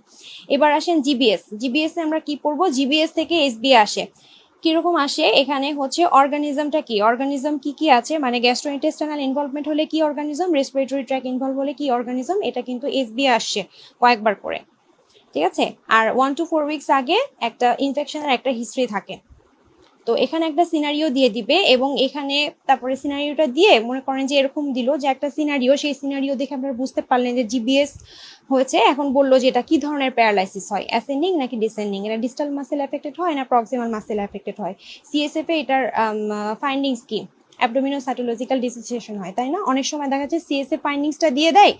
এবার আসেন জিবিএস এ আমরা কি পড়বো? জিবিএস থেকে এসবিএ আসে, কিরকম আসে? এখানে হচ্ছে অর্গানিজমটা কি, অর্গানিজম কি কি আছে, মানে গ্যাস্ট্রোইন্টেস্টাইনাল ইনভলভমেন্ট হলে কি অর্গানিজম, রেসপিরেটরি ট্র্যাক ইনভলভ হলে কি অর্গানিজম, এটা কিন্তু এসবিএ আসছে কয়েকবার করে, ঠিক আছে। আর 1 to 4 উইকস আগে একটা ইনফেকশনের একটা হিস্ট্রি থাকে, তো এখানে একটা সিনারিও দিয়ে দিবে এবং এখানে তারপরে সিনারিওটা দিয়ে মনে করেন যে এরকম দিল যে একটা সিনারিও, সেই সিনারিও দেখে আপনারা বুঝতে পারলেন যে জিবিএস হয়েছে, এখন বললো যে এটা কি ধরনের প্যারালাইসিস হয়, অ্যাসেন্ডিং নাকি ডিসেন্ডিং, এটা ডিস্টাল মাসেল এফেক্টেড হয় না প্রক্সিমাল মাসেল এফেক্টেড হয়, সিএসএফ এ এটার ফাইন্ডিংস কি, অ্যাবডোমিনোসাইটোলজিক্যাল ডিসোসিয়েশন হয়, তাই না? অনেক সময় দেখা যাচ্ছে সিএসএফ ফাইন্ডিংসটা দিয়ে দেয়,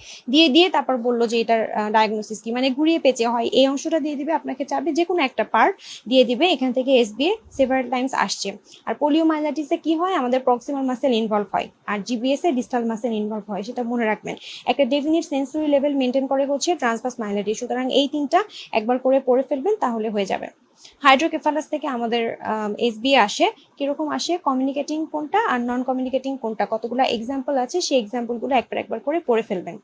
দিয়ে তারপর বললো যে এটার ডায়াগনোসিস কি, মানে ঘুরিয়ে পেঁচে হয়, এই অংশটা দিয়ে দিবে আপনাকে, চাবে যে কোনো একটা পার্ট দিয়ে দিবে, এখান থেকে এসবিএ সেভারাল টাইমস আসছে। আর পোলিওমাইলাইটিসে কি হয়? আমাদের প্রক্সিমাল মাসেল ইনভলভ হয়, আর জিবিএস এ ডিস্টাল মাসেল ইনভলভ হয়, সেটা মনে রাখবেন। একটা ডেফিনিট সেন্সরি লেভেল মেনটেন করে হচ্ছে ট্রান্সভার্স মাইলাইটিস, সুতরাং এই 3টা একবার করে পড়ে ফেলবেন, তাহলে হয়ে যাবে। হাইড্রোকেফালাস থেকে আমাদের এসবিএ আসে, কিরকম আসে? কমিউনিকেটিং কোনটা আর নন কমিউনিকেটিং কোনটা, কতগুলো এক্সাম্পল আছে, সেই এক্সাম্পলগুলো একবার করে পড়ে ফেলবেন।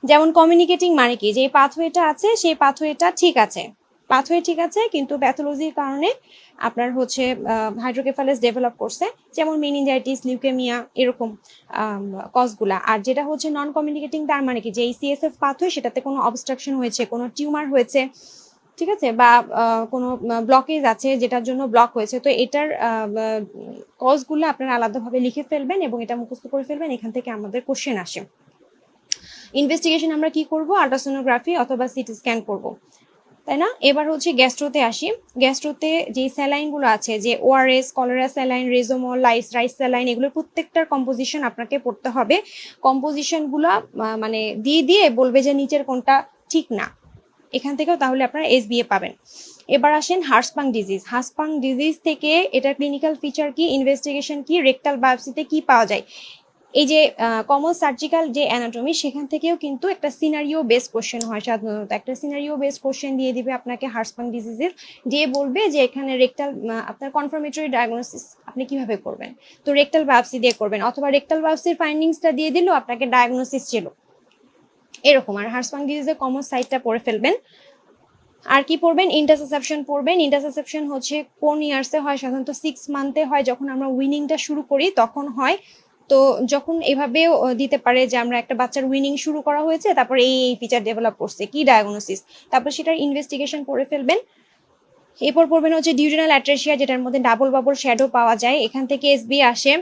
যেমন কমিউনিকেটিং মানে কি, যে পাথওয়েটা আছে সেই পাথওয়েটা ঠিক আছে, পাথওয়ে ঠিক আছে, কিন্তু প্যাথোলজির কারণে আপনার হচ্ছে হাইড্রোকেফালাস ডেভেলপ করছে, যেমন মেনিনজাইটিস, লিউকেমিয়া, এরকম কজগুলা। আর যেটা হচ্ছে নন কমিউনিকেটিং, তার মানে কি, যে এই সিএসএফ পাথওয়ে সেটাতে কোনো অবস্ট্রাকশন হয়েছে, কোনো টিউমার হয়েছে, ঠিক আছে, বা কোনো ব্লকেজ আছে যেটার জন্য ব্লক হয়েছে, তো এটার কজগুলো আপনারা আলাদাভাবে লিখে ফেলবেন এবং এটা মুখস্থ করে ফেলবেন, এখান থেকে আমাদের কোশ্চেন আসে। ইনভেস্টিগেশন আমরা কি করব? আল্ট্রাসোনোগ্রাফি অথবা সিটি স্ক্যান করব, তাই না? এবার হচ্ছে গ্যাস্ট্রোতে আসি। গ্যাস্ট্রোতে যে স্যালাইনগুলো আছে, যে ORS, cholera saline, ReSoMal, rice saline, এগুলোর প্রত্যেকটার কম্পোজিশন আপনাকে পড়তে হবে। কম্পোজিশনগুলো মানে দিয়ে বলবে যে নিচের কোনটা ঠিক না, এখান থেকেও তাহলে আপনারা এসবিএ পাবেন। এবার আসেন হার্সপাং ডিজিজ থেকে এটার ক্লিনিক্যাল ফিচার কি, ইনভেস্টিগেশন কি, রেকটাল বায়োপসিতে কি পাওয়া যায়, এই যে কমন সার্জিক্যাল যে অ্যানাটমি, সেখান থেকেও কিন্তু একটা সিনারিও বেস কোশ্চেন হয়, সাধারণত একটা সিনারিও বেস কোশ্চেন দিয়ে দিবে আপনাকে হার্সপাং ডিজিজের, দিয়ে বলবে যে এখানে রেকটাল, আপনার কনফার্মেটরি ডায়াগনোসিস আপনি কিভাবে করবেন, তো রেকটাল বায়োপসি দিয়ে করবেন, অথবা রেকটাল বায়োপসির ফাইন্ডিংসটা দিয়ে দিল, আপনাকে ডায়াগনোসিস ছিল এরকম। আর হার্সপাং ডিজিজের কমন সাইটটা পড়ে ফেলবেন। আর কি পড়বেন? ইন্টারসেপশন পড়বেন। ইন্টারসেপশন হচ্ছে কোন ইয়ার্সে হয়? সাধারণত 6 মান্থে হয়, যখন আমরা উইনিংটা শুরু করি তখন হয়। তো যখন এভাবেও দিতে পারে যে আমরা একটা বাচ্চার উইনিং শুরু করা হয়েছে, তারপর এই ফিচার ডেভেলপ করছে, কি ডায়াগনোসিস, তারপর সেটার ইনভেস্টিগেশন করে ফেলবেন। এরপর পড়বেন হচ্ছে ডিউডেনাল অ্যাট্রেসিয়া, যেটার মধ্যে ডাবল বাবল শ্যাডো পাওয়া যায়, এখান থেকে এসবি আসে।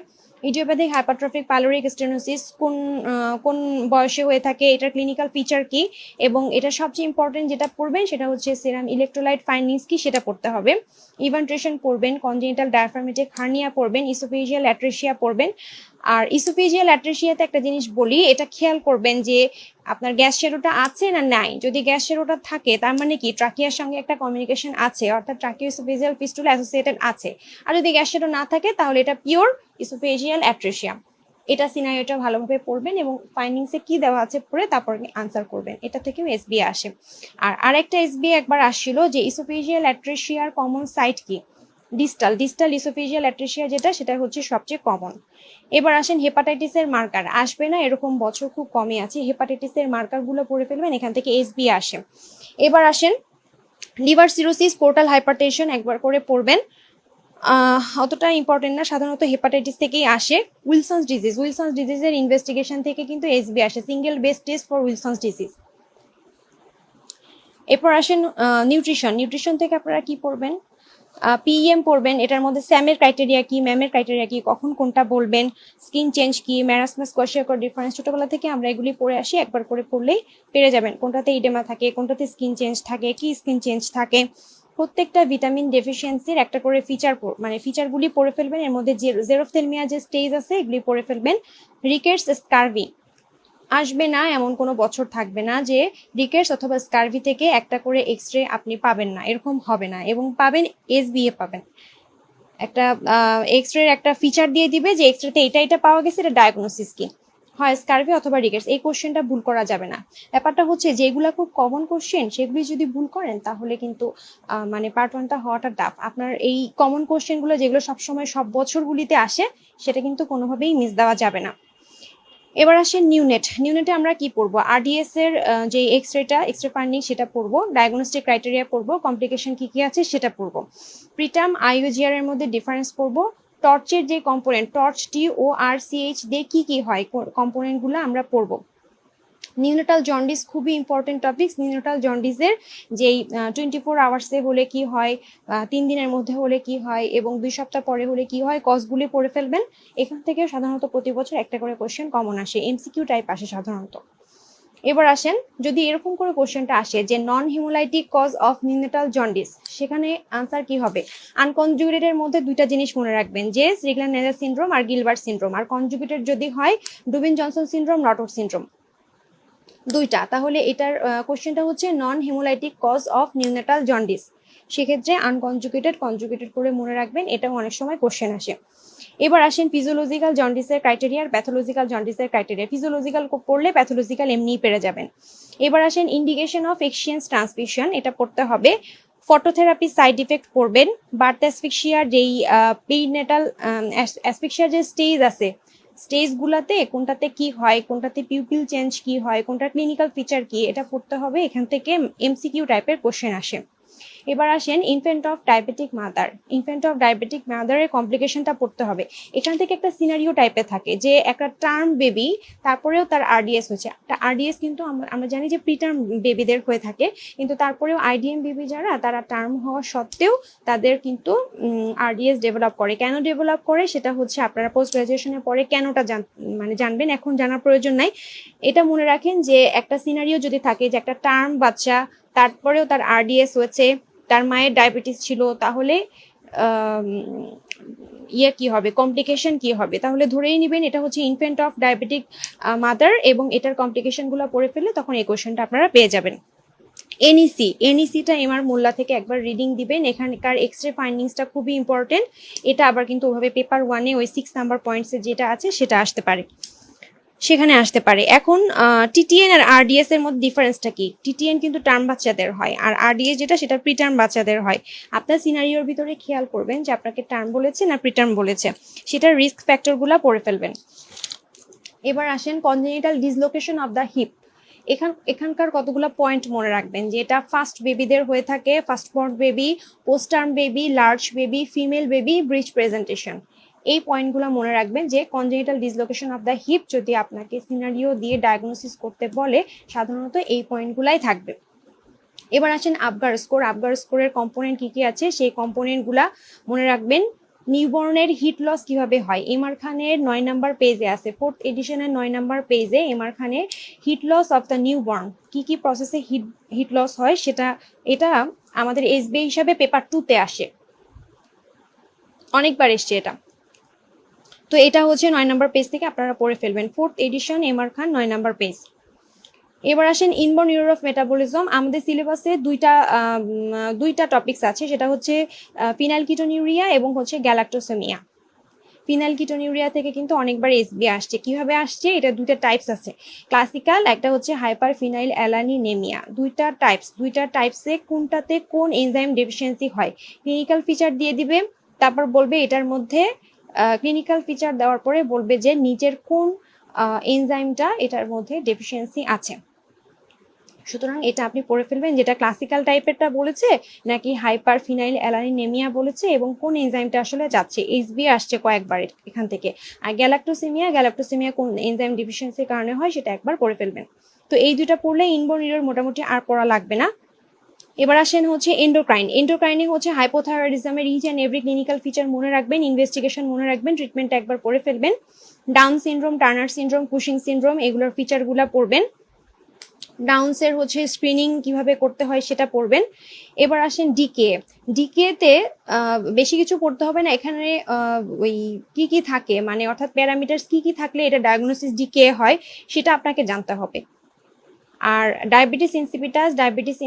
ইডিওপ্যাথিক হাইপারট্রফিক পাইলোরিক স্টেনোসিস কোন বয়সে হয়ে থাকে, এটার ক্লিনিক্যাল ফিচার কি, এবং এটা সবচেয়ে ইম্পর্টেন্ট যেটা পড়বেন সেটা হচ্ছে সেরাম ইলেকট্রোলাইট ফাইন্ডিংস কি, সেটা পড়তে হবে। ইভান্ট্রেশন পড়বেন, কনজেনিটাল ডায়াফ্রামেটিক হার্নিয়া পড়বেন, ইসোফেজিয়াল অ্যাট্রেসিয়া পড়বেন। আর ইসোফেজিয়াল অ্যাট্রেসিয়াতে একটা জিনিস বলি, এটা খেয়াল করবেন যে আপনার গ্যাস শ্যাডোটা আছে না নাই। যদি গ্যাস শ্যাডোটা থাকে তার মানে কি ট্রাকিয়ার সঙ্গে একটা কমিউনিকেশন আছে, অর্থাৎ ট্রাকিও ইসোফেজিয়াল ফিস্টুলা অ্যাসোসিয়েটেড আছে। আর যদি গ্যাস শ্যাডো না থাকে তাহলে এটা পিওর ইসোফেজিয়াল অ্যাট্রেসিয়া। এটা সিনারিওটা ভালোভাবে পড়বেন এবং ফাইন্ডিংসে কি দেওয়া আছে পড়ে তারপর আনসার করবেন। এটা থেকেও এসবিএ আসে। আর আরেকটা এসবিএ একবার আসছিল যে ইসোফেজিয়াল অ্যাট্রেসিয়ার কমন সাইট কি, ডিস্টাল ইসোফেজিয়াল অ্যাট্রেসিয়া যেটা, সেটা হচ্ছে সবচেয়ে কমন। এবার আসেন হেপাটাইটিসের মার্কার আসবে না এরকম বছর খুব কমই আছে, হেপাটাইটিসের মার্কারগুলো পড়ে ফেলবেন, এখান থেকে এসবিএ আসে। এবার আসেন লিভার সিরোসিস, পোর্টাল হাইপারটেনশন একবার করে পড়বেন, অতটা ইম্পর্টেন্ট না, সাধারণত হেপাটাইটিস থেকেই আসে। উইলসন্স ডিজিজের ইনভেস্টিগেশন থেকে কিন্তু এসবি আসে, single base test for Wilson's disease. এরপর আসেন নিউট্রিশন থেকে আপনারা কি পড়বেন, পিএম পড়বেন, এটার মধ্যে স্যামের ক্রাইটেরিয়া কি, ম্যামের ক্রাইটেরিয়া কি, কখন কোনটা বলবেন, স্কিন চেঞ্জ কি, ম্যারাসমাস কোয়াশিয়াকর ডিফারেন্স, ছোটবেলা থেকে আমরা এগুলি পড়ে আসি, একবার করে পড়লেই পেরে যাবেন কোনটাতে ইডেমা থাকে, কোনটাতে স্কিন চেঞ্জ থাকে, কি স্কিন চেঞ্জ থাকে। প্রত্যেকটা ভিটামিন ডেফিসিয়েন্সির একটা করে ফিচারগুলি পড়ে ফেলবেন, এর মধ্যে যে জেরোফথেলমিয়া যে স্টেজ আছে এগুলি পড়ে ফেলবেন। রিকেটস স্কারভি আসবে না এমন কোনো বছর থাকবে না যে রিকেটস অথবা স্কারভি থেকে একটা করে এক্সরে আপনি পাবেন না, এরকম হবে না, এবং পাবেন এসবিএ পাবেন। একটা এক্সরের একটা ফিচার দিয়ে দিবে যে এক্সরেতে এটা পাওয়া গেছে, এটা ডায়াগনোসিস কি হয়, স্কারভি অথবা রিকেটস। এই কোশ্চেনটা ভুল করা যাবে না। ব্যাপারটা হচ্ছে যেগুলো খুব কমন কোশ্চেন সেগুলি যদি ভুল করেন তাহলে কিন্তু মানে পার্ট ওয়ানটা হওয়াটা টাফ। আপনার এই কমন কোশ্চেনগুলো যেগুলো সবসময় সব বছরগুলিতে আসে সেটা কিন্তু কোনোভাবেই মিস দেওয়া যাবে না। এবার আসেন নিউনেটে আমরা কি পড়বো, আরডিএস এর যে এক্সরে ফাইন্ডিং সেটা পড়বো, ডায়াগনস্টিক ক্রাইটেরিয়া পড়বো, কমপ্লিকেশন কি কি আছে সেটা পড়বো, প্রিটার্ম আইওজিআর এর মধ্যে ডিফারেন্স পড়বো, টর্চের যে কম্পোনেন্ট টর্চ TORCH দিয়ে কি কি হয় কম্পোনেন্টগুলো আমরা পড়বো। নিউনেটাল জন্ডিস খুবই ইম্পর্টেন্ট টপিক। নিউনেটাল জন্ডিসের যেই 24 আওয়ার্সে হলে কি হয়, 3 দিনের মধ্যে হলে কি হয় এবং 2 সপ্তাহ পরে হলে কি হয়, কজগুলি পড়ে ফেলবেন। এখান থেকে সাধারণত প্রতি বছর একটা করে কোশ্চেন কমন আসে, এমসিকিউ টাইপ আসে সাধারণত। এবার আসেন যদি এরকম করে কোশ্চেনটা আসে যে non haemolytic cause of neonatal jaundice, সেখানে আনসার কি হবে, আনকনজুগেটেড মধ্যে দুইটা জিনিস মনে রাখবেন, যে রিগলার-নেজার সিনড্রোম আর গিলবার্ট সিনড্রোম, আর কনজুগেটেড যদি হয় Dubin Johnson syndrome, Rotor syndrome, দুইটা। তাহলে এটার কোশ্চেনটা হচ্ছে non haemolytic cause of neonatal jaundice, সেক্ষেত্রে কনজুগেটেড করে মনে রাখবেন, এটাও অনেক সময় কোশ্চেন আসে। এবার আসেন ফিজিওলজিক্যাল জন্ডিসের ক্রাইটেরিয়া আর প্যাথোলজিক্যাল জন্ডিসের ক্রাইটেরিয়া। ফিজিওলজিক্যাল পড়লে প্যাথোলজিক্যাল এমনিই পেরে যাবেন। এবার আসেন ইন্ডিকেশন অফ এক্সচেঞ্জ ট্রান্সমিশন, এটা পড়তে হবে। ফটোথেরাপি সাইড ইফেক্ট পড়বেন। বার্থ অ্যাসফিক্সিয়ার যেই প্রিনেটাল অ্যাসফিক্সিয়ার যে স্টেজ আছে, স্টেজগুলোতে কোনটাতে কি হয়, কোনটাতে পিউপিল চেঞ্জ কি হয়, কোনটা ক্লিনিক্যাল ফিচার কি, এটা পড়তে হবে। এখান থেকে এমসিকিউ টাইপের কোশ্চেন আসে। এবার আসেন ইনফ্যান্ট অফ ডায়াবেটিক মাদারের কমপ্লিকেশনটা পড়তে হবে। এখান থেকে একটা সিনারিও টাইপের থাকে যে একটা টার্ম বেবি, তারপরেও তার আরডিএস হচ্ছে। একটা আরডিএস কিন্তু আমরা জানি যে প্রিটার্ম বেবিদের হয়ে থাকে, কিন্তু তারপরেও আইডিএম বেবি যারা, তারা টার্ম হওয়া সত্ত্বেও তাদের কিন্তু আরডিএস ডেভেলপ করে। কেন ডেভেলপ করে সেটা হচ্ছে আপনারা পোস্ট গ্রাজুয়েশনের পরে কেনটা জানবেন, এখন জানার প্রয়োজন নাই। এটা মনে রাখেন যে একটা সিনারিও যদি থাকে যে একটা টার্ম বাচ্চা, তারপরেও তার আরডিএস হয়েছে, তার মায়ের ডায়াবেটিস ছিল, তাহলে কি হবে, কমপ্লিকেশন কি হবে, তাহলে ধরেই নেবেন এটা হচ্ছে ইনফ্যান্ট অফ ডায়াবেটিক মাদার, এবং এটার কমপ্লিকেশনগুলো পড়ে ফেললে তখন এই কোশ্চেনটা আপনারা পেয়ে যাবেন। এনইসিটা এমআর মোল্লা থেকে একবার রিডিং দিবেন, এখানকার এক্সরে ফাইন্ডিংসটা খুবই ইম্পর্টেন্ট। এটা আবার কিন্তু ওভাবে পেপার 1-এ ওই 6 নাম্বার পয়েন্টসে যেটা আছে সেটা আসতে পারে, সেখানে আসতে পারে। এখন টিটিএন আর আরডিএস এর মধ্যে ডিফারেন্সটা কি, টিটিএন কিন্তু টার্ম বাচ্চাদের হয়, আর আরডিএস যেটা সেটা প্রিটার্ম বাচ্চাদের হয়। আপনার সিনারিওর ভিতরে খেয়াল করবেন যে আপনাকে টার্ম বলেছে না প্রিটার্ম বলেছে, সেটার রিস্ক ফ্যাক্টরগুলো পড়ে ফেলবেন। এবার আসেন congenital dislocation of the hip, এখানকার কতগুলো পয়েন্ট মনে রাখবেন, যে এটা ফার্স্ট বেবিদের হয়ে থাকে, first born baby, post term baby, large baby, female baby, bridge presentation. এই পয়েন্টগুলো মনে রাখবেন যে congenital dislocation of the hip যদি আপনাকে সিনারিও দিয়ে ডায়াগনোসিস করতে বলে, সাধারণত এই পয়েন্টগুলাই থাকবে। এবার আসেন আবগার স্কোরের কম্পোনেন্ট কি কি আছে, সেই কম্পোনেন্টগুলা মনে রাখবেন। নিউবর্নের হিট লস কিভাবে হয়, এমআর খানের 9 নাম্বার পেজে আছে, 4th এডিশনের 9 নাম্বার পেজে এমআর খানের heat loss of the newborn, কি কি প্রসেসে হিট লস হয় সেটা, এটা আমাদের এসবি হিসাবে পেপার 2-তে আসে, অনেকবার এসছে এটা। তো এটা হচ্ছে 9 নাম্বার পেজ থেকে আপনারা পড়ে ফেলবেন, 4th এডিশন এমআর খান 9 নাম্বার পেজ। এবার আসেন ইনবর্ন নিউরো অফ মেটাবলিজম, আমাদের সিলেবাসে দুইটা টপিকস আছে, সেটা হচ্ছে ফিনাইলকিটোনিউরিয়া এবং হচ্ছে গ্যালাক্টোসেমিয়া। ফিনাইলকিটোনিউরিয়া থেকে কিন্তু অনেকবার এসবি আসছে। কিভাবে আসছে? এটা দুইটা টাইপস আছে, ক্লাসিক্যাল, একটা হচ্ছে হাইপার ফিনাইল অ্যালানিনেমিয়া। দুইটা টাইপসে কোনটাতে কোন এনজাইম ডেফিসিয়েন্সি হয় ক্লিনিক্যাল ফিচার দিয়ে দিবে, তারপর বলবে এটার মধ্যে ক্লিনিক্যাল ফিচার দেওয়ার পরে বলবে যে নিচের কোন এনজাইমটা এটার মধ্যে ডেফিসিয়েন্সি আছে। সুতরাং এটা আপনি পড়ে ফেলবেন, যেটা ক্লাসিক্যাল টাইপেরটা বলেছে নাকি হাইপার ফিনাইল অ্যালানিনেমিয়া বলেছে এবং কোন এনজাইমটা আসলে যাচ্ছে। এইচবি আসছে কয়েকবার এখান থেকে। আর গ্যালাক্টোসেমিয়া কোন এনজাইম ডিফিসিয়েন্সির কারণে হয় সেটা একবার পড়ে ফেলবেন। তো এই দুটা পড়লে ইনবোর্ন ইরর মোটামুটি আর পড়া লাগবে না। এবার আসেন হচ্ছে এন্ডোক্রাইনে হচ্ছে হাইপোথাইরয়েডিজমের each and every clinical feature মনে রাখবেন, ইনভেস্টিগেশন মনে রাখবেন, ট্রিটমেন্টটা একবার পড়ে ফেলবেন। Down syndrome, Turner syndrome, Cushing syndrome এগুলোর ফিচারগুলো পড়বেন। ডাউন্সের হচ্ছে স্ক্রিনিং কিভাবে করতে হয় সেটা পড়বেন। এবার আসেন ডিকেতে বেশি কিছু পড়তে হবে না, এখানে ওই কি থাকে মানে অর্থাৎ প্যারামিটার্স কি থাকলে এটা ডায়াগনোসিস ডিকে হয় সেটা আপনাকে জানতে হবে। আর ডায়াবেটিস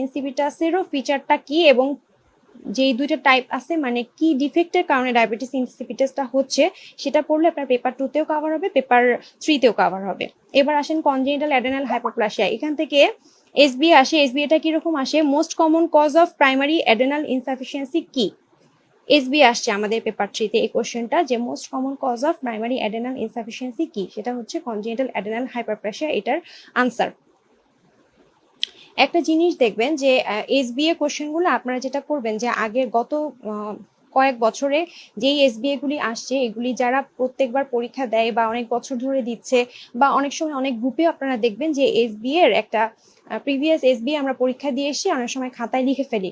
ইনসিপিটাসেরও ফিচারটা কি এবং যেই দুইটা টাইপ আছে মানে কি ডিফেক্টের কারণে ডায়াবেটিস ইনসিপিটাসটা হচ্ছে সেটা পড়লে আপনার পেপার 2তেও কভার হবে, পেপার 3তেও কভার হবে। এবার আসেন কনজেনিটাল অ্যাডেনাল হাইপোপ্লাসিয়া, এখান থেকে এসবি আসে। এসবি এটা কিরকম আসে? Most common cause of primary adrenal insufficiency কি? এসবি আসছে আমাদের পেপার 3তে এই কোশ্চেনটা, যে most common cause of primary adrenal insufficiency কি, সেটা হচ্ছে কনজেনিটাল অ্যাডেনাল হাইপারপ্লাসিয়া, এটার আনসার। একটা জিনিস দেখবেন যে এসবিএ কোশ্চেনগুলো আপনারা যেটা করবেন যে আগের গত কয়েক বছরে যেই এসবিএ গুলি আসছে এগুলি যারা প্রত্যেকবার পরীক্ষা দেয় বা অনেক বছর ধরে দিচ্ছে বা অনেক সময় অনেক গ্রুপে আপনারা দেখবেন যে এসবিএ এর একটা প্রিভিয়াস এসবিএ আমরা পরীক্ষা দিয়ে এসে অনেক সময় খাতায় লিখে ফেলি।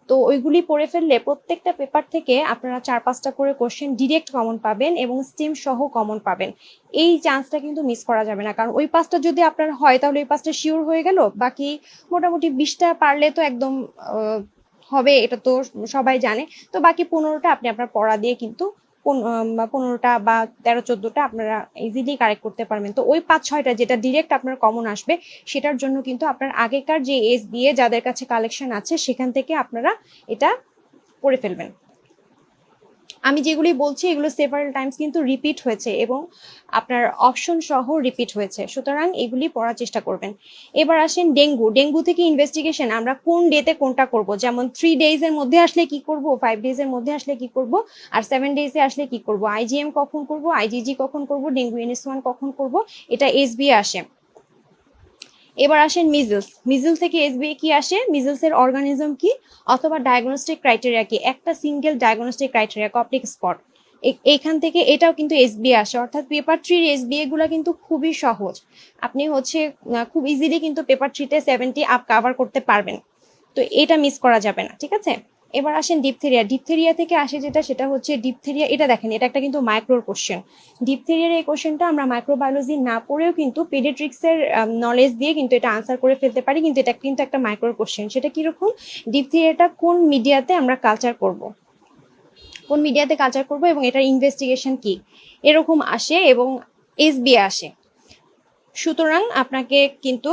তো ওইগুলি পড়ে ফেললে প্রত্যেকটা পেপার থেকে আপনারা 4-5টা করে কোশ্চেন ডিরেক্ট কমন পাবেন এবং স্টিম সহ কমন পাবেন। এই চান্সটা কিন্তু মিস করা যাবে না, কারণ ওই 5টা যদি আপনার হয় তাহলে ওই 5টা শিওর হয়ে গেল, বাকি মোটামুটি 20টা পারলে তো একদম হবে, এটা তো সবাই জানে। তো বাকি 15টা আপনি আপনার পড়া দিয়ে কিন্তু 15টা বা 13-14টা আপনারা ইজিলি কারেক্ট করতে পারবেন। তো ওই 5-6টা যেটা ডিরেক্ট আপনার কমন আসবে সেটার জন্য কিন্তু আপনার আগেকার যে এসবিএ যাদের কাছে কালেকশন আছে সেখান থেকে আপনারা এটা পড়ে ফেলবেন। আমি যেগুলি বলছি এগুলো সেভারাল টাইমস কিন্তু রিপিট হয়েছে এবং আপনার অপশন সহ রিপিট হয়েছে, সুতরাং এগুলি পড়ার চেষ্টা করবেন। এবার আসেন ডেঙ্গু থেকে ইনভেস্টিগেশন আমরা কোন ডেতে কোনটা করব, যেমন 3 ডেজের মধ্যে আসলে কি করব, 5 ডেজের মধ্যে আসলে কি করব, আর 7 ডেজে আসলে কি করব, আইজিএম কখন করব, আইজিজি কখন করব, ডেঙ্গু NS1 কখন করব, এটা এসবিএ আসে। এবার আসেন মিজল থেকে এসবিএ কি আসে, মিজলসের অর্গানিজম কি অথবা ডায়াগনস্টিক ক্রাইটেরিয়া কি, একটা single diagnostic criteria Coptic spot, এইখান থেকে এটাও কিন্তু এসবিএ আসে। অর্থাৎ পেপার 3 এসবিএ গুলা কিন্তু খুবই সহজ, আপনি হচ্ছে খুব ইজিলি কিন্তু পেপার 3তে 70 আপ কভার করতে পারবেন। তো এটা মিস করা যাবে না, ঠিক আছে। এবার আসেন ডিপথেরিয়া থেকে আসে যেটা, সেটা হচ্ছে ডিপথেরিয়া। এটা দেখেন এটা একটা কিন্তু মাইক্রোর কোশ্চেন। ডিপথেরিয়ার এই কোশ্চেনটা আমরা মাইক্রোবায়োলজি না পড়েও কিন্তু পেডিয়াট্রিক্সের নলেজ দিয়ে কিন্তু এটা আনসার করে ফেলতে পারি, কিন্তু এটা কিন্তু একটা মাইক্রোর কোশ্চেন। সেটা কিরকম? ডিপথেরিয়াটা কোন মিডিয়াতে আমরা কালচার করব, কোন মিডিয়াতে কালচার করব এবং এটার ইনভেস্টিগেশন কি, এরকম আসে এবং এসবিএ আসে। সুতরাং আপনাকে কিন্তু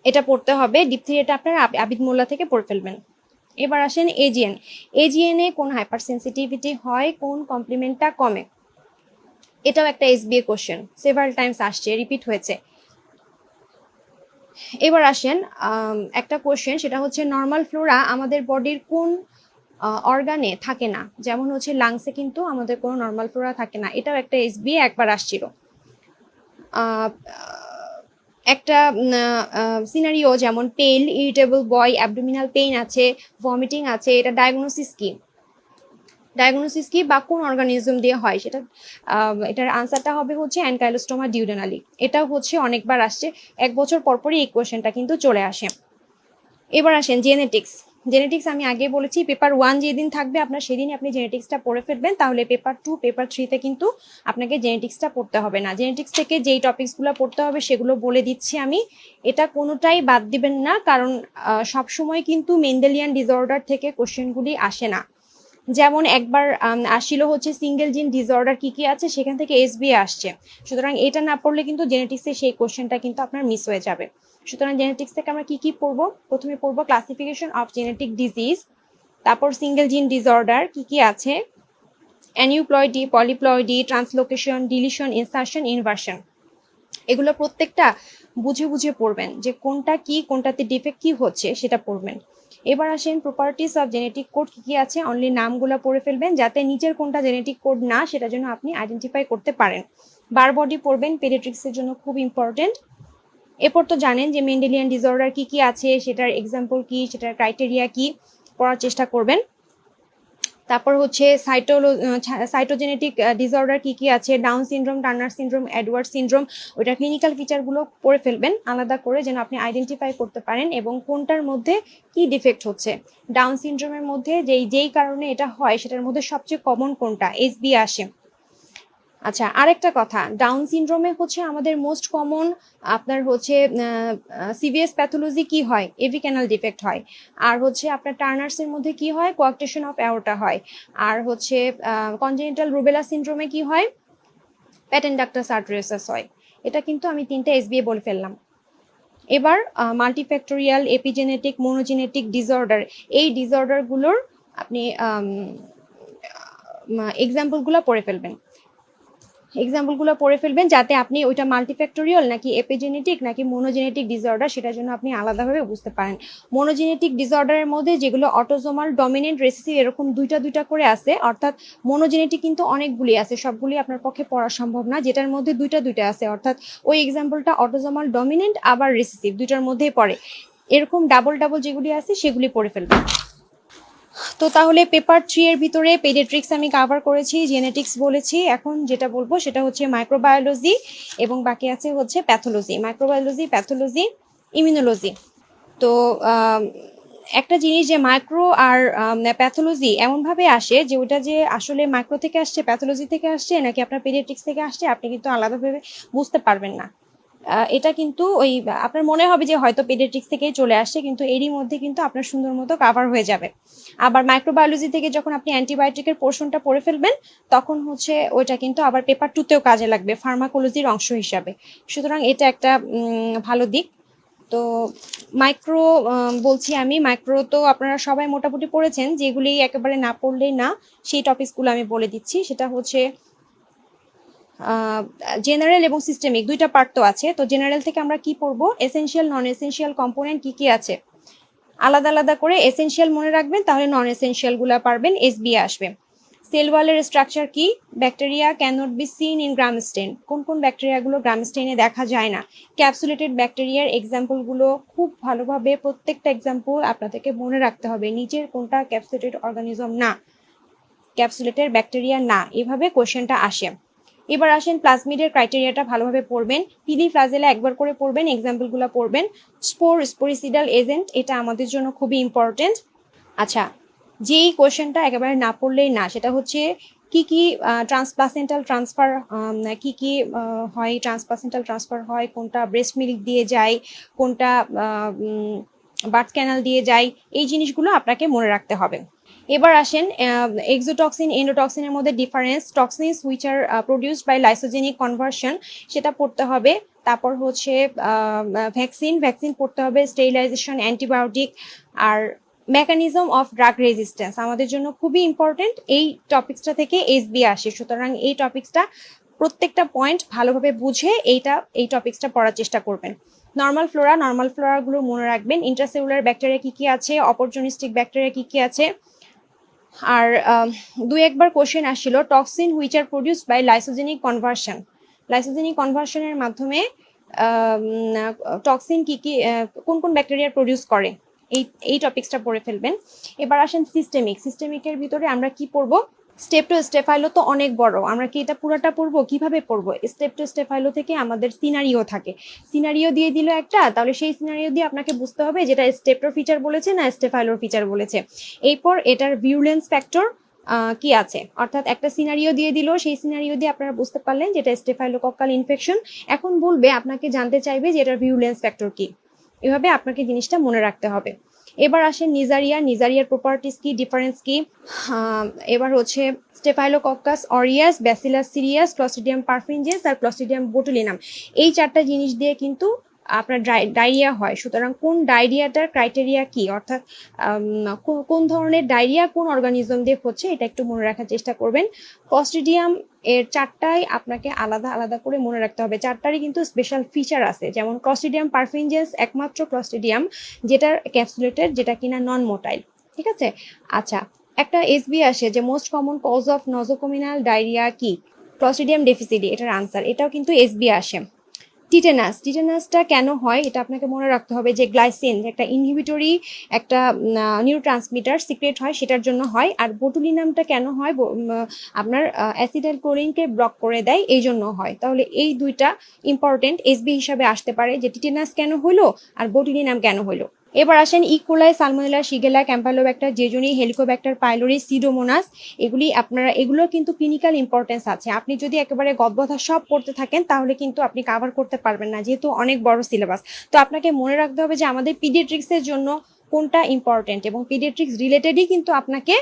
এটা পড়তে হবে। ডিপথেরিয়াটা আপনারা আবিদ মোল্লা থেকে পড়ে ফেলবেন। এবার আসেন এজিএনে কোন হাইপার সেন্সিটিভিটি হয়, কোন কমপ্লিমেন্টটা কমে, এটাও একটা এসবিএ কোশ্চেন, সেভারাল টাইমস আসছে, রিপিট হয়েছে। এবার আসেন একটা কোশ্চেন, সেটা হচ্ছে নর্মাল ফ্লোরা আমাদের বডির কোন অর্গানে থাকে না, যেমন হচ্ছে লাংসে কিন্তু আমাদের কোনো নর্মাল ফ্লোরা থাকে না, এটাও একটা এসবিএ একবার আসছিল। একটা সিনারিও যেমন পেল, ইরিটেবল বয়, অ্যাবডোমিনাল পেইন আছে, ভমিটিং আছে, এটা ডায়াগনোসিস কি বা কোন অর্গানিজম দিয়ে হয়, সেটা এটার আনসারটা হবে হচ্ছে অ্যানকাইলোস্টোমা ডিউডেনালি। এটাও হচ্ছে অনেকবার আসছে, 1 বছর পরপরই এই কোয়েশ্চেনটা কিন্তু চলে আসে। এবার আসেন জেনেটিক্স আমি আগে বলেছি পেপার 1 যেদিন থাকবে আপনার সেদিনই আপনি জেনেটিক্সটা পড়ে ফেলবেন, তাহলে পেপার 2 পেপার 3তে কিন্তু আপনাকে জেনেটিক্সটা পড়তে হবে না। জেনেটিক্স থেকে যেই টপিকসগুলো পড়তে হবে সেগুলো বলে দিচ্ছি আমি, এটা কোনোটাই বাদ দিবেন না, কারণ সবসময় কিন্তু মেন্ডেলিয়ান ডিসঅর্ডার থেকে কোশ্চেনগুলি আসে না। যেমন একবার আসছিল হচ্ছে সিঙ্গেল জিন ডিসঅর্ডার কি আছে, সেখান থেকে এসবিএ আসছে। সুতরাং এটা না পড়লে কিন্তু জেনেটিক্সের সেই কোশ্চেনটা কিন্তু আপনার মিস হয়ে যাবে। সুতরাং জেনেটিক্স থেকে আমরা কি পড়বো, প্রথমে পড়বো ক্লাসিফিকেশন অফ জেনেটিক ডিজিজ, তারপর সিঙ্গেল জিন ডিসঅর্ডার কি আছে, অ্যানিউপ্লয়েডি, polyploidy, translocation, deletion, insertion, inversion. এগুলো প্রত্যেকটা বুঝে বুঝে পড়বেন, যে কোনটা কি, কোনটাতে ডিফেক্ট কি হচ্ছে সেটা পড়বেন। এবার আসেন প্রপার্টিস অফ জেনেটিক কোড কি কি আছে, অনলি নামগুলো পড়ে ফেলবেন, যাতে নিচের কোনটা জেনেটিক কোড না সেটা জন্য আপনি আইডেন্টিফাই করতে পারেন। বার বডি পড়বেন, পেডিয়াট্রিক্সের জন্য খুব ইম্পর্টেন্ট। এরপর তো জানেন যে মেন্ডেলিয়ান ডিসঅর্ডার কি কি আছে, সেটার এক্সাম্পল কি, সেটার ক্রাইটেরিয়া কি, পড়ার চেষ্টা করবেন। তারপর হচ্ছে সাইটোজেনেটিক ডিসঅর্ডার কি কি আছে, down syndrome, Turner syndrome, Edward syndrome, ওইটা ক্লিনিক্যাল ফিচারগুলো পড়ে ফেলবেন আলাদা করে, যেন আপনি আইডেন্টিফাই করতে পারেন এবং কোনটার মধ্যে কি ডিফেক্ট হচ্ছে। ডাউন সিনড্রোমের মধ্যে যেই কারণে এটা হয় সেটার মধ্যে সবচেয়ে কমন কোনটা, এসবি আসে। আচ্ছা, আরেকটা কথা, ডাউন সিনড্রোমে হচ্ছে আমাদের মোস্ট কমন আপনার হচ্ছে সিভিএস প্যাথোলজি কি হয়, এভি ক্যানাল ডিফেক্ট হয়। আর হচ্ছে আপনার টার্নার্সের মধ্যে কি হয়, কোয়াক্টেশন অফ অ্যাওর্টা হয়। আর হচ্ছে কনজেনিটাল রুবেলা সিনড্রোমে কি হয়, প্যাটেন্ট ডাক্টাস আর্টেরিয়াসাস হয়। এটা কিন্তু আমি 3টে এসবিএ বলে ফেললাম। এবার মাল্টিফ্যাক্টোরিয়াল, এপিজেনেটিক, মোনোজেনেটিক ডিসঅর্ডার, এই ডিসঅর্ডারগুলোর আপনি এক্সাম্পলগুলো পড়ে ফেলবেন। যাতে আপনি ওইটা মাল্টিফ্যাক্টোরিয়াল নাকি এপিজেনেটিক নাকি মোনোজেনেটিক ডিসঅর্ডার সেটার জন্য আপনি আলাদাভাবে বুঝতে পারেন। মোনোজেনেটিক ডিসঅর্ডারের মধ্যে যেগুলো অটোজোমাল ডমিনেন্ট রেসিসিভ এরকম দুইটা করে আছে, অর্থাৎ মোনোজেনেটিক কিন্তু অনেকগুলি আছে, সবগুলি আপনার পক্ষে পড়া সম্ভব না, যেটার মধ্যে দুইটা আছে, অর্থাৎ ওই এক্সাম্পলটা অটোজোমাল ডমিনেন্ট আবার রেসিসিভ দুইটার মধ্যেই পড়ে, এরকম ডাবল যেগুলি আছে সেগুলি পড়ে ফেলবেন। তো তাহলে পেপার 3 এর ভিতরে পেডিয়াট্রিক্স আমি কভার করেছি, জেনেটিক্স বলেছি, এখন যেটা বলবো সেটা হচ্ছে মাইক্রোবায়োলজি এবং বাকি আছে হচ্ছে প্যাথোলজি, মাইক্রোবায়োলজি, প্যাথোলজি, ইমিউনোলজি। তো একটা জিনিস যে মাইক্রো আর প্যাথোলজি এমনভাবে আসে যে ওটা যে আসলে মাইক্রো থেকে আসছে, প্যাথোলজি থেকে আসছে নাকি আপনার পেডিয়াট্রিক্স থেকে আসছে আপনি কিন্তু আলাদাভাবে বুঝতে পারবেন না। এটা কিন্তু ওই আপনার মনে হবে যে হয়তো পেডিয়াট্রিক্স থেকেই চলে আসছে, কিন্তু এরই মধ্যে কিন্তু আপনার সুন্দর মতো কাভার হয়ে যাবে। আবার মাইক্রোবায়োলজি থেকে যখন আপনি অ্যান্টিবায়োটিকের পোর্শনটা পড়ে ফেলবেন তখন হচ্ছে ওইটা কিন্তু আবার পেপার 2তেও কাজে লাগবে ফার্মাকোলজির অংশ হিসাবে। সুতরাং এটা একটা ভালো দিক। তো মাইক্রো বলছি আমি, মাইক্রো তো আপনারা সবাই মোটামুটি পড়েছেন, যেগুলি একেবারে না পড়লেই না সেই টপিকসগুলো আমি বলে দিচ্ছি। সেটা হচ্ছে জেনারেল এবং সিস্টেমিক, দুইটা পার্ট তো আছে। তো জেনারেল থেকে আমরা কি পড়বো, এসেনশিয়াল, নন এসেনশিয়াল কম্পোনেন্ট কি কি আছে আলাদা আলাদা করে এসেনশিয়াল মনে রাখবেন, তাহলে নন এসেনশিয়াল গুলা পারবেন, এসবিএ আসবে। সেল ওয়ালের স্ট্রাকচার কি, bacteria cannot be seen in Gram stain, কোন কোন ব্যাকটেরিয়াগুলো গ্রাম স্টেনে দেখা যায় না। ক্যাপসুলেটেড ব্যাকটেরিয়ার এক্সাম্পলগুলো খুব ভালোভাবে প্রত্যেকটা এক্সাম্পল আপনাদেরকে মনে রাখতে হবে, নিচের কোনটা ক্যাপসুলেটেড অর্গানিজম না, ক্যাপসুলেটেড ব্যাকটেরিয়া না, এভাবে কোশ্চেনটা আসে। এবার আসেন প্লাজমিডের ক্রাইটেরিয়াটা ভালোভাবে পড়বেন, পিলি ফ্লাজেলা একবার করে পড়বেন, এক্সাম্পলগুলো পড়বেন। স্পোরিসিডাল এজেন্ট, এটা আমাদের জন্য খুবই ইম্পর্টেন্ট। আচ্ছা, যেই কোশ্চেনটা একেবারে না পড়লেই না সেটা হচ্ছে কি কি ট্রান্সপ্লাসেন্টাল ট্রান্সফার, কি কি হয়, ট্রান্সপ্লাসেন্টাল ট্রান্সফার হয় কোনটা, ব্রেস্ট মিল্ক দিয়ে যায় কোনটা, বার্থ ক্যানাল দিয়ে যায়, এই জিনিসগুলো আপনাকে মনে রাখতে হবে। এবার আসেন এক্সোটক্সিন, এন্ডোটক্সিনের মধ্যে difference, toxins which are produced by lysogenic conversion সেটা পড়তে হবে। তারপর হচ্ছে ভ্যাকসিন পড়তে হবে, স্টেরিলাইজেশন, অ্যান্টিবায়োটিক, আর মেকানিজম অফ ড্রাগ রেজিস্ট্যান্স আমাদের জন্য খুবই ইম্পর্টেন্ট। এই টপিক্সটা থেকে এসবি আসে, সুতরাং এই টপিক্সটা প্রত্যেকটা পয়েন্ট ভালোভাবে বুঝে এই টপিক্সটা পড়ার চেষ্টা করবেন। নর্মাল ফ্লোরাগুলো মনে রাখবেন, ইন্ট্রাসেলুলার ব্যাকটেরিয়া কি কি আছে, অপরচুনিস্টিক ব্যাকটেরিয়া কি কি আছে। আর দুই একবার কোশ্চেন আসছিল toxin which are produced by lysogenic কনভার্সনের মাধ্যমে টক্সিন কি কি কোন কোন ব্যাকটেরিয়া প্রডিউস করে, এই টপিক্সটা পড়ে ফেলবেন। এবার আসেন সিস্টেমিকের ভিতরে আমরা কি পড়বো, স্টেফাইলো তো অনেক বড়, আমরা কি এটা পুরোটা পড়বো, কিভাবে পড়বো। স্টেফাইলো থেকে আমাদের সিনারিও থাকে, সিনারিও দিয়ে দিল একটা, তাহলে সেই সিনারিও দিয়ে আপনাকে বুঝতে হবে যেটা স্টেপ্টোর ফিচার বলেছে না স্টেফাইলোর ফিচার বলেছে। এরপর এটার ভিরুলেন্স ফ্যাক্টর কি আছে, অর্থাৎ একটা সিনারিও দিয়ে দিল, সেই সিনারিও দিয়ে আপনারা বুঝতে পারলেন যেটা স্টেফাইলোকক্কাল ইনফেকশন। এখন বলবে আপনাকে জানতে চাইবে যে এটার ভিরুলেন্স ফ্যাক্টর কি, এভাবে আপনাকে জিনিসটা মনে রাখতে হবে। এবার আসেন নিজারিয়ার প্রপার্টিস কি, ডিফারেন্স কি। এবার হচ্ছে Staphylococcus aureus, Bacillus cereus, Clostridium perfringens আর ক্লস্ট্রিডিয়াম বোটুলিনাম, এই 4টা জিনিস দিয়ে কিন্তু আপনার ডায়রিয়া হয়, সুতরাং কোন ডায়রিয়াটার ক্রাইটেরিয়া কি, অর্থাৎ কোন ধরনের ডায়রিয়া কোন অর্গানিজম দিয়ে হচ্ছে, এটা একটু মনে রাখার চেষ্টা করবেন। ক্লস্ট্রিডিয়াম এর চারটাই আপনাকে আলাদা আলাদা করে মনে রাখতে হবে। চারটারই কিন্তু স্পেশাল ফিচার আছে, যেমন ক্লস্ট্রিডিয়াম পারফিনজেন্স একমাত্র ক্লস্ট্রিডিয়াম যেটার ক্যাপসুলেটেড, যেটা কিনা নন মোটাইল। ঠিক আছে। আচ্ছা, একটা এসবি আসে যে most common cause of nosocomial diarrhoea কি, ক্লস্ট্রিডিয়াম ডেফিসিটি, এটার আনসার। এটাও কিন্তু এসবি আসে। টিটেনাসটা কেন হয় এটা আপনাকে মনে রাখতে হবে, যে গ্লাইসিন একটা ইনহিবিটরি একটা নিউরোট্রান্সমিটার সিক্রেট হয়, সেটার জন্য হয়। আর বোটুলিনামটা কেন হয়, আপনার অ্যাসিটাইল কোলিনকে ব্লক করে দেয়, এই জন্য হয়। তাহলে এই দুইটা ইম্পর্টেন্ট এসবি হিসাবে আসতে পারে, যে টিটেনাস কেন হলো আর বোটুলিনাম কেন হলো। এবার আসেন E coli, Salmonella, Shigella, Campylobacter, jejuni, Helicobacter pylori, Pseudomonas, এগুলোর কিন্তু ক্লিনিক্যাল ইম্পর্টেন্স আছে। আপনি যদি একেবারে গদবাধা সব পড়তে থাকেন তাহলে কিন্তু আপনি কাভার করতে পারবেন না, যেহেতু অনেক বড় সিলেবাস। তো আপনাকে মনে রাখতে হবে যে আমাদের পিডিয়াট্রিক্সের জন্য কোনটা ইম্পর্টেন্ট, এবং পিডিয়াট্রিক্স রিলেটেডই কিন্তু আপনাকে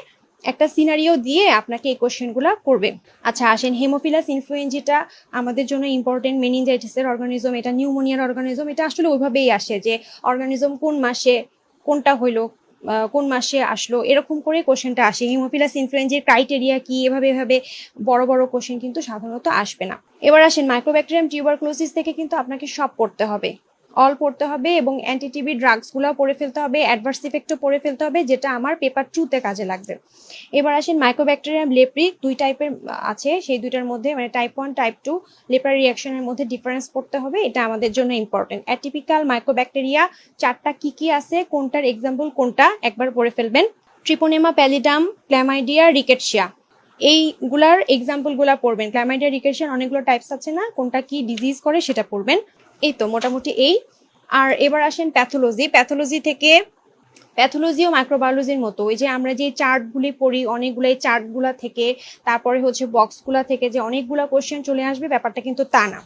একটা সিনারিও দিয়ে আপনাকে এই কোশ্চেনগুলো করবে। আচ্ছা আসেন, হেমোফিলাস ইনফ্লুয়েঞ্জাটা আমাদের জন্য ইম্পর্টেন্ট, মেনিনজাইটিসের অর্গানিজম, এটা নিউমোনিয়ার অর্গানিজম। এটা আসলে ওইভাবেই আসে যে অর্গানিজম কোন মাসে কোনটা হইলো, কোন মাসে আসলো, এরকম করে কোশ্চেনটা আসে। হিমোফিলাস ইনফ্লুয়েঞ্জার ক্রাইটেরিয়া কি, এভাবে বড় বড় কোশ্চেন কিন্তু সাধারণত আসবে না। এবার আসেন, মাইক্রোব্যাকটেরিয়াম টিউবারকুলোসিস থেকে কিন্তু আপনাকে সব পড়তে হবে, অল পড়তে হবে, এবং অ্যান্টিটিবি ড্রাগসগুলো পড়ে ফেলতে হবে, অ্যাডভার্স ইফেক্টও পড়ে ফেলতে হবে, যেটা আমার পেপার 2-তে কাজে লাগবে। এবার আসেন, মাইক্রোব্যাকটেরিয়াম লেপ্রি দুই টাইপের আছে, সেই দুইটার মধ্যে মানে টাইপ 1 টাইপ 2 লেপ্রার রিয়াকশনের মধ্যে ডিফারেন্স পড়তে হবে, এটা আমাদের জন্য ইম্পর্টেন্ট। অ্যাটিপিক্যাল মাইক্রোব্যাকটেরিয়া চারটা কি কি আছে, কোনটার এক্সাম্পল কোনটা, একবার পড়ে ফেলবেন। ট্রিপোনেমা প্যালিডাম, ক্ল্যামাইডিয়া, রিকেটশিয়া, এইগুলার এক্সাম্পলগুলা পড়বেন। ক্ল্যামাইডিয়া, রিকেটশিয়ার অনেকগুলো টাইপস আছে না, কোনটা কি ডিজিজ করে সেটা পড়বেন। এই তো মোটামুটি এই। আর এবার আসেন প্যাথোলজি থেকে, প্যাথোলজি ও মাইক্রোবায়োলজির মতো ওই যে আমরা যে চার্টগুলি পড়ি, অনেকগুলো এই চার্টগুলা থেকে, তারপরে হচ্ছে বক্সগুলা থেকে যে অনেকগুলা কোশ্চেন চলে আসবে, ব্যাপারটা কিন্তু তা না।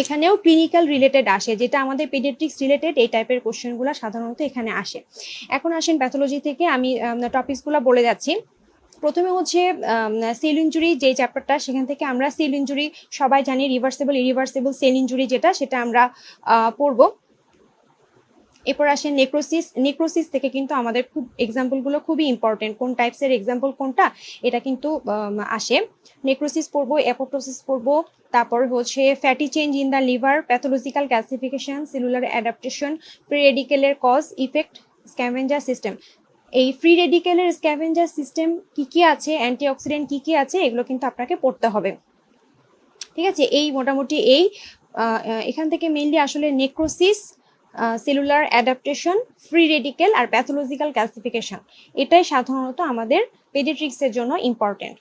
এখানেও ক্লিনিক্যাল রিলেটেড আসে, যেটা আমাদের পেডিয়াট্রিক্স রিলেটেড, এই টাইপের কোশ্চেনগুলো সাধারণত এখানে আসে। এখন আসেন প্যাথোলজি থেকে, আমি টপিকসগুলো বলে যাচ্ছি। প্রথমে হচ্ছে সেল ইঞ্জুরি যে চ্যাপ্টারটা, সেখান থেকে আমরা সেল ইঞ্জুরি সবাই জানি, রিভার্সেবল ইরিভার্সেবল সেল ইঞ্জুরি যেটা, সেটা আমরা পড়বো। এরপর আসেন নেক্রোসিস থেকে কিন্তু আমাদের খুব এক্সাম্পলগুলো খুবই ইম্পর্টেন্ট, কোন টাইপসের এক্সাম্পল কোনটা এটা কিন্তু আসে। নেক্রোসিস পড়বো, অ্যাপোপ্টোসিস পড়বো, তারপর হচ্ছে fatty change in the liver, pathological classification, cellular adaptation, free রেডিকেলের কজ ইফেক্ট, স্ক্যাভেঞ্জার সিস্টেম। এই ফ্রি রেডিকেলের স্ক্যাভেঞ্জার সিস্টেম কি কি আছে, অ্যান্টিঅক্সিডেন্ট কি কি আছে, এগুলো কিন্তু আপনাকে পড়তে হবে। ঠিক আছে, এই মোটামুটি এই এখান থেকে মেইনলি আসলে necrosis, cellular adaptation, free radical আর প্যাথোলজিক্যাল ক্লাসিফিকেশন, এটাই সাধারণত আমাদের পেডিয়াট্রিক্সের জন্য ইম্পর্টেন্ট।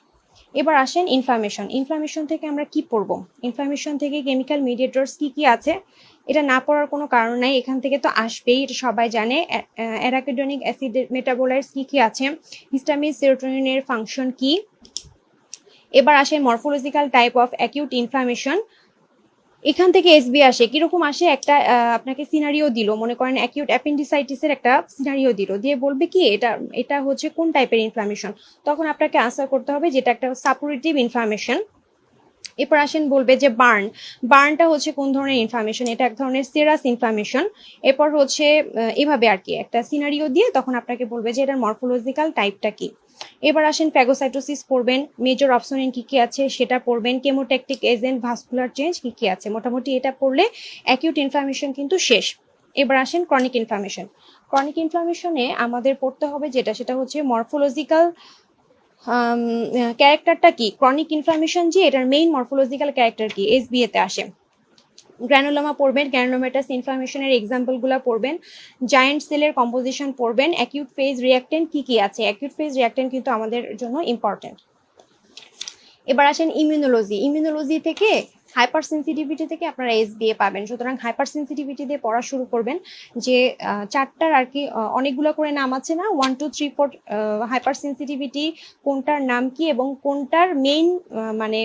এবার আসেন ইনফ্লামেশন থেকে আমরা কি পড়বো। ইনফ্লামেশন থেকে কেমিক্যাল মিডিয়েটরস কি কি আছে, এটা না পড়ার কোনো কারণ নাই, এখান থেকে তো আসবেই, এটা সবাই জানে। অ্যারাকিডোনিক অ্যাসিড মেটাবোলাইটস কি কি আছে, হিস্টামিন, সেরোটোনিনের ফাংশন কি। এবার আসে morphological type of acute inflammation, এখান থেকে এসবি আসে। কিরকম আসে, একটা আপনাকে সিনারিও দিল, মনে করেন অ্যাকিউট অ্যাপেন্ডিসাইটিসের একটা সিনারিও দিল, দিয়ে বলবে কি এটা হচ্ছে কোন টাইপের ইনফ্লামেশন, তখন আপনাকে আনসার করতে হবে যেটা একটা সাপোরেটিভ ইনফ্লামেশন। এরপর আসেন বলবে যে বার্নটা হচ্ছে কোন ধরনের ইনফ্লামেশন, এটা এক ধরনের সেরাস ইনফ্লামেশন। এরপর হচ্ছে এভাবে আর কি একটা সিনারিও দিয়ে তখন আপনাকে বলবে যে এটার মরফোলজিক্যাল টাইপটা কি। এবার আসেন ফ্যাগোসাইটোসিস পড়বেন, মেজর অপশনিন কি কি আছে সেটা পড়বেন, কেমোট্যাকটিক এজেন্ট, ভাস্কুলার চেঞ্জ কি কি আছে, মোটামুটি এটা পড়লে অ্যাকিউট ইনফ্লামেশন কিন্তু শেষ। এবার আসেন ক্রনিক ইনফ্লামেশনে আমাদের পড়তে হবে যেটা, সেটা হচ্ছে মরফোলজিক্যাল ক্যারেক্টারটা কি, ক্রনিক ইনফ্লামেশন যে এটার মেইন মরফোলজিক্যাল ক্যারেক্টার কি, এসবিএ তে আসে। গ্র্যানুলোমা পড়বেন, গ্র্যানুলোমাটাস ইনফ্লামেশনের এক্সাম্পলগুলো পড়বেন, জায়ান্ট সেলের কম্পোজিশন পড়বেন, অ্যাকিউট ফেজ রিঅ্যাক্টেন্ট কি কি আছে, অ্যাকিউট ফেজ রিঅ্যাক্টেন্ট কিন্তু আমাদের জন্য ইম্পর্টেন্ট। এবার আসেন ইমিউনোলজি থেকে, হাইপার সেন্সিটিভিটি থেকে আপনারা এসবিএ পাবেন, সুতরাং হাইপার সেন্সিটিভিটি দিয়ে পড়া শুরু করবেন। যে চারটার আর কি অনেকগুলো করে নাম আছে না, 1 2 3 4 হাইপার সেন্সিটিভিটি কোনটার নাম কি এবং কোনটার মেইন মানে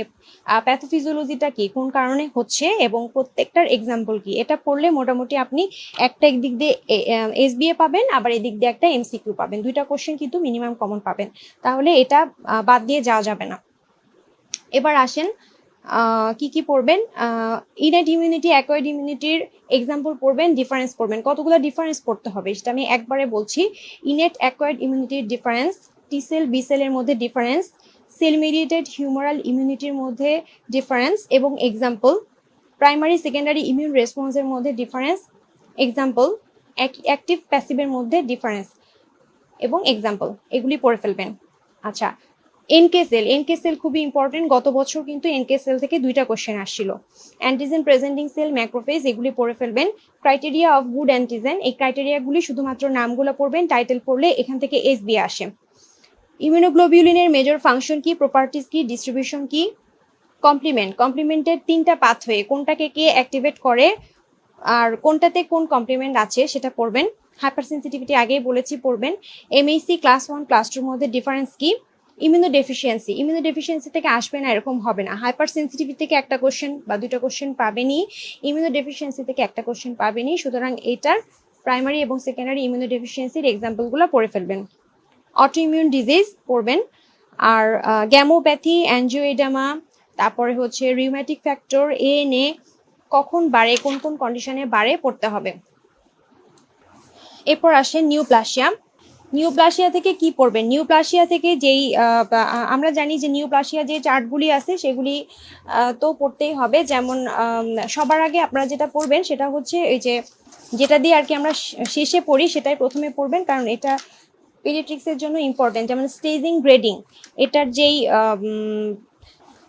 প্যাথোফিজিওলজিটা কি, কোন কারণে হচ্ছে এবং প্রত্যেকটার এক্সাম্পল কি, এটা পড়লে মোটামুটি আপনি একটা একদিক দিয়ে এসবিএ পাবেন, আবার এদিক দিয়ে একটা এমসিকিউ পাবেন, দুইটা কোশ্চেন কিন্তু মিনিমাম কমন পাবেন, তাহলে এটা বাদ দিয়ে যাওয়া যাবে না। এবার আসেন কি কি পড়বেন, ইনেট ইমিউনিটি, অ্যাকোয়ার্ড ইমিউনিটির এক্সাম্পল পড়বেন, ডিফারেন্স পড়বেন। কতগুলো ডিফারেন্স পড়তে হবে সেটা আমি একবারে বলছি। ইনেট অ্যাকোয়ার্ড ইমিউনিটির ডিফারেন্স, টি সেল বি সেলের মধ্যে ডিফারেন্স, সেল মেডিয়েটেড হিউমারাল ইমিউনিটির মধ্যে ডিফারেন্স এবং এক্সাম্পল, প্রাইমারি সেকেন্ডারি ইমিউন রেসপন্সের মধ্যে ডিফারেন্স, এক্সাম্পল, অ্যাক্টিভ প্যাসিভের মধ্যে ডিফারেন্স এবং এক্সাম্পল, এগুলি পড়ে ফেলবেন। আচ্ছা, এনকে সেল খুবই ইম্পর্টেন্ট। গত বছর কিন্তু এনকে সেল থেকে 2টা কোশ্চেন আসছিল। অ্যান্টিজেন প্রেজেন্টিং সেল, ম্যাক্রোফেজ, এগুলি পড়ে ফেলবেন। ক্রাইটেরিয়া অফ গুড অ্যান্টিজেন, এই ক্রাইটেরিয়াগুলি শুধুমাত্র নামগুলো পড়বেন, টাইটেল পড়লে এখান থেকে এসবি আসে। ইমিউনোগ্লোবিউলিনের মেজর ফাংশন কি, প্রপার্টিজ কি, ডিস্ট্রিবিউশন কি। কমপ্লিমেন্টের 3টা পাথওয়ে, কোনটাকে কে অ্যাক্টিভেট করে আর কোনটাতে কোন কমপ্লিমেন্ট আছে সেটা পড়বেন। হাইপার সেন্সিটিভিটি আগেই বলেছি পড়বেন। এমএসি ক্লাস 1 ক্লাস 2 মধ্যে ডিফারেন্স কি। ইমিউনোডেফিসিয়েন্সি থেকে আসবে না এরকম হবে না। হাইপার সেন্সিটিভিটি থেকে একটা কোশ্চেন বা 2টা কোশ্চেন পাবেনই, ইমিউনোডেফিসিয়েন্সি থেকে একটা কোশ্চেন পাবেনই। সুতরাং এটার প্রাইমারি এবং সেকেন্ডারি ইমিউনোডেফিসিয়েন্সির এক্সাম্পলগুলো পড়ে ফেলবেন। অটো ইমিউন ডিজিজ পড়বেন। আর গ্যামোপ্যাথি, অ্যাঞ্জিওএডেমা, তারপরে হচ্ছে রিউম্যাটিক ফ্যাক্টর, এএনএ কখন বাড়ে, কোন কোন কন্ডিশনে বাড়ে পড়তে হবে। এরপর আসে নিউপ্লাসিয়া থেকে কি পড়বেন। নিউপ্লাসিয়া থেকে যেই আমরা জানি যে নিউপ্লাসিয়া যে চার্টগুলি আছে সেগুলি তো পড়তেই হবে। যেমন সবার আগে আপনারা যেটা পড়বেন সেটা হচ্ছে এই যে যেটা দিয়ে আর কি আমরা শেষে পড়ি সেটাই প্রথমে পড়বেন, কারণ এটা পেডিয়াট্রিক্সের জন্য ইম্পর্টেন্ট। যেমন স্টেজিং, গ্রেডিং, এটার যেই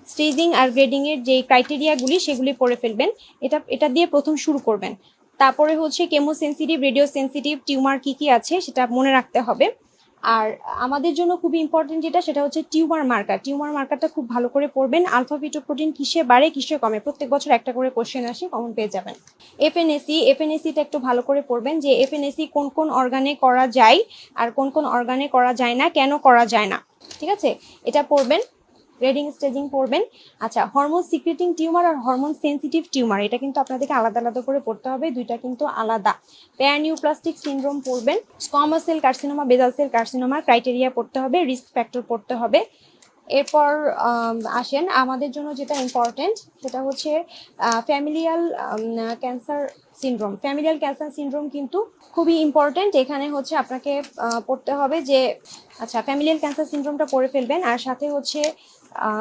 স্টেজিং আর গ্রেডিং এর যে ক্রাইটেরিয়াগুলি সেগুলি পড়ে ফেলবেন। এটা দিয়ে প্রথম শুরু করবেন। তারপরে হচ্ছে কেমোসেন্সিটিভ, রেডিও সেন্সিটিভ টিউমার কি কি আছে সেটা মনে রাখতে হবে। আর আমাদের জন্য খুবই ইম্পর্টেন্ট যেটা সেটা হচ্ছে টিউমার মার্কারটা খুব ভালো করে পড়বেন। আলফা ফিটোপ্রোটিন কিসে বাড়ে কিসে কমে, প্রত্যেক বছর একটা করে কোশ্চেন আসে, কমন পেয়ে যাবেন। এফএনএসিটা একটু ভালো করে পড়বেন যে এফএনএসি কোন কোন অর্গানে করা যায় আর কোন কোন অর্গানে করা যায় না, কেন করা যায় না, ঠিক আছে, এটা পড়বেন। গ্রেডিং স্টেজিং পড়বেন। আচ্ছা, হরমোন সিক্রেটিং টিউমার আর হরমোন সেন্সিটিভ টিউমার, এটা কিন্তু আপনাদেরকে আলাদা আলাদা করে পড়তে হবে, দুইটা কিন্তু আলাদা। প্যারানিউপ্লাস্টিক সিনড্রোম পড়বেন। Squamous cell carcinoma, basal cell কার্সিনোমার ক্রাইটেরিয়া পড়তে হবে, রিস্ক ফ্যাক্টর পড়তে হবে। এরপর আসেন আমাদের জন্য যেটা ইম্পর্টেন্ট সেটা হচ্ছে ফ্যামিলিয়াল ক্যান্সার সিনড্রোম কিন্তু খুবই ইম্পর্টেন্ট। এখানে হচ্ছে আপনাকে পড়তে হবে যে আচ্ছা ফ্যামিলিয়াল ক্যান্সার সিনড্রোমটা পড়ে ফেলবেন, আর সাথে হচ্ছে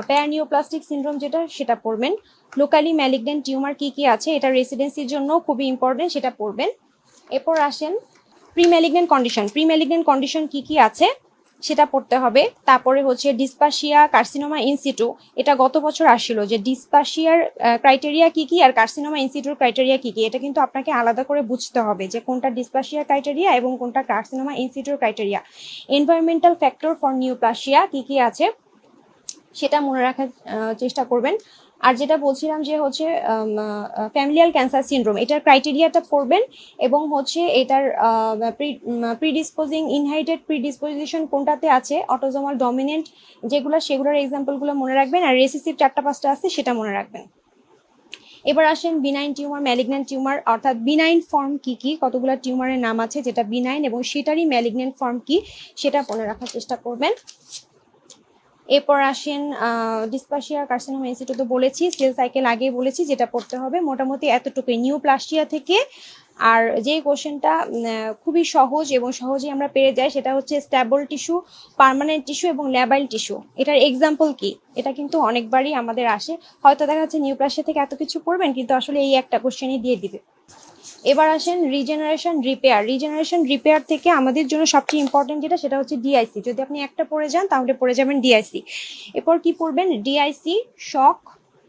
প্যারানিওপ্লাস্টিক সিনড্রোম যেটা সেটা পড়বেন। লোকালি ম্যালিগন্যান্ট টিউমার কি কি আছে, এটা রেসিডেন্সির জন্য খুবই ইম্পর্টেন্ট, সেটা পড়বেন। এরপর আসেন প্রি ম্যালিগন্যান্ট কন্ডিশন কি কি আছে সেটা পড়তে হবে। তারপরে হচ্ছে ডিসপাসিয়া, কার্সিনোমা ইনসিটু, এটা গত বছর আসছিল যে ডিসপাসিয়ার ক্রাইটেরিয়া কি কি আর কার্সিনোমা ইনসিটুর ক্রাইটেরিয়া কি কি, এটা কিন্তু আপনাকে আলাদা করে বুঝতে হবে যে কোনটা ডিসপাসিয়ার ক্রাইটেরিয়া এবং কোনটা কার্সিনোমা ইনসিটুর criteria. Environmental factor for neoplasia কি কি আছে সেটা মনে রাখার চেষ্টা করবেন। আর যেটা বলছিলাম যে হচ্ছে ফ্যামিলিয়াল ক্যান্সার সিনড্রোম, এটার ক্রাইটেরিয়াটা পড়বেন এবং হচ্ছে এটার প্রিডিসপোজিং ইনহেরিটেড প্রিডিসপোজিশন কোনটাতে আছে, অটোজোমাল ডমিনেন্ট যেগুলো সেগুলোর এক্সাম্পলগুলো মনে রাখবেন, আর রেসিসিভ 4টা-5টা আছে সেটা মনে রাখবেন। এবার আসেন বিনাইন টিউমার, ম্যালিগন্যান্ট টিউমার, অর্থাৎ বিনাইন ফর্ম কি কি, কতগুলো টিউমারের নাম আছে যেটা বিনাইন এবং সেটারই ম্যালিগন্যান্ট ফর্ম কি সেটা মনে রাখার চেষ্টা করবেন। এরপর আসেন ডিসপ্লাসিয়া, কার্সিনোমা ইনসিটু তো বলেছি, সেল সাইকেল আগে বলেছি যেটা পড়তে হবে, মোটামুটি এতটুকুই নিউপ্লাসিয়া থেকে। আর যে কোশ্চেনটা খুবই সহজ এবং সহজেই আমরা পেরে যাই সেটা হচ্ছে স্ট্যাবল টিস্যু, পার্মানেন্ট টিস্যু এবং ল্যাবাইল টিস্যু, এটার এক্সাম্পল কি, এটা কিন্তু অনেকবারই আমাদের আসে। হয়তো দেখা যাচ্ছে নিউপ্লাসিয়া থেকে এত কিছু পড়বেন কিন্তু আসলে এই একটা কোশ্চেনই দিয়ে দিবে। এবার আসেন রিজেনারেশন রিপেয়ার থেকে আমাদের জন্য সবচেয়ে ইম্পর্টেন্ট যেটা সেটা হচ্ছে ডিআইসি। যদি আপনি একটা পড়ে যান তাহলে পড়ে যাবেন ডিআইসি। এরপর কি পড়বেন, ডিআইসি, শক,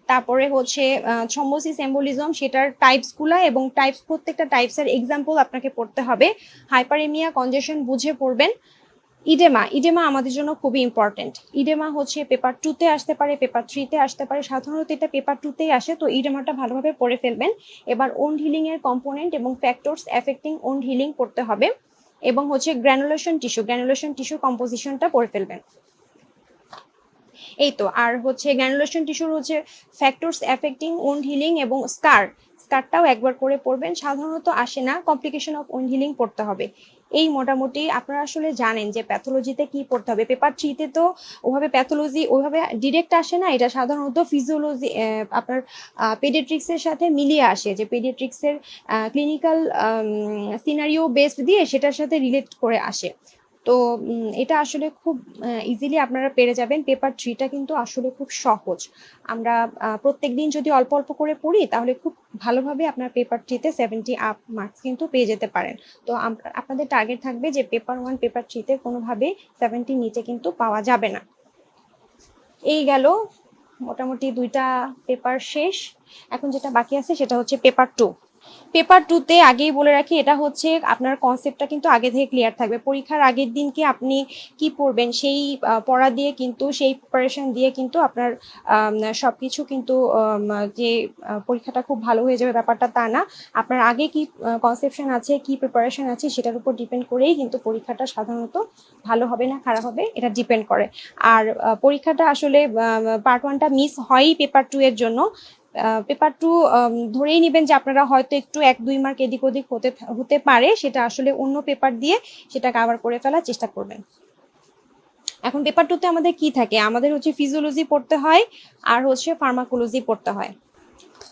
তারপরে হচ্ছে থ্রম্বোসিস এম্বোলিজম, সেটার টাইপসগুলো এবং প্রত্যেকটা টাইপসের এক্সাম্পল আপনাকে পড়তে হবে। হাইপারেমিয়া, কনজেশন বুঝে পড়বেন। ইডেমা আমাদের জন্য খুবই ইম্পর্টেন্ট। ইডেমা হচ্ছে পেপার 2-তে আসতে পারে, পেপার 3-তে আসতে পারে, সাধারণত এটা পেপার 2-তেই আসে, তো ইডেমাটা ভালোভাবে পড়ে ফেলবেন। এবার ওন্ড হিলিং এর কম্পোনেন্ট এবং ফ্যাক্টরস এফেক্টিং ওন্ড হিলিং পড়তে হবে, এবং হচ্ছে গ্র্যানুলেশন টিস্যু কম্পোজিশনটা পড়ে ফেলবেন। এই তো, আর হচ্ছে গ্র্যানুলেশন টিস্যুর হচ্ছে ফ্যাক্টরস এফেক্টিং ওন্ড হিলিং এবং স্কার্টটাও একবার করে পরবেন, সাধারণত আসে না, কমপ্লিকেশন অফ উইন্ড হিলিং পড়তে হবে। এই মোটামুটি আপনারা আসলে জানেন যে প্যাথোলজিতে কি পড়তে হবে। পেপার 3-তে তো ওভাবে প্যাথোলজি ওইভাবে ডিরেক্ট আসে না, এটা সাধারণত ফিজিওলজি আপনার পেডিয়াট্রিক্সের সাথে মিলিয়ে আসে, যে পেডিয়াট্রিক্সের ক্লিনিক্যাল সিনারিও বেসড দিয়ে সেটার সাথে রিলেট করে আসে। তো এটা আসলে খুব ইজিলি আপনারা পেরে যাবেন। পেপার 3টা কিন্তু আসলে খুব সহজ। আমরা প্রত্যেকদিন যদি অল্প অল্প করে পড়ি তাহলে খুব ভালোভাবে আপনার পেপার 3তে 70 আপ মার্কস কিন্তু পেয়ে যেতে পারেন। তো আপনাদের টার্গেট থাকবে যে পেপার 1 পেপার 3তে কোনোভাবে 70 নিচে কিন্তু পাওয়া যাবে না। এই গেল মোটামুটি 2টা পেপার শেষ। এখন যেটা বাকি আছে সেটা হচ্ছে পেপার 2। পেপার 2-তে আগেই বলে রাখি, এটা হচ্ছে আপনার কনসেপ্টটা কিন্তু আগে থেকে ক্লিয়ার থাকবে। পরীক্ষার আগের দিনকে আপনি কি পড়বেন সেই পড়া দিয়ে কিন্তু, সেই প্রিপারেশন দিয়ে কিন্তু আপনার সবকিছু কিন্তু যে পরীক্ষাটা খুব ভালো হয়ে যাবে ব্যাপারটা তা না। আপনার আগে কি কনসেপশন আছে, কি প্রিপারেশন আছে সেটার উপর ডিপেন্ড করেই কিন্তু পরীক্ষাটা সাধারণত ভালো হবে না খারাপ হবে এটা ডিপেন্ড করে। আর পরীক্ষাটা আসলে পার্ট 1টা মিস হয়ই পেপার 2 এর জন্য। পেপার 2 ধরেই নেবেন যে আপনারা হয়তো একটু 1-2 মার্ক এদিক ওদিক হতে পারে, সেটা আসলে অন্য পেপার দিয়ে সেটা কভার করে ফেলার চেষ্টা করবেন। এখন পেপার 2-তে আমাদের কি থাকে, আমাদের হচ্ছে ফিজিওলজি পড়তে হয় আর হচ্ছে ফার্মাকোলজি পড়তে হয়।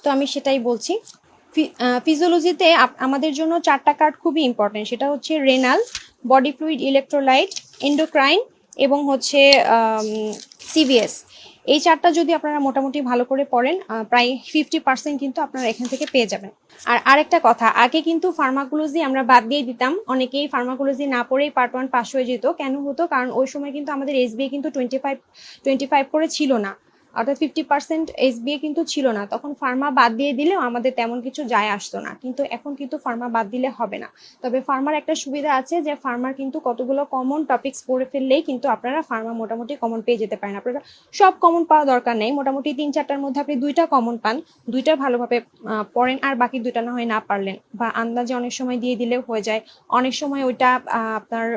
তো আমি সেটাই বলছি। ফিজিওলজিতে আমাদের জন্য 4টা কার্ড খুবই ইম্পর্টেন্ট, সেটা হচ্ছে renal, body fluid, electrolyte, endocrine এবং হচ্ছে সিভিএস। এই 4টা যদি আপনারা মোটামুটি ভালো করে পড়েন প্রায় 50% কিন্তু আপনারা এখান থেকে পেয়ে যাবেন। আর আরেকটা কথা, আগে কিন্তু ফার্মাকোলজি আমরা বাদ দিয়ে দিতাম, অনেকেই ফার্মাকোলজি না পড়েই পার্ট 1 পাস হয়ে যেত। কেন হতো? কারণ ওই সময় কিন্তু আমাদের এসবিএ কিন্তু 25 করে ছিল না, অর্থাৎ 50% এসবিএ কিন্তু ছিল না। তখন ফার্মা বাদ দিয়ে দিলেও আমাদের তেমন কিছু যায় আসতো না, কিন্তু এখন কিন্তু ফার্মা বাদ দিলে হবে না। তবে ফার্মার একটা সুবিধা আছে যে ফার্মার কিন্তু কতগুলো কমন টপিকস পড়ে ফেললেই কিন্তু আপনারা ফার্মা মোটামুটি কমন পেয়ে যেতে পারেন। আপনারা সব কমন পাওয়া দরকার নেই, মোটামুটি 3-4টার মধ্যে আপনি 2টা কমন পান, 2টা ভালোভাবে পড়েন, আর বাকি 2টা না হয় না পারলেন বা আন্দাজে অনেক সময় দিয়ে দিলেও হয়ে যায়। অনেক সময় ওইটা আপনার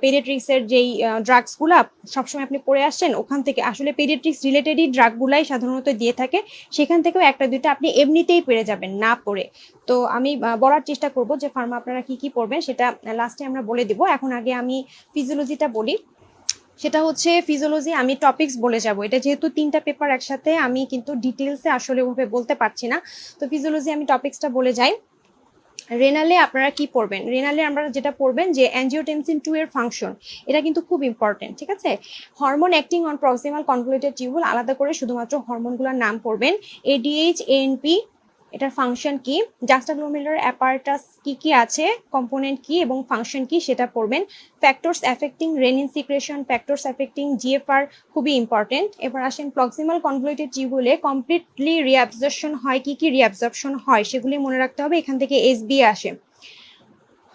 পেডিয়াট্রিক্সের যেই ড্রাগসগুলা সবসময় আপনি পড়ে আসছেন, ওখান থেকে আসলে পেডিয়াট্রিক্স রিলেটেডই ড্রাগগুলাই সাধারণত দিয়ে থাকে, সেখান থেকেও 1-2টা আপনি এমনিতেই পেরে যাবেন না পড়ে। তো আমি বলার চেষ্টা করব যে ফার্মা আপনারা কি কি পড়বেন সেটা লাস্টে আমরা বলে দিব। এখন আগে আমি ফিজিওলজিটা বলি। সেটা হচ্ছে ফিজিওলজি আমি টপিকস বলে যাব, এটা যেহেতু 3টা পেপার একসাথে আমি কিন্তু ডিটেলসে আসলে ওভাবে বলতে পারছি না। তো ফিজিওলজি আমি টপিকসটা বলে যাই। রেনালে আপনারা কি পড়বেন, রেনালে আমরা যেটা পড়বেন যে অ্যাঞ্জিওটেনসিন 2 এর ফাংশন, এটা কিন্তু খুব ইম্পর্টেন্ট, ঠিক আছে। Hormone acting on proximal convoluted tubule, আলাদা করে শুধুমাত্র হরমোনগুলোর নাম পড়বেন। এডিএইচ, এএনপি, এটার ফাংশন কি, জাস্টাগ্লোমেরুলার অ্যাপারাটাস কি কি আছে, কম্পোনেন্ট কি এবং ফাংশন কি সেটা পড়বেন। Factors affecting renin secretion, factors affecting GFR খুবই ইম্পর্টেন্ট। এবার আসেন প্রক্সিমাল কনভলিউটেড টিউবুলে কমপ্লিটলি রিঅ্যাবজর্পশন হয়, কি কি রিঅ্যাবজর্পশন হয় সেগুলি মনে রাখতে হবে, এখান থেকে এসবি আসে।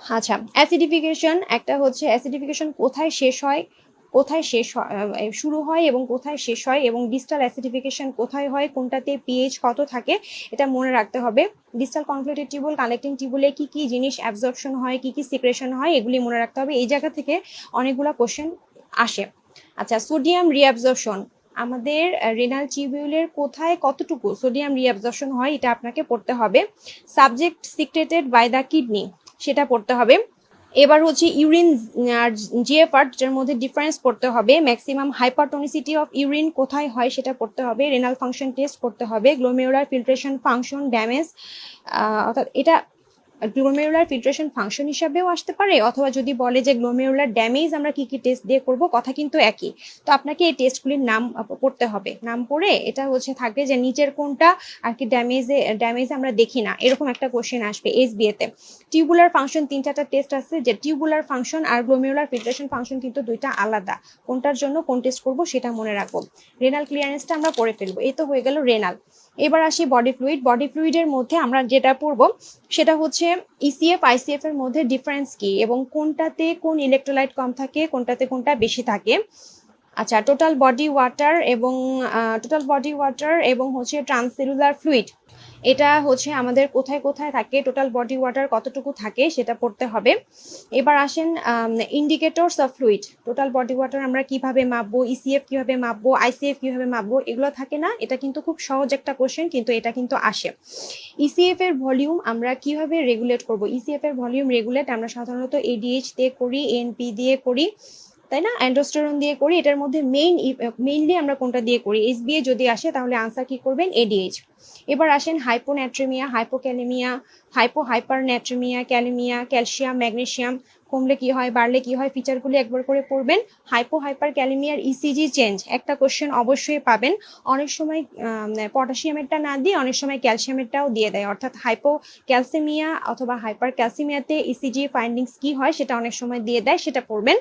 আচ্ছা, অ্যাসিডিফিকেশন, একটা হচ্ছে অ্যাসিডিফিকেশন কোথায় শেষ হয়, কোথায় শুরু হয় এবং কোথায় শেষ হয়, এবং ডিস্টাল অ্যাসিডিফিকেশন কোথায় হয়, কোনটাতে পিএইচ কত থাকে, এটা মনে রাখতে হবে। ডিস্টাল কনভলিউটেড টিউবুল, কালেক্টিং টিউবুলে কি কি জিনিস অ্যাবজর্পশন হয়, কি কি সিক্রেশন হয়, এগুলি মনে রাখতে হবে। এই জায়গা থেকে অনেকগুলো কোশ্চেন আসে। আচ্ছা, সোডিয়াম রিঅ্যাবজর্পশন, আমাদের রেনাল টিউবিউলের কোথায় কতটুকু সোডিয়াম রিঅ্যাবজর্পশন হয় এটা আপনাকে পড়তে হবে। Subject secreted by the kidney, সেটা পড়তে হবে। এবার হচ্ছে ইউরিন আর জিএফআর, যেটার মধ্যে ডিফারেন্স পড়তে হবে। ম্যাক্সিমাম হাইপারটোনিসিটি অফ ইউরিন কোথায় হয় সেটা পড়তে হবে। রেনাল ফাংশন টেস্ট করতে হবে। গ্লোমেরুলার ফিল্ট্রেশন ফাংশন ড্যামেজ, অর্থাৎ এটা গ্লোমেরুলার ফিল্ট্রেশন ফাংশন হিসাবেও আসতে পারে, অথবা যদি বলে যে গ্লোমেরুলার ড্যামেজ আমরা কি কি টেস্ট দিয়ে করব, কথা কিন্তু একই। তো আপনাকে এই টেস্টগুলির নাম পড়তে হবে, নাম পড়ে এটা হচ্ছে থাকবে যে নিচের কোনটা আর কি ড্যামেজ আমরা দেখি না, এরকম একটা কোশ্চেন আসবে এসবিএ তে। টিউবুলার ফাংশন 3-4টা টেস্ট আছে, যে টিউবুলার ফাংশন আর গ্লোমেরুলার ফিল্ট্রেশন ফাংশন কিন্তু 2টা আলাদা, কোনটার জন্য কোন টেস্ট করব সেটা মনে রাখবো। রেনাল ক্লিয়ারেন্সটা আমরা পড়ে ফেলবো, এই তো হয়ে গেল রেনাল। এবার আসি বডি ফ্লুইড। বডি ফ্লুইডের মধ্যে আমরা যেটা পড়বো সেটা হচ্ছে ইসিএফ আইসিএফ এর মধ্যে ডিফারেন্স কি এবং কোনটাতে কোন ইলেকট্রোলাইট কম থাকে, কোনটাতে কোনটা বেশি থাকে। আচ্ছা, টোটাল বডি ওয়াটার এবং হচ্ছে ট্রান্সসেলুলার ফ্লুইড, এটা হচ্ছে আমাদের কোথায় কোথায় থাকে, টোটাল বডি ওয়াটার কতটুকু থাকে সেটা পড়তে হবে। এবার আসেন indicators of fluid, total body water আমরা কিভাবে মাপবো, ইসিএফ কিভাবে মাপবো, আইসিএফ কিভাবে মাপবো, এগুলো থাকে না। এটা কিন্তু খুব সহজ একটা কোশ্চেন, কিন্তু এটা কিন্তু আসে। ইসিএফ এর ভলিউম আমরা কিভাবে রেগুলেট করব, ইসিএফ এর ভলিউম রেগুলেট আমরা সাধারণত এডিএইচ দিয়ে করি, এনপি দিয়ে করি, তাই না, অ্যান্ডোস্টেরন দিয়ে করি। এটার মধ্যে মেইনলি আমরা কোনটা দিয়ে করি, এসবিএ যদি আসে তাহলে আনসার কি করবেন, এডিএইচ। এবার আসেন hyponatraemia, hypokalaemia, hypernatraemia, kalaemia, calcium magnesium কমলে কি হয়, বাড়লে কি হয়, ফিচারগুলি একবার করে পড়বেন। হাইপার ক্যালেমিয়ার ইসিজি চেঞ্জ একটা কোশ্চেন অবশ্যই পাবেন। অনেক সময় পটাশিয়ামেরটা না দিয়ে অনেক সময় ক্যালসিয়ামেরটাও দিয়ে দেয়, অর্থাৎ হাইপো ক্যালসিমিয়া অথবা হাইপার ক্যালসিমিয়াতে ইসিজি ফাইন্ডিংস কি হয় সেটা অনেক সময় দিয়ে দেয়, সেটা পড়বেন।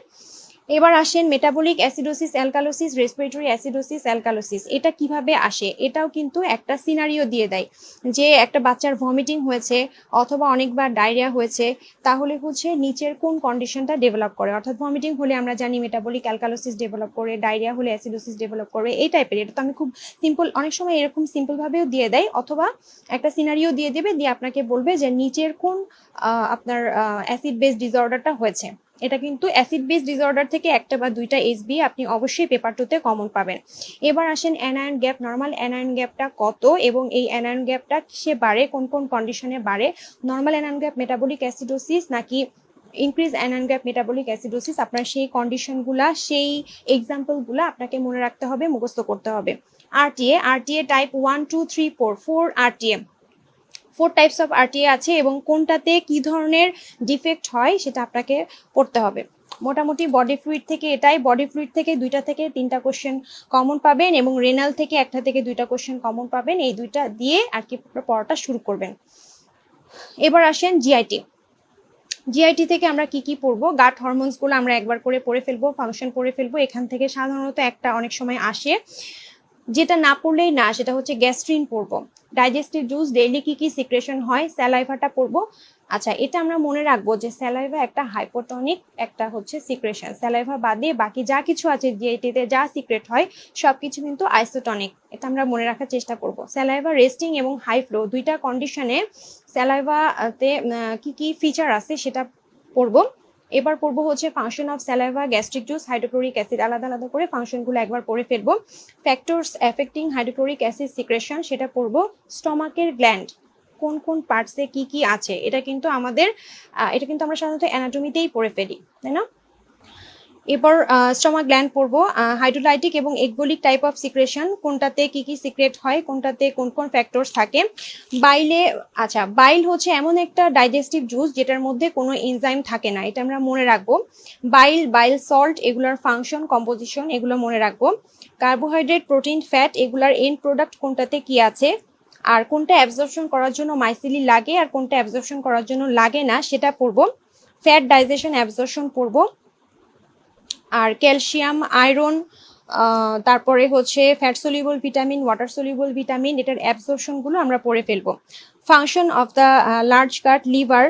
এবার আসেন metabolic acidosis alkalosis, respiratory acidosis alkalosis, এটা কিভাবে আসে, এটাও কিন্তু একটা সিনারিও দিয়ে দেয় যে একটা বাচ্চার ভমিটিং হয়েছে অথবা অনেকবার ডায়রিয়া হয়েছে, তাহলে হচ্ছে নিচের কোন কন্ডিশনটা ডেভেলপ করে, অর্থাৎ ভমিটিং হলে আমরা জানি মেটাবলিক অ্যালকালোসিস ডেভেলপ করে, ডায়রিয়া হলে অ্যাসিডোসিস ডেভেলপ করবে, এই টাইপের। এটা তো আমি খুব সিম্পল, অনেক সময় এরকম সিম্পল ভাবেও দিয়ে দেয়, অথবা একটা সিনারিও দিয়ে দেবে, দিয়ে আপনাকে বলবে যে নিচের কোন আপনার অ্যাসিড বেস ডিসঅর্ডারটা হয়েছে। এটা কিন্তু অ্যাসিড বেস ডিসঅর্ডার থেকে একটা বা দুইটা এসবি আপনি অবশ্যই পেপার 2 তে কমন পাবেন। এবার আসেন অ্যানায়ন গ্যাপ, নর্মাল অ্যানায়ন গ্যাপটা কত এবং এই অ্যানায়ন গ্যাপটা কিসে বাড়ে, কোন কোন কন্ডিশনে বাড়ে, normal anion gap metabolic acidosis নাকি increase anion gap metabolic acidosis, আপনার সেই কন্ডিশনগুলা সেই এক্সাম্পলগুলা আপনাকে মনে রাখতে হবে, মুখস্থ করতে হবে। RTA type 1 2 3 4, 4 RTA, 4 types of RTA আছে এবং কোনটাতে কি ধরনের ডিফেক্ট হয় সেটা আপনাকে পড়তে হবে। মোটামুটি বডি ফ্লুইড থেকে এটাই, বডি ফ্লুইড থেকে 2টা থেকে 3টা কোশ্চেন কমন পাবেন এবং রেনাল থেকে 1টা থেকে 2টা কোশ্চেন কমন পাবেন। এই দুইটা দিয়ে আর কি পড়াটা শুরু করবেন। এবার আসেন জিআইটি। জিআইটি থেকে আমরা কি কি পড়বো, গাট হরমোনসগুলো আমরা একবার করে পড়ে ফেলবো, ফাংশন পড়ে ফেলবো। এখান থেকে সাধারণত একটা অনেক সময় আসে, যেটা না পড়লেই না, সেটা হচ্ছে গ্যাস্ট্রিন পড়বো, ডাইজেস্টিভ জুস ডেইলি কি কি সিক্রেশন হয়, স্যালাইভাটা পড়বো। আচ্ছা, এটা আমরা মনে রাখবো যে স্যালাইভা একটা হাইপোটনিক একটা হচ্ছে সিক্রেশন, স্যালাইভা বাদে বাকি যা কিছু আছে জিআইটিতে যা সিক্রেট হয় সবকিছু কিন্তু আইসোটনিক, এটা আমরা মনে রাখার চেষ্টা করব। স্যালাইভা রেস্টিং এবং হাই ফ্লো দুইটা কন্ডিশনে স্যালাইভাতে কি কি ফিচার আছে সেটা পড়বো। এবার পড়বো হচ্ছে function of saliva, gastric juice, hydrochloric acid, আলাদা আলাদা করে ফাংশনগুলো একবার পড়ে ফেলবো। Factors affecting hydrochloric acid secretion সেটা পড়বো। স্টমাকের গ্ল্যান্ড কোন কোন পার্টসে কি কি আছে, এটা কিন্তু আমরা সাধারণত অ্যানাটমিতেই পড়ে ফেলি, তাই না। এরপর স্টমাক গ্ল্যান্ড পড়বো। হাইড্রোলাইটিক এবং এগবলিক টাইপ অফ সিক্রেশন, কোনটাতে কি কি সিক্রেট হয়, কোনটাতে কোন কোন ফ্যাক্টরস থাকে। বাইলে, আচ্ছা বাইল হচ্ছে এমন একটা ডাইজেস্টিভ জুস যেটার মধ্যে কোনো এনজাইম থাকে না, এটা আমরা মনে রাখবো। বাইল সল্ট এগুলার ফাংশন কম্পোজিশন এগুলো মনে রাখবো। কার্বোহাইড্রেট প্রোটিন ফ্যাট এগুলার এন্ড প্রোডাক্ট কোনটাতে কি আছে, আর কোনটা অ্যাবজর্পশন করার জন্য মাইসিলি লাগে আর কোনটা অ্যাবজর্পশন করার জন্য লাগে না সেটা পড়বো। ফ্যাট ডাইজেশন অ্যাবজর্পশন পড়বো। আর ক্যালসিয়াম, আয়রন, তারপরে হচ্ছে fat soluble vitamin, water soluble vitamin, এটার অ্যাবজর্পশনগুলো আমরা পড়ে ফেলবো। Function of the large gut, liver,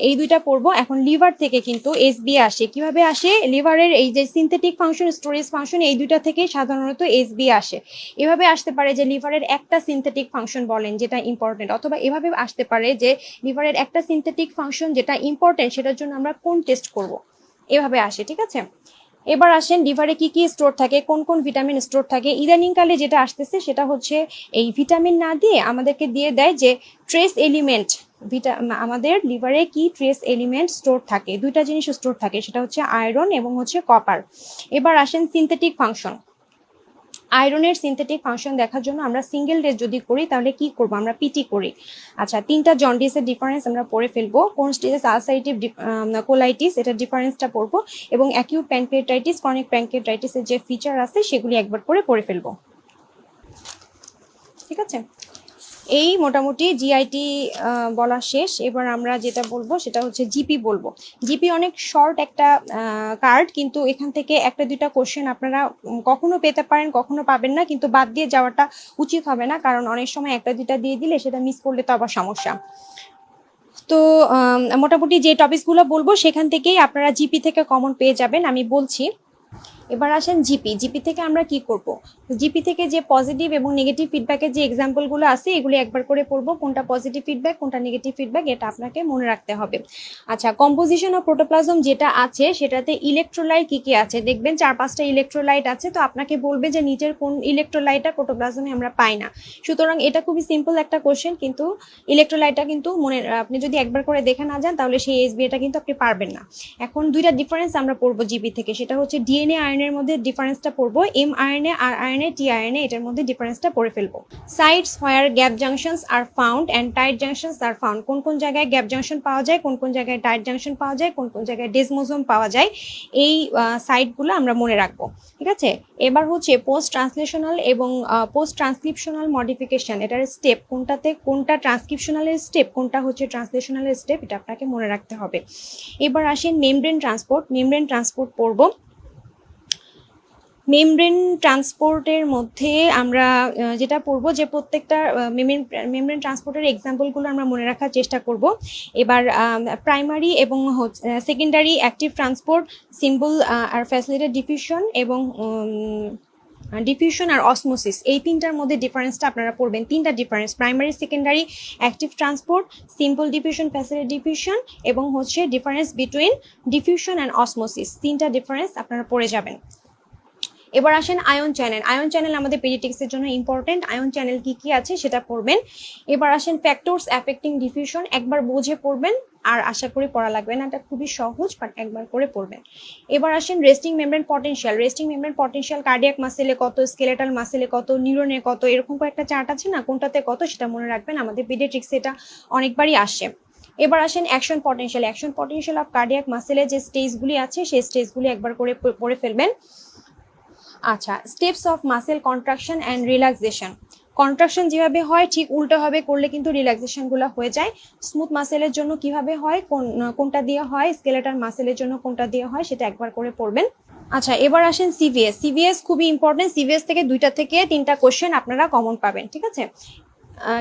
এই দুইটা পড়বো। এখন লিভার থেকে কিন্তু এসবি আসে, কিভাবে আসে, লিভারের এই যে সিনথেটিক ফাংশন, স্টোরেজ ফাংশন, এই দুইটা থেকেই সাধারণত এসবি আসে। এভাবে আসতে পারে যে লিভারের একটা সিনথেটিক ফাংশন বলেন যেটা ইম্পর্টেন্ট, অথবা এভাবে আসতে পারে যে লিভারের একটা সিনথেটিক ফাংশন যেটা ইম্পর্টেন্ট সেটার জন্য আমরা কোন টেস্ট করব, এভাবে আসে, ঠিক আছে। এবার আসেন লিভারে কি কি স্টোর থাকে, কোন কোন ভিটামিন স্টোর থাকে। ইদানিং কালে যেটা আসতেছে সেটা হচ্ছে এই ভিটামিন না দিয়ে আমাদেরকে দিয়ে দেয় যে ট্রেস এলিমেন্ট, আমাদের লিভারে কি ট্রেস এলিমেন্ট স্টোর থাকে, দুইটা জিনিস স্টোর থাকে, সেটা হচ্ছে আয়রন এবং হচ্ছে কপার। এবার আসেন সিনথেটিক ফাংশন। আয়রনের সিনথেটিক ফাংশন দেখার জন্য আমরা সিঙ্গেল ডে যদি করি তাহলে কি করব, আমরা পিটি করি। আচ্ছা, 3টা জন্ডিসের ডিফারেন্স আমরা পড়ে ফেলবো। কোন স্টেজেস আলসারেটিভ কোলাইটিস, এটা ডিফারেন্সটা পড়বো, এবং অ্যাকিউট প্যানক্রিয়াটাইটিস, ক্রনিক প্যানক্রিয়াটাইটিসের যে ফিচার আছে সেগুলি একবার করে পড়ে ফেলবো, ঠিক আছে। এই মোটামুটি জিআইটি বলা শেষ। এবার আমরা যেটা বলবো সেটা হচ্ছে জিপি বলবো। জিপি অনেক শর্ট একটা কার্ড, কিন্তু এখান থেকে একটা দুইটা কোশ্চেন আপনারা কখনো পেতে পারেন কখনো পাবেন না, কিন্তু বাদ দিয়ে যাওয়াটা উচিত হবে না, কারণ অনেক সময় একটা দুইটা দিয়ে দিলে সেটা মিস করলে তো আবার সমস্যা। তো মোটামুটি যে টপিকসগুলো বলবো সেখান থেকেই আপনারা জিপি থেকে কমন পেয়ে যাবেন, আমি বলছি। এবার আসেন জিপি। জিপি থেকে আমরা কি করব? জিপি থেকে যে পজিটিভ এবং নেগেটিভ ফিডব্যাকের যে এক্সাম্পলগুলো আছে এগুলি একবার করে পড়বো, কোনটা পজিটিভ ফিডব্যাক কোনটা নেগেটিভ ফিডব্যাক এটা আপনাকে মনে রাখতে হবে। আচ্ছা, কম্পোজিশন অফ প্রোটোপ্লাজম যেটা আছে সেটাতে ইলেকট্রোলাইট কি কি আছে দেখবেন, 4-5টা ইলেকট্রোলাইট আছে, তো আপনাকে বলবে যে নিচের কোন ইলেকট্রোলাইটটা প্রোটোপ্লাজমে আমরা পাই না। সুতরাং এটা খুবই সিম্পল একটা কোশ্চেন, কিন্তু ইলেকট্রোলাইটটা কিন্তু মনে আপনি যদি একবার করে দেখে না যান তাহলে সেই এসবিএটা কিন্তু আপনি পারবেন না। এখন দুইটা ডিফারেন্স আমরা পড়বো জিবি থেকে, সেটা হচ্ছে ডিএনএ আয়নের মধ্যে ডিফারেন্সটা পড়বো, এম আয়নে আর আয়নে টি আয়নে এটার মধ্যে ডিফারেন্সটা পড়ে ফেলবো। Sites where gap junctions are found and tight junctions are found, কোন কোন জায়গায় গ্যাপ জাংশন পাওয়া যায়, কোন কোন জায়গায় টাইট জাংশন পাওয়া যায়, কোন কোন জায়গায় ডেসমোজোম পাওয়া যায়, এই সাইটগুলো আমরা মনে রাখবো। ঠিক আছে, এবার হচ্ছে পোস্ট ট্রান্সলেশনাল এবং পোস্ট ট্রান্সক্রিপশনাল মডিফিকেশন, এটার স্টেপ কোনটাতে, কোনটা ট্রান্সক্রিপশনালের স্টেপ কোনটা হচ্ছে ট্রান্সলেশনালের স্টেপ, এটা আপনাকে মনে রাখতে হবে। এবার আসেন মেমব্রেন ট্রান্সপোর্ট। মেমব্রেন ট্রান্সপোর্ট পড়বো। মেমব্রেন ট্রান্সপোর্টের মধ্যে আমরা যেটা পড়বো যে প্রত্যেকটা মেমব্রেন ট্রান্সপোর্টের এক্সাম্পলগুলো আমরা মনে রাখার চেষ্টা করব। এবার প্রাইমারি এবং সেকেন্ডারি অ্যাক্টিভ ট্রান্সপোর্ট, সিম্বল আর ফ্যাসিলিটেড ডিফিউশন এবং ডিফিউশন আর অসমোসিস, এই তিনটার মধ্যে ডিফারেন্সটা আপনারা পড়বেন। তিনটা difference, primary secondary active transport, simple diffusion facilitated diffusion এবং হচ্ছে difference between diffusion and osmosis, তিনটা ডিফারেন্স আপনারা পড়ে যাবেন। এবার আসেন আয়ন চ্যানেল। আয়ন চ্যানেল আমাদের পেডিয়াট্রিক্সের জন্য ইম্পর্টেন্ট, আয়ন চ্যানেল কি কি আছে সেটা পড়বেন। এবার আসেন ফ্যাক্টরস অ্যাফেক্টিং ডিফিউশন, একবার বুঝে পড়বেন আর আশা করি পড়া লাগবে না, এটা খুবই সহজ, বাট একবার করে পড়বেন। এবার আসেন resting membrane potential. Resting membrane potential cardiac মাসেলে কত, স্কেলেটাল মাসেলে কত, নিউরনে কত, এরকম একটা চার্ট আছে না, কোনটাতে কত সেটা মনে রাখবেন, আমাদের পেডিয়াট্রিক্সে এটা অনেকবারই আসে। এবার আসেন action potential. Action potential of cardiac মাসেলে যে স্টেজগুলি আছে সেই স্টেজগুলি একবার করে পড়ে ফেলবেন। আচ্ছা, steps of muscle contraction and relaxation. Contraction যেভাবে হয় ঠিক উল্টোভাবে করলে কিন্তু রিল্যাক্সেশনগুলো হয়ে যায়। স্মুথ মাসেলের জন্য কিভাবে হয়, কোনটা দিয়ে হয়, স্কেলেটাল মাসেলের জন্য কোনটা দিয়ে হয় সেটা একবার করে পড়বেন। আচ্ছা, এবার আসেন সিভিএস। সিভিএস খুবই ইম্পর্টেন্ট, সিভিএস থেকে 2টা থেকে 3টা কোশ্চেন আপনারা কমন পাবেন। ঠিক আছে,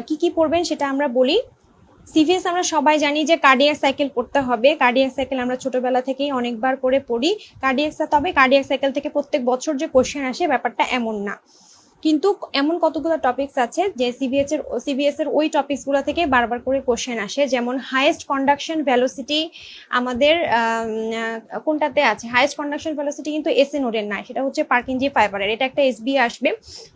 কি কি পড়বেন সেটা আমরা বলি। সিভিএস আমরা সবাই জানি যে কার্ডিয়াক সাইকেল পড়তে হবে। কার্ডিয়াক সাইকেল আমরা ছোটবেলা থেকেই অনেকবার করে পড়ি। তবে কার্ডিয়াক সাইকেল থেকে প্রত্যেক বছর যে কোশ্চেন আসে ব্যাপারটা এমন না, কিন্তু এমন কতগুলো টপিকস আছে যে সিবিএস এর ওই টপিকসগুলো থেকে বারবার করে কোশ্চেন আসে। যেমন হাইয়েস্ট কন্ডাকশন ভেলোসিটি আমাদের কোনটাতে আছে, হাইয়েস্ট কন্ডাকশন ভেলোসিটি কিন্তু এসএ নোডের নাই, সেটা হচ্ছে পার্কিনজি ফাইবারের, এটা একটা এসবি আসবে।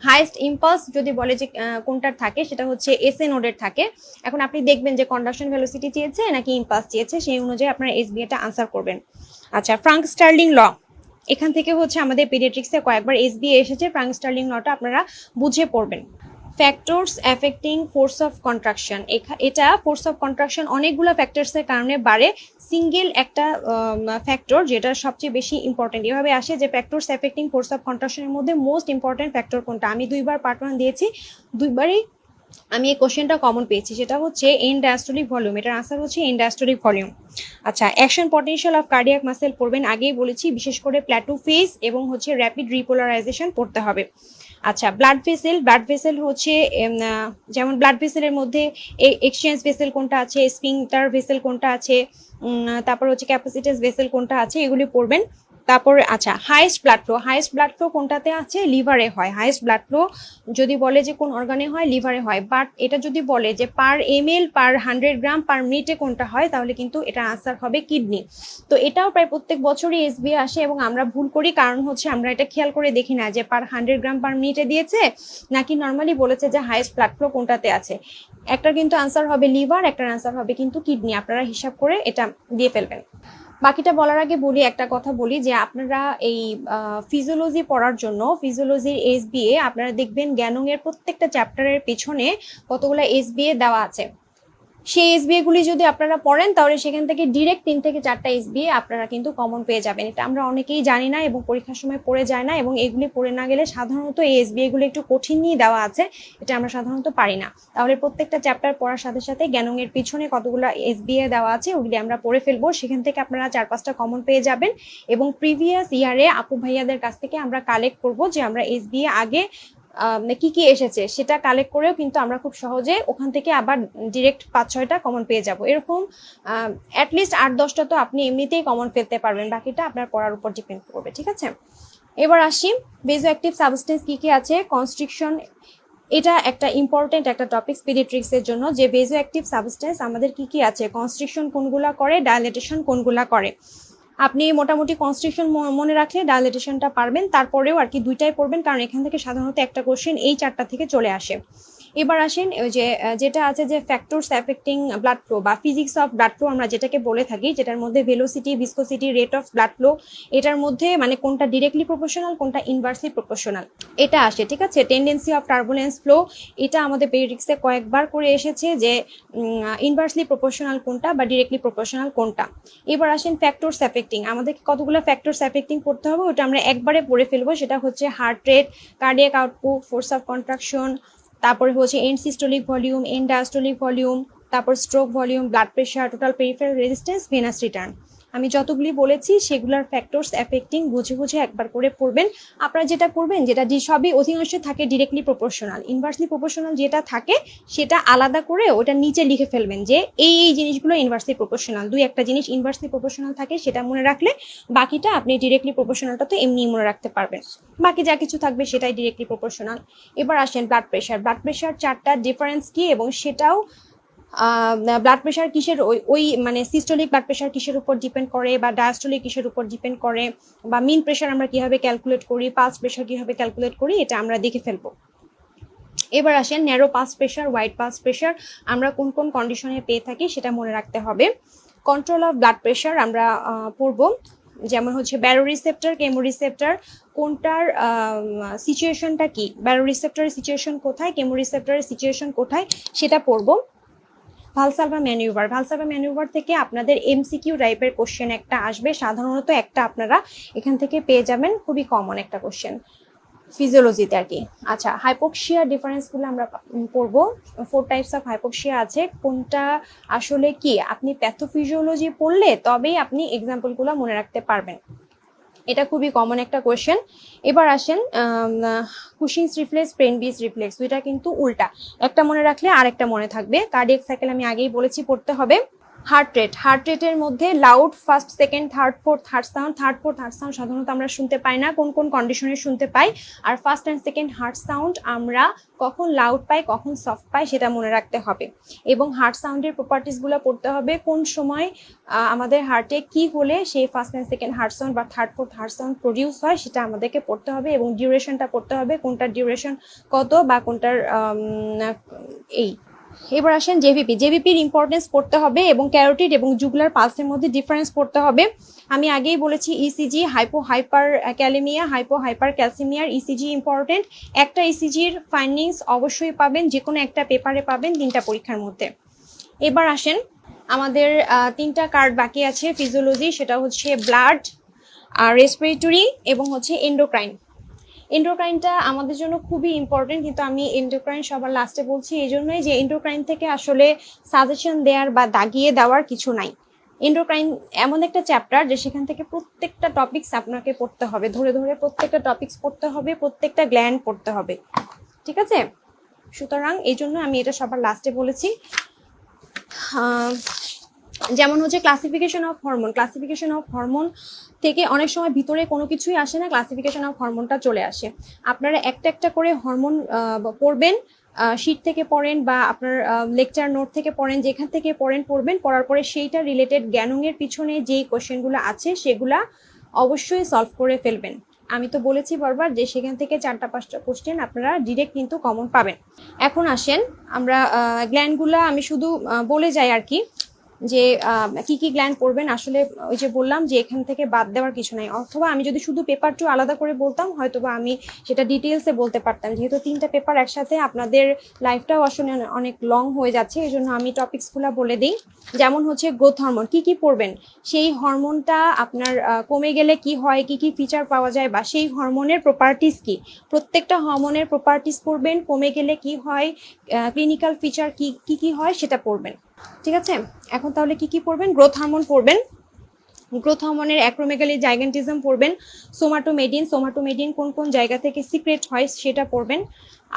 হাইয়েস্ট ইম্পালস যদি বলে যে কোনটার থাকে সেটা হচ্ছে এসএ নোডের থাকে। এখন আপনি দেখবেন যে কন্ডাকশন ভেলোসিটি চেয়েছে নাকি ইম্পালস চেয়েছে, সেই অনুযায়ী আপনারা এসবি এটা আনসার করবেন। আচ্ছা, ফ্রাঙ্ক স্টার্লিং ল, এখান থেকে হচ্ছে আমাদের পেডিয়াট্রিক্সে কয়েকবার এসবিএ এসেছে, ফ্রাঙ্ক স্টার্লিং লটা আপনারা বুঝে পড়বেন। Factors affecting force of contraction, এটা ফোর্স অফ কন্ট্রাকশন অনেকগুলো ফ্যাক্টরসের কারণে বাড়ে, সিঙ্গেল একটা ফ্যাক্টর যেটা সবচেয়ে বেশি ইম্পর্টেন্ট। এভাবে আসে যে ফ্যাক্টরস অ্যাফেক্টিং ফোর্স অফ কন্ট্রাকশনের মধ্যে মোস্ট ইম্পর্টেন্ট ফ্যাক্টর কোনটা। আমি 2বার পার্ট 1 দিয়েছি, 2বারই আমি এই কোশ্চেনটা কমন পেয়েছি, সেটা হচ্ছে এন্ড ডায়াস্টোলিক ভলিউম, এটার আনসার হচ্ছে এন্ড ডায়াস্টোলিক ভলিউম। আচ্ছা, action potential of cardiac muscle পড়বেন, আগেই বলেছি, বিশেষ করে প্ল্যাটো ফেজ এবং হচ্ছে র্যাপিড রিপোলারাইজেশন পড়তে হবে। আচ্ছা, ব্লাড ভেসেল হচ্ছে যেমন ব্লাড ভেসেলের মধ্যে এক্সচেঞ্জ ভেসেল কোনটা আছে, স্ফিংটার ভেসেল কোনটা আছে, তারপর হচ্ছে ক্যাপাসিটেন্স ভেসেল কোনটা আছে, এগুলি পড়বেন। তারপরে আচ্ছা, হাইয়েস্ট ব্লাড ফ্লো কোনটাতে আছে, লিভারে হয়। হাইয়েস্ট ব্লাড ফ্লো যদি বলে যে কোন অর্গানে হয়, লিভারে হয়, বাট এটা যদি বলে যে পার ml পার 100 গ্রাম পার মিনিটে কোনটা হয়, তাহলে কিন্তু এটা আনসার হবে কিডনি। তো এটাও প্রায় প্রত্যেক বছরই এসবিএ আসে এবং আমরা ভুল করি, কারণ হচ্ছে আমরা এটা খেয়াল করে দেখি না যে পার 100 গ্রাম পার মিনিটে দিয়েছে নাকি নর্মালি বলেছে যে হাইয়েস্ট ব্লাড ফ্লো কোনটাতে আছে। একটা কিন্তু আনসার হবে লিভার, একটার আনসার হবে কিন্তু কিডনি, আপনারা হিসাব করে এটা দিয়ে ফেলবেন। বাকিটা বলার আগে বলি, একটা কথা বলি যে আপনারা এই ফিজিওলজি পড়ার জন্য ফিজিওলজির এসবিএ আপনারা দেখবেন জ্ঞানং এর প্রত্যেকটা চ্যাপ্টারের পিছনে কতগুলো এসবিএ দেওয়া আছে। সেই এসবিএ গুলি যদি আপনারা পড়েন তাহলে সেখান থেকে ডিরেক্ট 3 থেকে 4টা এসবিএ আপনারা কিন্তু কমন পেয়ে যাবেন। এটা আমরা অনেকেই জানি না এবং পরীক্ষার সময় পড়ে যায় না, এবং এগুলি পড়ে না গেলে সাধারণত এই এসবিএ গুলো একটু কঠিন নিয়ে দেওয়া আছে, এটা আমরা সাধারণত পারি না। তাহলে প্রত্যেকটা চ্যাপ্টার পড়ার সাথে সাথে জ্ঞানং এর পিছনে কতগুলো এসবিএ দেওয়া আছে ওগুলি আমরা পড়ে ফেলবো, সেখান থেকে আপনারা 4-5টা কমন পেয়ে যাবেন। এবং প্রিভিয়াস ইয়ারে আপু ভাইয়াদের কাছ থেকে আমরা কালেক্ট করব যে আমরা এসবিএ আগে কি কি এসেছে সেটা কালেক্ট করেও কিন্তু আমরা খুব সহজে ওখান থেকে আবার ডিরেক্ট 5-6টা কমন পেয়ে যাব। এরকম অ্যাটলিস্ট 8-10টা তো আপনি এমনিতেই কমন ফেলতে পারবেন, বাকিটা আপনার পড়ার উপর ডিপেন্ড করবে। ঠিক আছে, এবার আসি বেজো অ্যাক্টিভ সাবস্টেন্স কি কি আছে। কনস্ট্রিকশন, এটা একটা ইম্পর্টেন্ট একটা টপিক পিডিয়াট্রিক্সের জন্য, যে বেজো অ্যাক্টিভ সাবস্টেন্স আমাদের কি কি আছে, কনস্ট্রিকশন কোনগুলা করে, ডায়ালেটেশন কোনগুলা করে। আপনি মোটামুটি কনস্ট্রিকশন মনে রাখলে ডায়ালেটেশনটা পারবেন, তারপরেও আর কি দুইটাই পড়বেন, কারণ এখান থেকে সাধারণত একটা কোশ্চেন এই চারটা থেকে চলে আসে। এবার আসেন ওই যে যেটা আছে যে ফ্যাক্টরস অ্যাফেক্টিং ব্লাড ফ্লো বা ফিজিক্স অফ ব্লাড ফ্লো আমরা যেটাকে বলে থাকি, যেটার মধ্যে velocity, viscosity, rate of blood flow, এটার মধ্যে মানে কোনটা ডিরেক্টলি প্রপোর্শনাল কোনটা ইনভার্সলি প্রপোর্শনাল এটা আসে, ঠিক আছে। টেন্ডেন্সি অফ টার্বুলেন্স ফ্লো, এটা আমাদের পেডিয়াট্রিক্সে কয়েকবার করে এসেছে যে ইনভার্সলি প্রপোর্শনাল কোনটা বা ডিরেক্টলি প্রপোর্শনাল কোনটা। এবার আসেন ফ্যাক্টরস অ্যাফেক্টিং, আমাদের কতগুলো ফ্যাক্টরস অ্যাফেক্টিং পড়তে হবে, ওটা আমরা একবারে পড়ে ফেলবো। সেটা হচ্ছে heart rate, cardiac output, force of contraction, তারপরে হচ্ছে end systolic volume, end diastolic volume, তারপর stroke volume, blood pressure, total peripheral resistance, venous return. আমি যতগুলি বলেছি সেগুলোর ফ্যাক্টরস অ্যাফেক্টিং বুঝে বুঝে একবার করে পড়বেন। আপনারা যেটা করবেন, যেটা সবই অধিকাংশ থাকে ডিরেক্টলি প্রপোর্শনাল, ইনভার্সলি প্রপোর্শনাল যেটা থাকে সেটা আলাদা করে ওটা নিচে লিখে ফেলবেন যে এই এই জিনিসগুলো ইনভার্সলি প্রপোর্শনাল। দুই একটা জিনিস ইনভার্সলি প্রপোর্শনাল থাকে সেটা মনে রাখলে বাকিটা আপনি ডিরেক্টলি প্রপোর্শনালটা তো এমনিই মনে রাখতে পারবেন, বাকি যা কিছু থাকবে সেটাই ডিরেক্টলি প্রপোর্শনাল। এবার আসেন ব্লাড প্রেশার। ব্লাড প্রেশার চারটা ডিফারেন্স কি, এবং সেটাও ব্লাড প্রেশার কিসের ওই মানে সিস্টোলিক ব্লাড প্রেশার কিসের উপর ডিপেন্ড করে বা ডায়াস্টোলিক কিসের উপর ডিপেন্ড করে, বা মিন প্রেশার আমরা কিভাবে ক্যালকুলেট করি, পালস প্রেশার কিভাবে ক্যালকুলেট করি, এটা আমরা দেখে ফেলবো। এবার আসেন narrow pulse pressure, wide pulse pressure আমরা কোন কোন কন্ডিশনে পেয়ে থাকি সেটা মনে রাখতে হবে। কন্ট্রোল অফ ব্লাড প্রেশার আমরা পড়ব, যেমন হচ্ছে ব্যারো রিসেপ্টর, কেমো রিসেপ্টর, কোনটার সিচুয়েশনটা কি, ব্যারো রিসেপ্টরের সিচুয়েশন কোথায়, কেমো রিসেপ্টরের সিচুয়েশন কোথায় সেটা পড়বো। ভালসালভা ম্যানিউভার, ভালসালভা ম্যানিউভার থেকে আপনাদের এমসিকিউ টাইপের কোশ্চেন একটা আসবে, সাধারণত একটা আপনারা এখান থেকে পেয়ে যাবেন, খুবই কমন একটা কোশ্চেন ফিজিওলজিতে আর কি। আচ্ছা, হাইপোক্সিয়া ডিফারেন্সগুলো আমরা পড়বো। 4 টাইপস অফ হাইপোক্সিয়া আছে, কোনটা আসলে কি আপনি প্যাথোফিজিওলজি পড়লে তবেই আপনি এক্সাম্পলগুলো মনে রাখতে পারবেন, এটা খুবই কমন একটা কোয়েশ্চেন। এবার আসেন কুশিংস রিফ্লেক্স, প্রেনবিস রিফ্লেক্স, দুইটা কিন্তু উল্টা, একটা মনে রাখলে আরেকটা মনে থাকবে। কার্ডিয়াক সাইকেল আমি আগেই বলেছি পড়তে হবে। হার্ট রেট, হার্ট রেটের মধ্যে loud, first, second, third, fourth heart sound. Third, fourth heart sound সাধারণত আমরা শুনতে পাই না, কোন কোন কন্ডিশনে শুনতে পাই, আর first and second heart sound আমরা কখন লাউড পাই কখন সফট পাই সেটা মনে রাখতে হবে। এবং হার্ট সাউন্ডের প্রপার্টিসগুলো পড়তে হবে, কোন সময় আমাদের হার্টে কি হলে সেই first and second heart sound বা third, fourth heart sound produce হয় সেটা আমাদেরকে পড়তে হবে, এবং ডিউরেশনটা পড়তে হবে, কোনটার ডিউরেশন কত বা কোনটার এই। এবার আসেন জেভিপি, জেভিপির ইম্পর্টেন্স পড়তে হবে, এবং ক্যারোটিড এবং জুগুলার পালসের মধ্যে ডিফারেন্স পড়তে হবে। আমি আগেই বলেছি ইসিজি, হাইপার ক্যালেমিয়া, হাইপার ক্যালসিমিয়ার ইসিজি ইম্পর্টেন্ট। একটা ইসিজির ফাইন্ডিংস অবশ্যই পাবেন, যে কোনো একটা পেপারে পাবেন 3টা পরীক্ষার মধ্যে। এবার আসেন আমাদের 3টা কার্ড বাকি আছে ফিজিওলজি, সেটা হচ্ছে ব্লাড, রেসপিরেটরি এবং হচ্ছে এন্ডোক্রাইন। এন্ডোক্রাইনটা আমাদের জন্য খুবই ইম্পর্টেন্ট, কিন্তু আমি এন্ডোক্রাইন সবার লাস্টে বলছি এই জন্যই যে এন্ডোক্রাইন থেকে আসলে সাজেশন দেওয়ার বা দাগিয়ে দেওয়ার কিছু নাই। এন্ডোক্রাইন এমন একটা চ্যাপ্টার যে সেখান থেকে প্রত্যেকটা টপিকস আপনাকে পড়তে হবে, ধরে ধরে প্রত্যেকটা টপিকস পড়তে হবে, প্রত্যেকটা গ্ল্যান্ড পড়তে হবে, ঠিক আছে। সুতরাং এই জন্য আমি এটা সবার লাস্টে বলেছি। যেমন হচ্ছে classification of hormone, classification of hormone থেকে অনেক সময় ভিতরে কোনো কিছুই আসে না, ক্লাসিফিকেশন অফ হরমোনটা চলে আসে। আপনারা একটা একটা করে হরমোন পড়বেন, শীট থেকে পড়েন বা আপনার লেকচার নোট থেকে পড়েন, যেখান থেকে পড়বেন, পড়ার পরে সেইটা রিলেটেড জ্ঞানের পিছনে যেই কোশ্চেনগুলো আছে সেগুলা অবশ্যই সলভ করে ফেলবেন। আমি তো বলেছি বারবার যে সেখান থেকে 4টা 5টা কোশ্চেন আপনারা ডিরেক্ট কিন্তু কমন পাবেন। এখন আসেন আমরা গ্ল্যান্ডগুলা আমি শুধু বলে যাই আর কি, যে কি কি গ্ল্যান্ড পড়বেন। আসলে ওই যে বললাম যে এখান থেকে বাদ দেওয়ার কিছু নাই, অথবা আমি যদি শুধু পেপার 2 আলাদা করে বলতাম হয়তোবা আমি সেটা ডিটেলসে বলতে পারতাম, যেহেতু 3টা পেপার একসাথে আপনাদের লাইফটাও আসলে অনেক লং হয়ে যাচ্ছে, এই জন্য আমি টপিকসগুলো বলে দিই। যেমন হচ্ছে গ্রোথ হরমোন, কি কি পড়বেন, সেই হরমোনটা আপনার কমে গেলে কি হয়, কি কি ফিচার পাওয়া যায়, বা সেই হরমোনের প্রপার্টিস কি, প্রত্যেকটা হরমোনের প্রপার্টিস পড়বেন, কমে গেলে কি হয়, ক্লিনিক্যাল ফিচার কি কি হয় সেটা পড়বেন, ঠিক আছে। এখন তাহলে কি কি পড়বেন, গ্রোথ হরমোন পড়বেন, গ্রোথ হরমোনের অ্যাক্রোমেগালি, জাইগেন্টিজম পড়বেন, সোমাটোমেডিন কোন কোন জায়গা থেকে সিক্রেট হয় সেটা পড়বেন,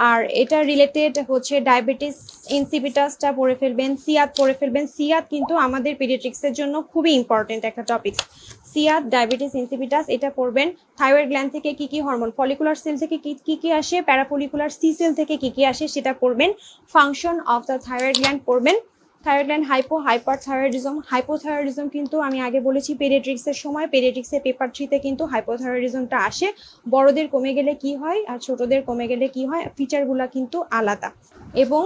আর এটা রিলেটেড হচ্ছে ডায়াবেটিস ইনসিপিটাসটা পড়ে ফেলবেন, সিয়াত পড়ে ফেলবেন। সিয়াত কিন্তু আমাদের পিডিয়াট্রিক্সের জন্য খুবই ইম্পর্টেন্ট একটা টপিক। সিয়াদ, ডায়াবেটিস ইনসিপিটাস এটা পড়বেন। থাইরয়েড গ্ল্যান্ড থেকে কি কি হরমোন, ফলিকুলার সেল থেকে কি কি আসে, প্যারাফলিকুলার সি সেল থেকে কি কি আসে সেটা পড়বেন। Function of the thyroid gland পড়বেন। Thyroid gland hyperthyroidism. হাইপোথাইরয়েডিজম কিন্তু আমি আগে বলেছি পেডিয়াট্রিক্সের সময়, পেডিয়াট্রিক্সের পেপার 3-তে কিন্তু হাইপোথাইরয়েডিজমটা আসে। বড়দের কমে গেলে কি হয় আর ছোটদের কমে গেলে কি হয়, ফিচারগুলো কিন্তু আলাদা এবং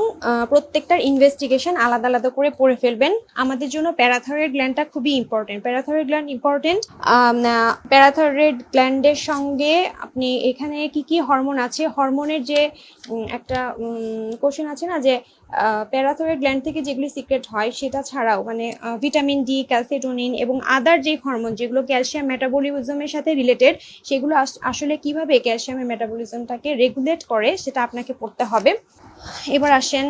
প্রত্যেকটার ইনভেস্টিগেশন আলাদা আলাদা করে পড়ে ফেলবেন। আমাদের জন্য প্যারাথাইরয়েড গ্ল্যান্ডটা খুবই important. Parathyroid gland important. Parathyroid গ্ল্যান্ডের সঙ্গে আপনি এখানে কি কি হরমোন আছে, হরমোনের যে একটা কোশ্চেন আছে না যে প্যারাথাইরয়েড গ্ল্যান্ড থেকে যেগুলি সিক্রেট হয় সেটা ছাড়াও মানে ভিটামিন ডি, ক্যালসিটোনিন এবং আদার যে হরমোন যেগুলো ক্যালসিয়াম মেটাবলিজমের সাথে রিলেটেড, সেগুলো আসলে কিভাবে ক্যালসিয়ামের মেটাবলিজমটাকে রেগুলেট করে সেটা আপনাকে পড়তে হবে। এবার আসেন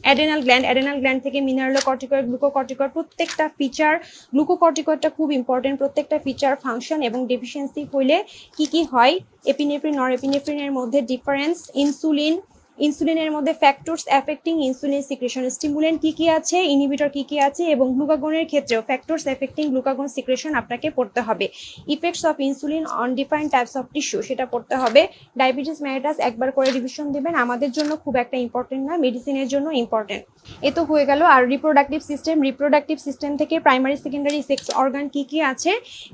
অ্যাডেনাল গ্ল্যান্ড থেকে মিনারেলোকর্টিকয়েড, গ্লুকোকর্টিকয়েড, প্রত্যেকটা ফিচার, গ্লুকোকর্টিকয়েডটা খুব ইম্পর্টেন্ট, প্রত্যেকটা ফিচার, ফাংশন এবং ডেফিসিয়েন্সি হইলে কি কি হয়, এপিনেফ্রিন নরএপিনেফ্রিনের মধ্যে ডিফারেন্স, ইনসুলিনের মধ্যে factors affecting insulin secretion, stimulant কি কি আছে, ইনহিবিটর কি কি আছে, এবং গ্লুকাগনের ক্ষেত্রেও ফ্যাক্টরস এফেক্টিং গ্লুকাগন সিক্রেশন আপনাকে পড়তে হবে। Effects of insulin on different types of tissue সেটা পড়তে হবে। ডায়াবেটিস মেলিটাস একবার করে রিভিশন দেবেন, আমাদের জন্য খুব একটা ইম্পর্টেন্ট না, মেডিসিনের জন্য ইম্পর্টেন্ট। এ তো হয়ে গেল। আর রিপ্রোডাক্টিভ সিস্টেম থেকে প্রাইমারি সেকেন্ডারি সেক্স অর্গান কি কি আছে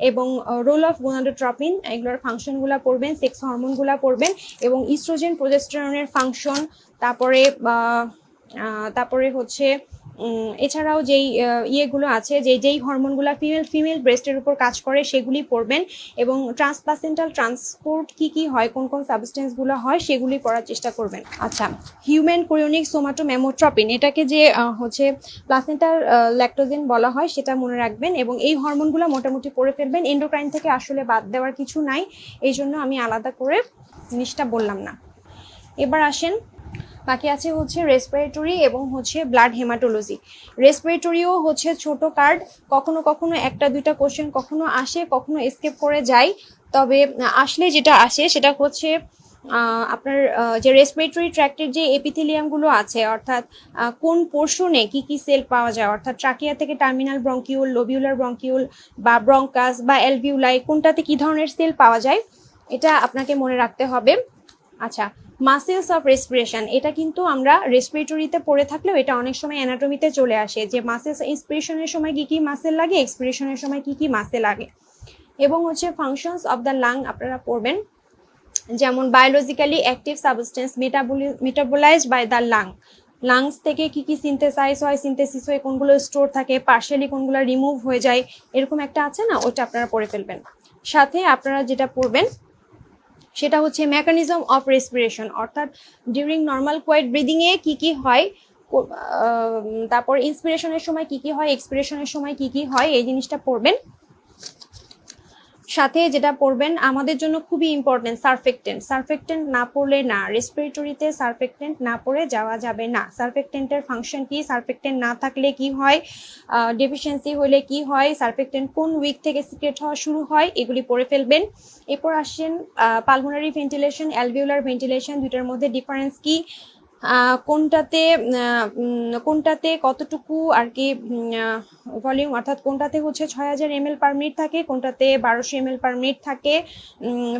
এবং রোল অফ গোনাডোট্রপিন এগুলোর ফাংশনগুলো পড়বেন, সেক্স হরমোনগুলো পড়বেন এবং ইস্ট্রোজেন প্রোজেস্টেরনের ফাংশন, তারপরে হচ্ছে এছাড়াও যেই ইয়েগুলো আছে, যেই হরমোনগুলো ফিমেল ব্রেস্টের উপর কাজ করে সেগুলি পড়বেন এবং ট্রান্সপ্লাসেন্টাল ট্রান্সপোর্ট কি হয়, কোন কোন সাবস্টেন্সগুলো হয় সেগুলি পড়ার চেষ্টা করবেন। আচ্ছা, হিউম্যান কোরিওনিক সোমাটোমেমোট্রপিন এটাকে যে হচ্ছে প্লাসেন্টাল ল্যাকটোজেন বলা হয় সেটা মনে রাখবেন এবং এই হরমোনগুলো মোটামুটি পড়ে ফেলবেন। এন্ডোক্রাইন থেকে আসলে বাদ দেওয়ার কিছু নাই, এই জন্য আমি আলাদা করে জিনিসটা বললাম না। এবার আসেন, বাকি আছে হচ্ছে রেসপিরেটরি এবং হচ্ছে ব্লাড হেমাটোলজি। রেসপিরেটরিও হচ্ছে ছোট কার্ড, কখনো কখনো একটা দুইটা কোশ্চেন কখনো আসে, কখনো এসকেপ করে যায়, তবে আসলে যেটা আসে সেটা হচ্ছে আপনার যে রেসপিরেটরি ট্র্যাক্টের যে এপিথেলিয়ামগুলো আছে, অর্থাৎ কোন পোর্শনে কি কি সেল পাওয়া যায়, অর্থাৎ ট্রাকিয়া থেকে টার্মিনাল ব্রঙ্কিউল, লোবিউলার ব্রঙ্কিউল বা ব্রঙ্কাস বা অ্যালভিউলাই, কোনটাতে কি ধরনের সেল পাওয়া যায় এটা আপনাকে মনে রাখতে হবে। আচ্ছা, মাসেলস অফ রেসপিরেশন এটা কিন্তু আমরা রেসপিরেটরিতে পড়ে থাকলেও এটা অনেক সময় অ্যানাটমিতে চলে আসে, যে মাসেলস ইন্সপিরেশনের সময় কি কি মাসেল লাগে, এক্সপিরেশনের সময় কি কি মাসেল লাগে। এবং হচ্ছে ফাংশনস অফ দ্য লাং আপনারা পড়বেন, যেমন biologically active substance metabolized by the lungs থেকে কি কি সিনথেসিস হয়, কোনগুলো স্টোর থাকে, পার্শিয়ালি কোনগুলো রিমুভ হয়ে যায়, এরকম একটা আছে না, ওটা আপনারা পড়ে ফেলবেন। সাথে আপনারা যেটা পড়বেন সেটা হচ্ছে মেকানিজম অফ রেসপিরেশন, অর্থাৎ ডিউরিং নর্মাল কোয়াইট ব্রিদিং এ কি কি হয়, তারপর ইন্সপিরেশনের সময় কি কি হয়, এক্সপিরেশনের সময় কি কি হয়, এই জিনিসটা পড়বেন। সাথে যেটা পড়বেন আমাদের জন্য খুবই ইম্পর্টেন্ট, সারফেক্টেন্ট না পড়লে না, রেসপিরেটরিতে সারফেক্টেন্ট না পড়ে যাওয়া যাবে না। সারফেক্টেন্টের ফাংশন কি, সারফেক্টেন্ট না থাকলে কি হয়, ডেফিসিয়েন্সি হলে কি হয়, সারফেক্টেন্ট কোন উইক থেকে সিক্রেট হওয়া শুরু হয়, এগুলি পড়ে ফেলবেন। এরপর আসেন পালমোনারি ভেন্টিলেশন, অ্যালভিউলার ভেন্টিলেশন, দুইটার মধ্যে ডিফারেন্স কি, কোনটাতে কতটুকু আর কি ভলিউম, অর্থাৎ কোনটাতে হচ্ছে 6000 ml পার মিনিট থাকে, কোনটাতে 1200 ml পার মিনিট থাকে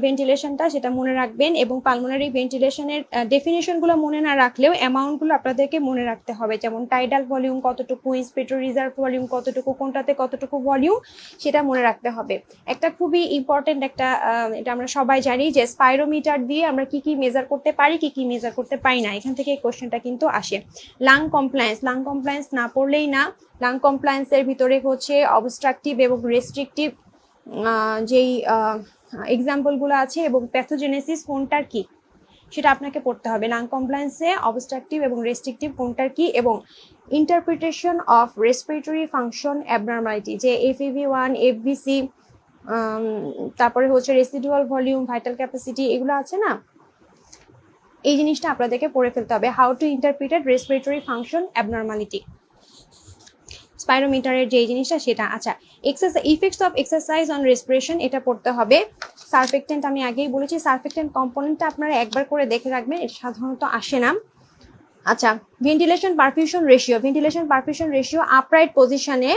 ভেন্টিলেশনটা, সেটা মনে রাখবেন। এবং পালমোনারি ভেন্টিলেশনের ডেফিনেশনগুলো মনে না রাখলেও অ্যামাউন্টগুলো আপনাদেরকে মনে রাখতে হবে, যেমন টাইডাল ভলিউম কতটুকু, ইন্সপিরেটরি রিজার্ভ ভলিউম কতটুকু, কোনটাতে কতটুকু ভলিউম সেটা মনে রাখতে হবে। একটা খুবই ইম্পর্টেন্ট একটা এটা আমরা সবাই জানি যে স্পাইরোমিটার দিয়ে আমরা কি কি মেজার করতে পারি, কি কি মেজার করতে পারি না, এখান থেকে এই কোশ্চেনটা কিন্তু আসে। লাং কমপ্লায়েন্স না পড়লেই না। লাং কমপ্লায়েন্সের ভিতরে হচ্ছে অবস্ট্রাকটিভ এবং রেস্ট্রিকটিভ যেই এক্সাম্পলগুলো আছে এবং প্যাথোজেনেসিস কোনটার কি সেটা আপনাকে পড়তে হবে। লাং কমপ্লায়েন্সে অবস্ট্রাকটিভ এবং রেস্ট্রিকটিভ কোনটার কি, এবং interpretation of respiratory function abnormality, যে FEV1, FVC, তারপরে হচ্ছে রেসিডুয়াল ভলিউম, ভাইটাল ক্যাপাসিটি, এগুলো আছে না, এই জিনিসটা আপনাদেরকে পড়ে ফেলতে হবে। How to interpreted respiratory function abnormality, স্পাইরোমিটারের যে জিনিসটা সেটা। আচ্ছা, effects of exercise on respiration এটা পড়তে হবে। সারফেক্টেন্ট আমি আগেই বলেছি, সারফেক্টেন্ট কম্পোনেন্টটা আপনারা একবার করে দেখে রাখবেন, এটা সাধারণত আসে না। আচ্ছা, ভেন্টিলেশন পারফিউশন রেশিও আপরাইট পজিশনে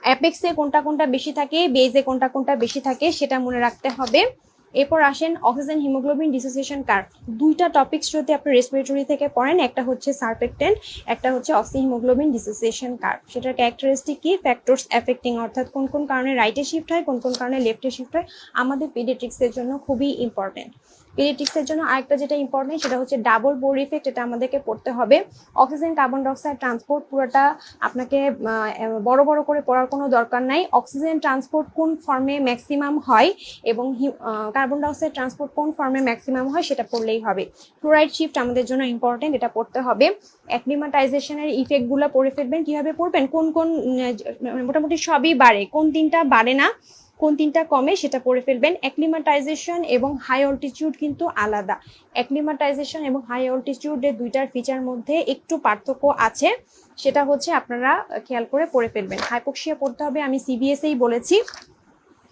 অ্যাপেক্সে কোনটা কোনটা বেশি থাকে, বেজে কোনটা কোনটা বেশি থাকে সেটা মনে রাখতে হবে। এরপর আসেন অক্সিজেন হিমোগ্লোবিন ডিসোসিয়েশন কার্ভ। দুইটা টপিকস যদি আপনি রেসপিরেটরি থেকে পড়েন, একটা হচ্ছে সারফেক্টেন্ট, একটা হচ্ছে অক্সি হিমোগ্লোবিন ডিসোসিয়েশন কার্ভ। সেটার ক্যারেক্টারিস্টিক কি, ফ্যাক্টরস এফেক্টিং, অর্থাৎ কোন কোন কারণে রাইটে শিফট হয়, কোন কোন কারণে লেফটে শিফট হয়, আমাদের পিডিয়াট্রিক্সের জন্য খুবই ইম্পর্টেন্ট। পিডিয়াট্রিক্সের জন্য আরেকটা যেটা ইম্পর্টেন্ট সেটা হচ্ছে ডাবল বোর ইফেক্ট, এটা আমাদেরকে পড়তে হবে। অক্সিজেন কার্বন ডাইঅক্সাইড ট্রান্সপোর্ট পুরোটা আপনাকে বড় বড় করে পড়ার কোনো দরকার নাই। অক্সিজেন ট্রান্সপোর্ট কোন ফর্মে ম্যাক্সিমাম হয় এবং কার্বন ডাইঅক্সাইড ট্রান্সপোর্ট কোন ফর্মে ম্যাক্সিমাম হয় সেটা পড়লেই হবে। ক্লোরাইড শিফট আমাদের জন্য ইম্পর্টেন্ট, এটা পড়তে হবে। অ্যাক্লিমাটাইজেশনের ইফেক্টগুলো পড়ে ফেলবেন। কিভাবে পড়বেন, কোন কোন মোটামুটি সবই বাড়ে, কোন তিনটা বাড়ে না, কোন তিনটা কমে সেটা পড়ে ফেলবেন। অ্যাক্লিমাটাইজেশন এবং হাই অল্টিটিউড কিন্তু আলাদা। অ্যাক্লিমাটাইজেশন এবং হাই অল্টিটিউডের দুইটার ফিচার মধ্যে একটু পার্থক্য আছে, সেটা হচ্ছে আপনারা খেয়াল করে পড়ে ফেলবেন। হাইপোক্সিয়া পড়তে হবে, আমি সিবিএসই বলেছি।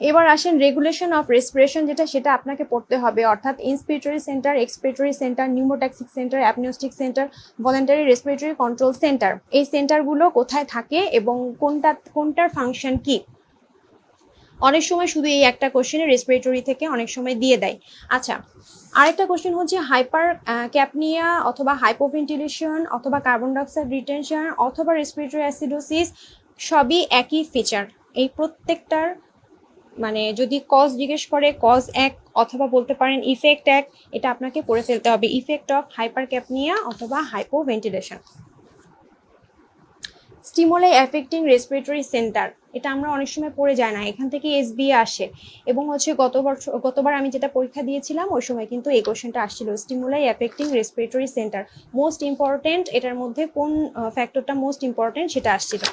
এবার আসেন রেগুলেশন অফ রেসপিরেশন, যেটা সেটা আপনাকে পড়তে হবে, অর্থাৎ inspiratory centre, expiratory centre, pneumotaxic centre, apneustic centre, voluntary respiratory control centre. এই সেন্টারগুলো কোথায় থাকে এবং কোনটার ফাংশন কি। অনেক সময় শুধু এই একটা কোশ্চেনে রেসপিরেটরি থেকে অনেক সময় দিয়ে দেয়। আচ্ছা, আরেকটা কোশ্চেন হচ্ছে হাইপার ক্যাপনিয়া অথবা হাইপোভেন্টিলেশন অথবা কার্বন ডাইঅক্সাইড রিটেনশন অথবা রেসপিরেটরি অ্যাসিডোসিস, সবই একই ফিচার। এই প্রত্যেকটার মানে যদি কজ জিজ্ঞেস করে, কজ এক অথবা বলতে পারেন ইফেক্ট এক, এটা আপনাকে পড়ে ফেলতে হবে। ইফেক্ট অফ হাইপার ক্যাপনিয়া অথবা hypoventilation. Stimuli affecting respiratory centre, এটা আমরা অনেক সময় পড়ে যায় না, এখান থেকে এসবিএ আসে এবং হচ্ছে গতবার আমি যেটা পরীক্ষা দিয়েছিলাম ওই সময় কিন্তু এই কোশ্চেনটা আসছিল। Stimuli affecting respiratory centre most important, এটার মধ্যে কোন ফ্যাক্টরটা মোস্ট ইম্পর্টেন্ট সেটা আসছিল।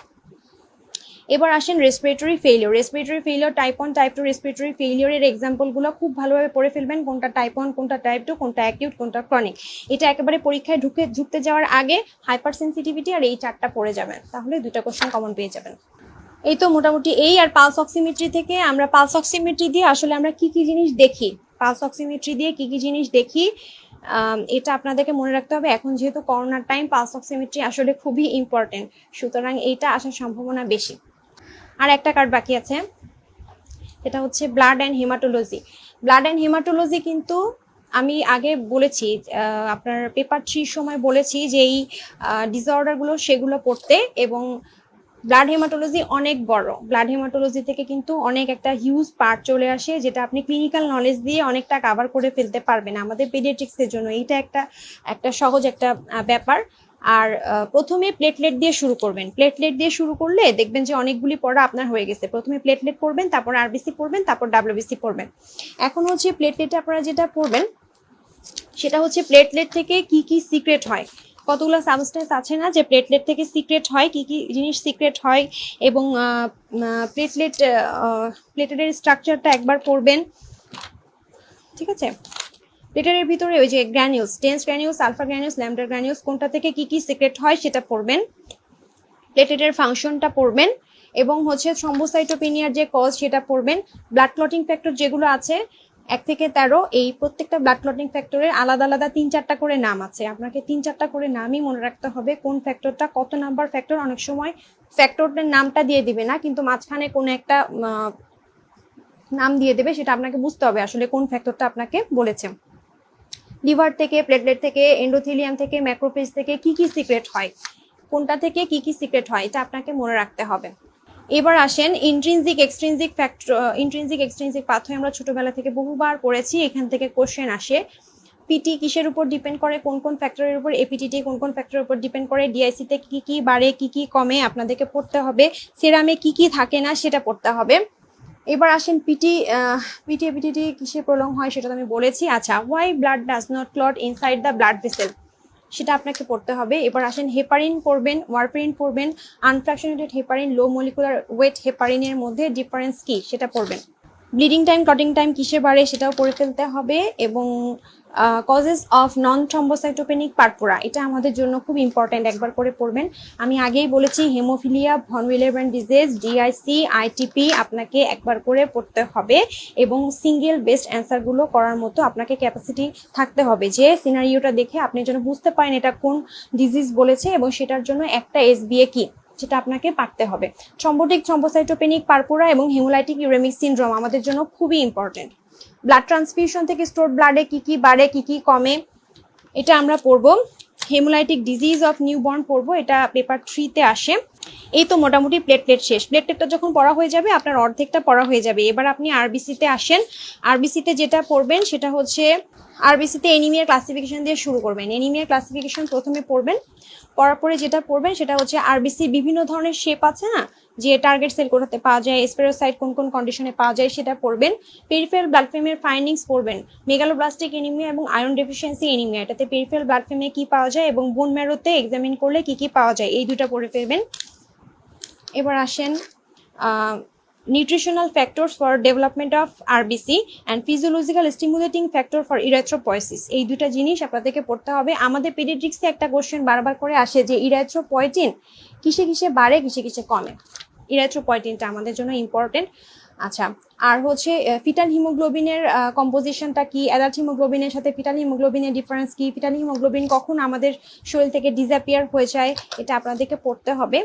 এবার আসেন respiratory failure. Respiratory failure type 1 type 2 respiratory ফেইলিওরের এক্সাম্পলগুলো খুব ভালোভাবে পড়ে ফেলবেন, কোনটা টাইপ 1, কোনটা টাইপ 2, কোনটা অ্যাকিউট, কোনটা ক্রনিক। এটা একেবারে পরীক্ষায় ঢুকতে যাওয়ার আগে হাইপার সেন্সিটিভিটি আর এই চারটা পড়ে যাবেন, তাহলে দুটো কোশ্চেন কমন পেয়ে যাবেন। এই তো মোটামুটি এই। আর পালস অক্সিমেট্রি থেকে আমরা পালস অক্সিমেট্রি দিয়ে আসলে আমরা কি কি জিনিস দেখি, পালস অক্সিমেট্রি দিয়ে কি কি জিনিস দেখি এটা আপনাদেরকে মনে রাখতে হবে। এখন যেহেতু করোনার টাইম, পালস অক্সিমেট্রি আসলে খুবই ইম্পর্টেন্ট, সুতরাং এইটা আসার সম্ভাবনা বেশি। আর একটা কার্ড বাকি আছে, এটা হচ্ছে blood and haematology. Blood and haematology কিন্তু আমি আগে বলেছি, আপনার পেপার 3 সময় বলেছি যে এই ডিসঅর্ডারগুলো সেগুলো পড়তে, এবং ব্লাড হেমাটোলজি অনেক বড়। ব্লাড হেমাটোলজি থেকে কিন্তু অনেক একটা হিউজ পার্ট চলে আসে, যেটা আপনি ক্লিনিক্যাল নলেজ দিয়ে অনেকটা কাভার করে ফেলতে পারবেন আমাদের পেডিয়াট্রিক্সের জন্য। এইটা একটা সহজ একটা ব্যাপার। আর প্রথমে প্লেটলেট দিয়ে শুরু করবেন। প্লেটলেট দিয়ে শুরু করলে দেখবেন যে অনেকগুলি পড়া আপনার হয়ে গেছে। প্রথমে প্লেটলেট পড়বেন, তারপর আরবিসি পড়বেন, তারপর ডাব্লিউবিসি পড়বেন। এখন হচ্ছে প্লেটলেটে আপনারা যেটা পড়বেন সেটা হচ্ছে প্লেটলেট থেকে কি কি সিক্রেট হয়, কতগুলো সাবস্টেন্স আছে না যে প্লেটলেট থেকে সিক্রেট হয়, কি কি জিনিস সিক্রেট হয়, এবং প্লেটলেটের স্ট্রাকচারটা একবার পড়বেন, ঠিক আছে। প্লেটেলের ভিতরে ওই যে granules, dense granules, alpha granules, lambda granules, কোনটা থেকে কি কি সিক্রেট হয় সেটা পড়বেন। প্লেটেলের ফাংশনটা পড়বেন এবং হচ্ছে থ্রম্বোসাইটোপেনিয়ার যে কজ সেটা পড়বেন। ব্লাড ক্লটিং ফ্যাক্টর যেগুলো আছে 1 থেকে 13, এই প্রত্যেকটা ব্লাড ক্লটিং ফ্যাক্টরের আলাদা আলাদা 3-4টা করে নাম আছে। আপনাকে 3-4টা করে নামই মনে রাখতে হবে, কোন ফ্যাক্টরটা কত নাম্বার ফ্যাক্টর। অনেক সময় ফ্যাক্টরের নামটা দিয়ে দিবে না, কিন্তু মাঝখানে কোনো একটা নাম দিয়ে দেবে, সেটা আপনাকে বুঝতে হবে আসলে কোন ফ্যাক্টরটা আপনাকে বলেছে। লিভার থেকে, প্লেটলেট থেকে, এন্ডোথেলিয়াম থেকে, ম্যাক্রোফেজ থেকে কি কি সিক্রেট হয়, কোনটা থেকে কি কি সিক্রেট হয়, এটা আপনাকে মনে রাখতে হবে। এবার আসেন intrinsic extrinsic factor. Intrinsic extrinsic pathway আমরা ছোটবেলা থেকে বহুবার পড়েছি, এখান থেকে কোশ্চেন আসে। পিটি কিসের উপর ডিপেন্ড করে, কোন কোন ফ্যাক্টরের উপর, এপিটিটি কোন কোন ফ্যাক্টরের উপর ডিপেন্ড করে, ডিআইসিতে কি কি বাড়ে কি কি কমে আপনাদেরকে পড়তে হবে, সেরামে কি কি থাকে না সেটা পড়তে হবে। এবার আসেন এপিটিটি কিসে প্রলং হয় সেটা তো আমি বলেছি। আচ্ছা, why blood does not clot inside the blood vessel, সেটা আপনাকে পড়তে হবে। এবার আসেন হেপারিন পড়বেন, ওয়ারফারিন পড়বেন, আনফ্র্যাকশনেটেড হেপারিন, লো মলিকুলার ওয়েট হেপারিনের মধ্যে ডিফারেন্স কি সেটা পড়বেন। ব্লিডিং টাইম, ক্লটিং টাইম কিসে বাড়ে সেটাও পড়ে ফেলতে হবে, এবং causes of non thrombocytopenic purpura, এটা আমাদের জন্য খুব ইম্পর্টেন্ট, একবার করে পড়বেন। আমি আগেই বলেছি haemophilia, von Willebrand disease, DIC, ITP আপনাকে একবার করে পড়তে হবে, এবং সিঙ্গেল বেস্ট অ্যান্সারগুলো করার মতো আপনাকে ক্যাপাসিটি থাকতে হবে, যে সিনারিওটা দেখে আপনি যেন বুঝতে পারেন এটা কোন ডিজিজ বলেছে এবং সেটার জন্য একটা এসবিএ কি। যেটা আপনাকে পারতে হবে। থ্রম্বোটিক থ্রম্বোসাইটোপেনিক পারপুরা এবং হেমোলাইটিক ইউরেমিক সিনড্রোম আমাদের জন্য খুবই ইম্পর্টেন্ট। ব্লাড ট্রান্সফিউশন থেকে স্টোরড ব্লাডে কি কি বাড়ে কি কি কমে এটা আমরা পড়বো। হেমোলাইটিক ডিজিজ অফ নিউবর্ন পড়বো, এটা পেপার 3-তে আসে। এই তো মোটামুটি প্লেটলেট শেষ। প্লেটলেটটা যখন পড়া হয়ে যাবে আপনার অর্ধেকটা পড়া হয়ে যাবে। এবার আপনি আরবিসিতে আসেন। আরবিসিতে যেটা পড়বেন সেটা হচ্ছে আরবিসিতে এনিমিয়ার ক্লাসিফিকেশন দিয়ে শুরু করবেন। এনিমিয়ার ক্লাসিফিকেশন প্রথমে পড়বেন, পড়ার পরে যেটা পড়বেন সেটা হচ্ছে আরবিসি বিভিন্ন ধরনের শেপ আছে না, যে টার্গেট সেল কোথাতে পাওয়া যায়, স্পেরোসাইট কোন কোন কন্ডিশনে পাওয়া যায় সেটা পড়বেন। পেরিফেরাল ব্লাড ফিল্মের ফাইন্ডিংস পড়বেন। মেগালোব্লাস্টিক এনিমিয়া এবং আয়রন ডেফিসিয়েন্সি এনিমিয়া, এটাতে পেরিফেরাল ব্লাড ফিল্মে কি পাওয়া যায় এবং বোন ম্যারোতে এক্সামিন করলে কি কি পাওয়া যায়, এই দুটো পড়ে ফেলবেন। এবার আসেন nutritional factors for development of RBC and physiological stimulating factor for erythropoiesis, এই দুটা জিনিস আপনাদেরকে পড়তে হবে। আমাদের পেডিয়াট্রিক্সে একটা কোশ্চেন বারবার করে আসে যে ইরাথ্রোপয়েটিন কিসে কিসে বাড়ে কিসে কিসে কমে। ইরাথ্রোপয়েটিনটা আমাদের জন্য ইম্পর্টেন্ট। আচ্ছা, আর হচ্ছে ফিটাল হিমোগ্লোবিনের কম্পোজিশনটা কি, অ্যাডাল্ট হিমোগ্লোবিনের সাথে ফিটাল হিমোগ্লোবিনের ডিফারেন্স কি, ফিটাল হিমোগ্লোবিন কখন আমাদের শরীর থেকে ডিসঅ্যাপিয়ার হয়ে যায়, এটা আপনাদেরকে পড়তে হবে।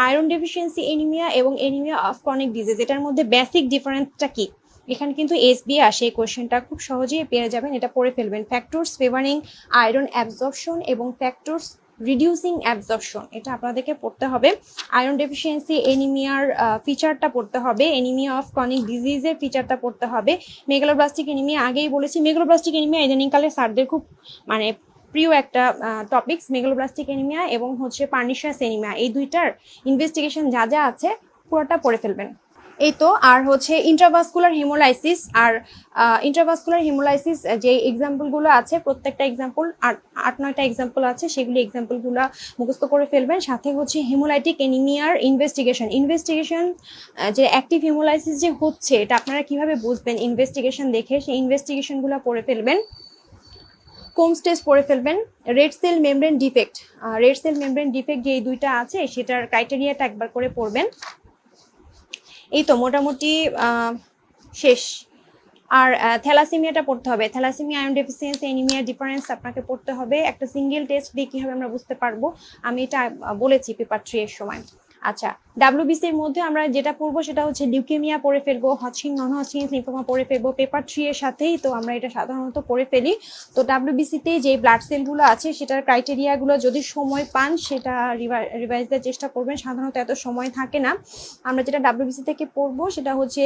আয়রন ডেফিসিয়েন্সি এনিমিয়া এবং এনিমিয়া অফ ক্রনিক ডিজিজ, এটার মধ্যে বেসিক ডিফারেন্সটা কি, এখানে কিন্তু এসবি আসে, এই কোয়েশ্চেনটা খুব সহজেই পেয়ে যাবেন, এটা পড়ে ফেলবেন। ফ্যাক্টরস ফেভারিং আয়রন অ্যাবজর্পশন এবং ফ্যাক্টরস রিডিউসিং অ্যাবজর্পশন, এটা আপনাদেরকে পড়তে হবে। আয়রন ডেফিসিয়েন্সি এনিমিয়ার ফিচারটা পড়তে হবে, এনিমিয়া অফ ক্রনিক ডিজিজের ফিচারটা পড়তে হবে। মেগালোব্লাস্টিক এনিমিয়া আগেই বলেছি, মেগালোব্লাস্টিক এনিমিয়া ইদানিংকালে স্যারদের খুব মানে প্রিয় একটা টপিকস। মেগালোব্লাস্টিক এনিমিয়া এবং হচ্ছে পার্নিশাস এনিমিয়া, এই দুইটার ইনভেস্টিগেশন যা যা আছে পুরোটা পড়ে ফেলবেন। এই তো, আর হচ্ছে ইন্ট্রাভাস্কুলার হিমোলাইসিস, আর ইন্ট্রাভাস্কুলার হিমোলাইসিস যে এক্সাম্পলগুলো আছে প্রত্যেকটা এক্সাম্পল 8-9টা এক্সাম্পল আছে, সেগুলি এক্সাম্পলগুলো মুখস্থ করে ফেলবেন। সাথে হচ্ছে হেমোলাইটিক এনিমিয়ার ইনভেস্টিগেশন যে অ্যাক্টিভ হিমোলাইসিস যে হচ্ছে এটা আপনারা কিভাবে বুঝবেন, ইনভেস্টিগেশন দেখে সেই ইনভেস্টিগেশনগুলো পড়ে ফেলবেন। কোমস টেস্ট পড়ে ফেলবেন। Red cell membrane defect, red cell membrane defect যে দুইটা আছে সেটার ক্রাইটেরিয়াটা একবার করে পড়বেন। এই তো মোটামুটি শেষ। আর থ্যালাসেমিয়াটা পড়তে হবে, thalassaemia iron deficiency anaemia difference আপনাকে পড়তে হবে। একটা সিঙ্গেল টেস্ট দিয়ে কীভাবে আমরা বুঝতে পারবো, আমি এটা বলেছি পেপার 3 এর সময়। আচ্ছা, ডাব্লিউবিসির মধ্যে আমরা যেটা পড়বো সেটা হচ্ছে লিউকেমিয়া পড়ে ফেলবো, হজকিন নন হজকিন লিম্ফোমা পড়ে ফেলবো, পেপার 3 এর সাথেই তো আমরা এটা সাধারণত পড়ে ফেলি। তো ডাব্লিউবিসিতে যে ব্লাড সেলগুলো আছে সেটার ক্রাইটেরিয়াগুলো যদি সময় পান সেটা রিভাইজ দেওয়ার চেষ্টা করবেন, সাধারণত এত সময় থাকে না। আমরা যেটা ডাব্লিউবিসি থেকে পড়বো সেটা হচ্ছে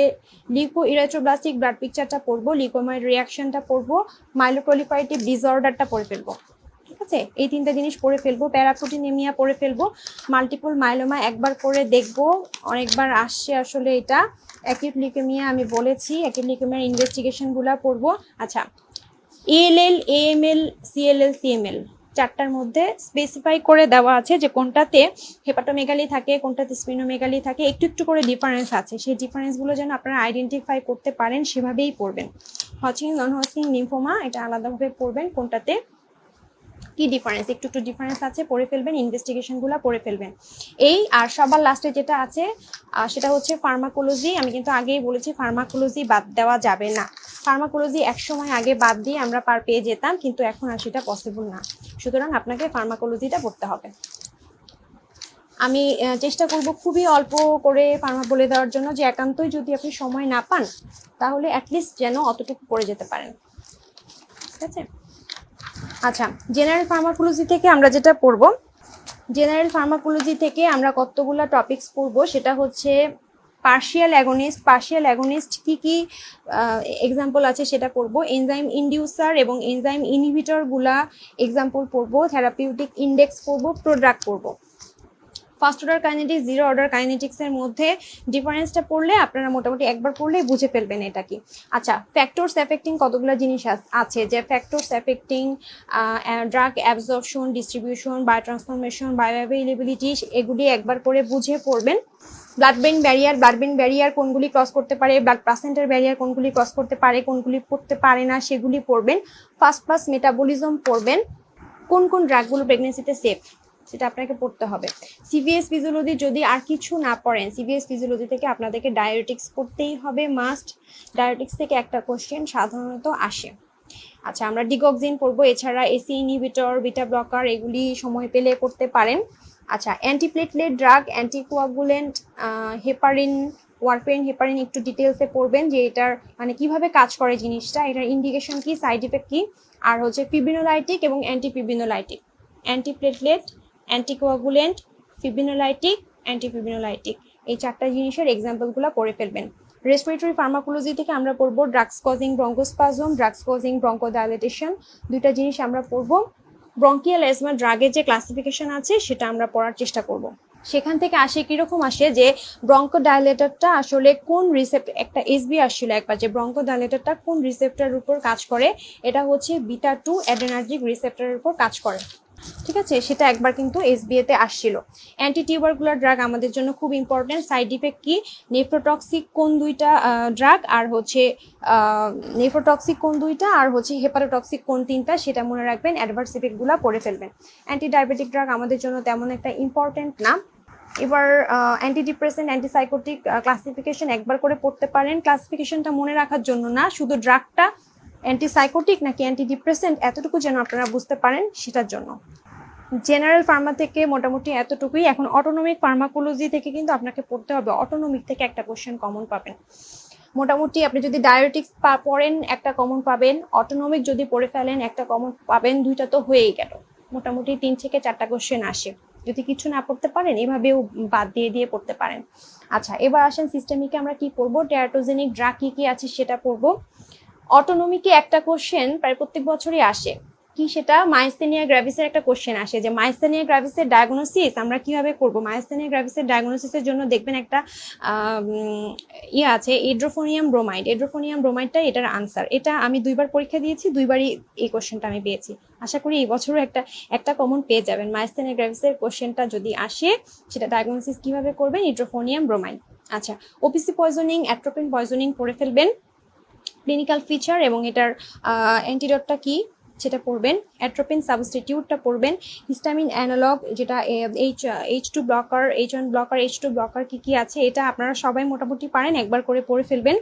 লিউকো ইরাথ্রোব্লাস্টিক ব্লাড পিকচারটা পড়বো, লিউকোমাইড রিয়াকশনটা পড়বো, মাইলোপ্রলিফারেটিভ ডিসঅর্ডারটা পড়ে ফেলবো। ঠিক আছে, এই তিনটা জিনিস পড়ে ফেলবো। প্যারাপ্রোটিনেমিয়া পড়ে ফেলবো, মাল্টিপল মাইলোমা একবার করে দেখবো, অনেকবার আসছে আসলে এটা। অ্যাকিউট লিউকেমিয়া আমি বলেছি, অ্যাকিউট লিউকেমিয়ার ইনভেস্টিগেশনগুলো পড়বো। আচ্ছা, এএলএল, এএমএল, সিএলএল, সিএমএল, চারটার মধ্যে স্পেসিফাই করে দেওয়া আছে যে কোনটাতে হেপাটোমেগালি থাকে, কোনটাতে স্পিনোমেগালি থাকে, একটু একটু করে ডিফারেন্স আছে, সেই ডিফারেন্সগুলো যেন আপনারা আইডেন্টিফাই করতে পারেন সেভাবেই পড়বেন। হজকিন নন হজকিন লিম্ফোমা এটা আলাদাভাবে পড়বেন, কোনটাতে কি ডিফারেন্স, একটু একটু ডিফারেন্স আছে পড়ে ফেলবেন, ইনভেস্টিগেশনগুলো পড়ে ফেলবেন। এই আর সবার লাস্টে যেটা আছে সেটা হচ্ছে ফার্মাকোলজি। আমি কিন্তু আগেই বলেছি ফার্মাকোলজি বাদ দেওয়া যাবে না। ফার্মাকোলজি এক সময় আগে বাদ দিয়ে আমরা পার পেয়ে যেতাম, কিন্তু এখন আর সেটা পসিবল না, সুতরাং আপনাকে ফার্মাকোলজিটা পড়তে হবে। আমি চেষ্টা করব খুবই অল্প করে ফার্মা বলে দেওয়ার জন্য, যে একান্তই যদি আপনি সময় না পান তাহলে অ্যাটলিস্ট যেন অতটুকু পড়ে যেতে পারেন। ঠিক আছে, আচ্ছা, জেনারেল ফার্মাকোলজি থেকে আমরা যেটা পড়ব, জেনারেল ফার্মাকোলজি থেকে আমরা কতগুলো টপিকস পড়ব সেটা হচ্ছে পার্শিয়াল অ্যাগোনিস্ট কি কি এক্সাম্পল আছে সেটা পড়বো, এনজাইম ইনডিউসার এবং এনজাইম ইনহিবিটরগুলা এক্সাম্পল পড়বো, থেরাপিউটিক ইন্ডেক্স পড়বো, প্রোডাক্ট পড়বো। First order kinetics, zero order কাইনেটিক্সের মধ্যে ডিফারেন্সটা পড়লে আপনারা মোটামুটি একবার পড়লেই বুঝে ফেলবেন এটা কি। আচ্ছা, ফ্যাক্টরস এফেক্টিং কতগুলো জিনিস আছে, যে factors affecting drug absorption, distribution, biotransformation, bioavailability, এগুলি একবার করে বুঝে পড়বেন। ব্লাড ব্রেন ব্যারিয়ার কোনগুলি ক্রস করতে পারে, ব্লাড প্লাসেন্টার ব্যারিয়ার কোনগুলি ক্রস করতে পারে, কোনগুলি করতে পারে না সেগুলি পড়বেন। ফার্স্ট পাস মেটাবলিজম পড়বেন, কোন কোন ড্রাগগুলো প্রেগনেন্সিতে সেফ সেটা আপনাকে পড়তে হবে। সিভিএস ফিজিওলজি যদি আর কিছু না পড়েন, সিভিএস ফিজিওলজি থেকে আপনাদেরকে ডায়োটিক্স পড়তেই হবে, মাস্ট। ডায়োটিক্স থেকে একটা কোশ্চেন সাধারণত আসে। আচ্ছা, আমরা ডিগক্সিন পড়বো, এছাড়া এসি ইনহিবিটর, বিটা ব্লকার এগুলি সময় পেলে পড়তে পারেন। আচ্ছা, antiplatelet drug, anticoagulant, heparin, warfarin, heparin একটু ডিটেলসে পড়বেন যে এটার মানে কিভাবে কাজ করে জিনিসটা, এটার ইন্ডিকেশন কি, সাইড ইফেক্ট কি। আর হচ্ছে ফিব্রিনোলাইটিক এবং অ্যান্টিফিব্রিনোলাইটিক, অ্যান্টিপ্লেটলেট, অ্যান্টিকোয়াগুলেন্ট, ফিব্রিনোলাইটিক, অ্যান্টিফিব্রিনোলাইটিক, এই চারটা জিনিসের এক্সাম্পলগুলো পড়ে ফেলবেন। রেসপিরেটরি ফার্মাকোলজি থেকে আমরা পড়বো drugs causing bronchospasm, drugs causing bronchodilatation, দুইটা জিনিস আমরা পড়বো। ব্রঙ্কিয়াল অ্যাজমা ড্রাগের যে ক্লাসিফিকেশন আছে সেটা আমরা পড়ার চেষ্টা করব। সেখান থেকে আসে কিরকম আসে যে ব্রঙ্কোডাইলেটরটা আসলে কোন রিসেপ্টর, একটা এসবি আসছিল একবার যে ব্রঙ্কোডাইলেটরটা কোন রিসেপ্টরের উপর কাজ করে, এটা হচ্ছে বিটা 2 অ্যাডেনার্জিক রিসেপ্টরের উপর কাজ করে। ঠিক আছে, সেটা একবার কিন্তু এসবিএতে আসছিল। অ্যান্টি টিউবারকুলার ড্রাগ আমাদের জন্য খুব ইম্পর্টেন্ট। সাইড ইফেক্ট কি, নেফ্রোটক্সিক কোন দুইটা ড্রাগ, আর হচ্ছে নেফ্রোটক্সিক কোন দুইটা, আর হচ্ছে হেপাটোটক্সিক কোন তিনটা, সেটা মনে রাখবেন। অ্যাডভার্স ইফেক্টগুলো পড়ে ফেলবেন। অ্যান্টি ডায়াবেটিক ড্রাগ আমাদের জন্য তেমন একটা ইম্পর্টেন্ট না। এবার অ্যান্টি ডিপ্রেসেন্ট, অ্যান্টিসাইকোটিক ক্লাসিফিকেশন একবার করে পড়তে পারেন। ক্লাসিফিকেশনটা মনে রাখার জন্য না, শুধু ড্রাগটা অ্যান্টিসাইকোটিক নাকি অ্যান্টি ডিপ্রেসেন্ট এতটুকু যেন আপনারা বুঝতে পারেন সেটার জন্য। জেনারেল ফার্মা থেকে মোটামুটি এতটুকুই। এখন অটোনমিক ফার্মাকোলজি থেকে কিন্তু আপনাকে পড়তে হবে, অটোনমিক থেকে একটা কোশ্চেন কমন পাবেন। মোটামুটি আপনি যদি ডায়াবেটিক্স পড়েন একটা কমন পাবেন, অটোনমিক যদি পড়ে ফেলেন একটা কমন পাবেন, দুইটা তো হয়েই গেল। মোটামুটি 3 থেকে 4টা কোশ্চেন আসে। যদি কিছু না পড়তে পারেন এভাবেও বাদ দিয়ে দিয়ে পড়তে পারেন। আচ্ছা, এবার আসেন সিস্টেমিকে আমরা কি পড়বো, টেরাটোজেনিক ড্রাগ কি কি আছে সেটা পড়বো। অটোনমিকে একটা কোশ্চেন প্রায় প্রত্যেক বছরই আসে, কি সেটা, মাইস্থেনিয়া গ্র্যাভিসের একটা কোশ্চেন আসে যে মাইস্থেনিয়া গ্র্যাভিসের ডায়াগনোসিস আমরা কিভাবে করব। মাইস্থেনিয়া গ্র্যাভিসের ডায়াগনোসিসের জন্য দেখবেন একটা আছে এড্রোফোনিয়াম ব্রোমাইড। এড্রোফোনিয়াম ব্রোমাইডটা এটার আনসার। এটা আমি 2বার পরীক্ষা দিয়েছি, 2বারই এই কোশ্চেনটা আমি পেয়েছি। আশা করি এই বছরও একটা কমন পেয়ে যাবেন। মাইস্থেনিয়া গ্র্যাভিসের কোশ্চেনটা যদি আসে সেটা ডায়াগনোসিস কিভাবে করবেন, এড্রোফোনিয়াম ব্রোমাইড। আচ্ছা, ওপিসি পয়জনিং, অ্যাট্রোপিন পয়জনিং পড়ে ফেলবেন। ক্লিনিক্যাল ফিচার এবং এটার অ্যান্টিডটটা কি সেটা পড়বেন। অ্যাট্রোপিন সাবস্টিটিউটটা পড়বেন। হিস্টামিন অ্যানালগ যেটা H2 blocker, H1 blocker, H2 blocker কি কি আছে এটা আপনারা সবাই মোটামুটি পারেন, একবার করে পড়ে ফেলবেন।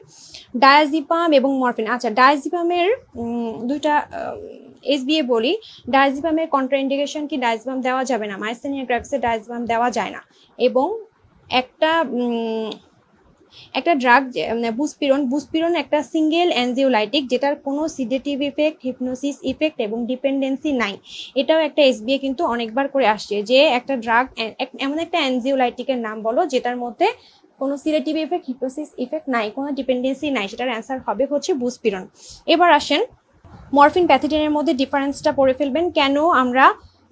ডায়াজিপাম এবং মরফিন। আচ্ছা, ডায়াজিপামের দুইটা এসবিএ বলি। ডায়াজিপামের কন্ট্রাইন্ডিকেশন কি, ডায়াজিপাম দেওয়া যাবে না, মাইস্থেনিয়া গ্র্যাভিসে ডায়াজিপাম দেওয়া যায় না। এবং একটা ড্রাগ বুসপিরন একটা সিঙ্গেল অ্যানজিওলাইটিক যেটার কোনো সিডেটিভ ইফেক্ট, হিপনোসিস ইফেক্ট এবং ডিপেন্ডেন্সি নাই। এটাও একটা এসবিএ কিন্তু অনেকবার করে আসছে যে একটা ড্রাগ, এমন একটা অ্যানজিওলাইটিকের নাম বলো যেটার মধ্যে কোনো সিডেটিভ ইফেক্ট, হিপনোসিস ইফেক্ট নাই, কোনো ডিপেন্ডেন্সি নাই, সেটার অ্যান্সার হবে হচ্ছে বুসপিরন। এবার আসেন মরফিন প্যাথিডিনের মধ্যে ডিফারেন্সটা পড়ে ফেলবেন। কেন আমরা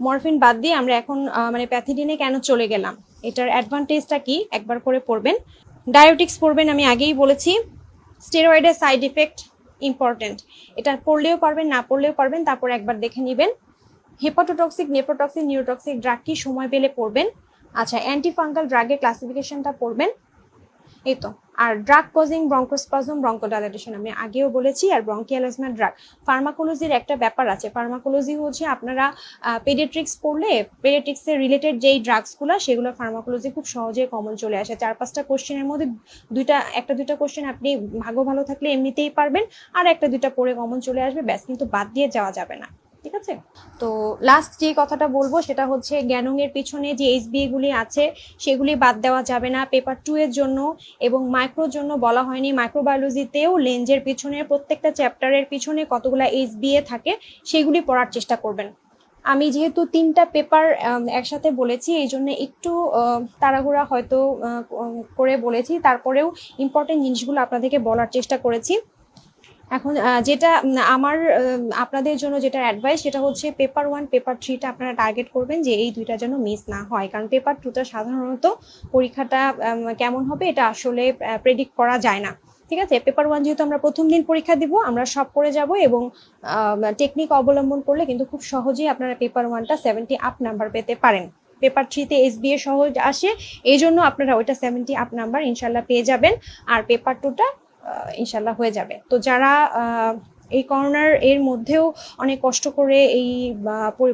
মরফিন বাদ দিয়ে আমরা এখন মানে প্যাথিডিনে কেন চলে গেলাম, এটার অ্যাডভান্টেজটা কি একবার করে পড়বেন। ডায়াবেটিক্স পড়বেন, আমি আগেই বলেছি। স্টেরয়েডের সাইড ইফেক্ট ইম্পর্টেন্ট, এটা পড়লেও পারবেন না পড়লেও পারবেন, তারপর একবার দেখে নেবেন। হেপাটোটক্সিক, নেফ্রোটক্সিক, নিউরোটক্সিক ড্রাগ কি সময় পেলে পড়বেন। আচ্ছা, অ্যান্টিফাঙ্গাল ড্রাগের ক্লাসিফিকেশনটা পড়বেন। এই তো। আর ড্রাগ কজিং ব্রঙ্কোস্পাজম, ব্রঙ্কোডাইলেটেশন আমি আগেও বলেছি। আর ব্রঙ্কিয়াল অ্যাজমা ড্রাগ। ফার্মাকোলজির একটা ব্যাপার আছে, ফার্মাকোলজি হচ্ছে আপনারা পেডিয়াট্রিক্স পড়লে পেডিয়াট্রিক্সের রিলেটেড যেই ড্রাগসগুলো সেগুলো ফার্মাকোলজি খুব সহজে কমন চলে আসে। 4-5টা কোশ্চেনের মধ্যে একটা দুইটা কোশ্চেন আপনি ভাগ্য ভালো থাকলে এমনিতেই পারবেন, আর 1-2টা পড়ে কমন চলে আসবে, ব্যাস, কিন্তু বাদ দিয়ে যাওয়া যাবে না। ঠিক আছে, তো লাস্ট যে কথাটা বলবো সেটা হচ্ছে জ্ঞানং এর পিছনে যে এসবিএ গুলি আছে সেগুলি বাদ দেওয়া যাবে না। পেপার 2 এর জন্য এবং মাইক্রোর জন্য বলা হয়নি, মাইক্রোবায়োলজিতেও লেন্সের পিছনে প্রত্যেকটা চ্যাপ্টারের পিছনে কতগুলা এসবিএ থাকে সেগুলি পড়ার চেষ্টা করবেন। আমি যেহেতু 3টা পেপার একসাথে বলেছি এই জন্য একটু তাড়াহুড়া হয়তো করে বলেছি, তারপরেও ইম্পর্টেন্ট জিনিসগুলো আপনাদেরকে বলার চেষ্টা করেছি। এখন যেটা আমার আপনাদের জন্য যেটা অ্যাডভাইস সেটা হচ্ছে পেপার 1 পেপার 3টা আপনারা টার্গেট করবেন যে এই দুইটা যেন মিস না হয়, কারণ পেপার 2টা সাধারণত পরীক্ষাটা কেমন হবে এটা আসলে প্রেডিক্ট করা যায় না। ঠিক আছে, পেপার 1 যেহেতু আমরা প্রথম দিন পরীক্ষা দিব, আমরা সব করে যাব এবং টেকনিক অবলম্বন করলে কিন্তু খুব সহজেই আপনারা পেপার 1টা 70 আপ নাম্বার পেতে পারেন। পেপার 3তে এসবিএ সহজ আসে, এই জন্য আপনারা ওইটা 70 আপ নাম্বার ইনশাল্লাহ পেয়ে যাবেন, আর পেপার 2টা ইনশাল্লাহ হয়ে যাবে। তো যারা এই করোনার এর মধ্যেও অনেক কষ্ট করে এই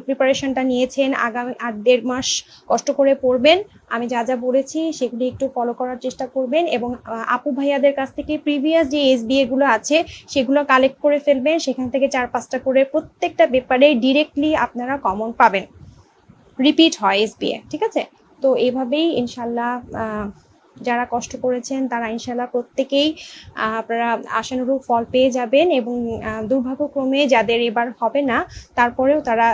প্রিপারেশনটা নিয়েছেন, আগামী 8-1.5 মাস কষ্ট করে পড়বেন, আমি যা যা বলেছি সেগুলি একটু ফলো করার চেষ্টা করবেন এবং আপু ভাইয়াদের কাছ থেকে প্রিভিয়াস যে এসবিএ গুলো আছে সেগুলো কালেক্ট করে ফেলবেন, সেখান থেকে 4-5টা করে প্রত্যেকটা পেপারে ডিরেক্টলি আপনারা কমন পাবেন। রিপিট হয় এসবিএ, ঠিক আছে? তো এইভাবেই ইনশাল্লাহ যারা কষ্ট করেছেন তারা ইনশাল্লাহ প্রত্যেকেই আপনারা আশানুরূপ ফল পেয়ে যাবেন, এবং দুর্ভাগ্যক্রমে যাদের এবার হবে না তারপরেও তারা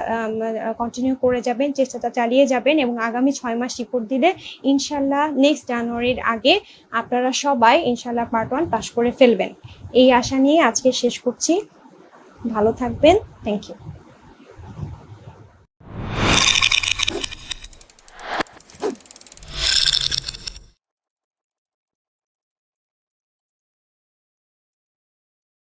কন্টিনিউ করে যাবেন, চেষ্টাটা চালিয়ে যাবেন, এবং আগামী 6 মাস রিপোর্ট দিলে ইনশাল্লাহ নেক্সট জানুয়ারির আগে আপনারা সবাই ইনশাল্লাহ পার্ট 1 পাস করে ফেলবেন। এই আশা নিয়ে আজকে শেষ করছি। ভালো থাকবেন। Thank you.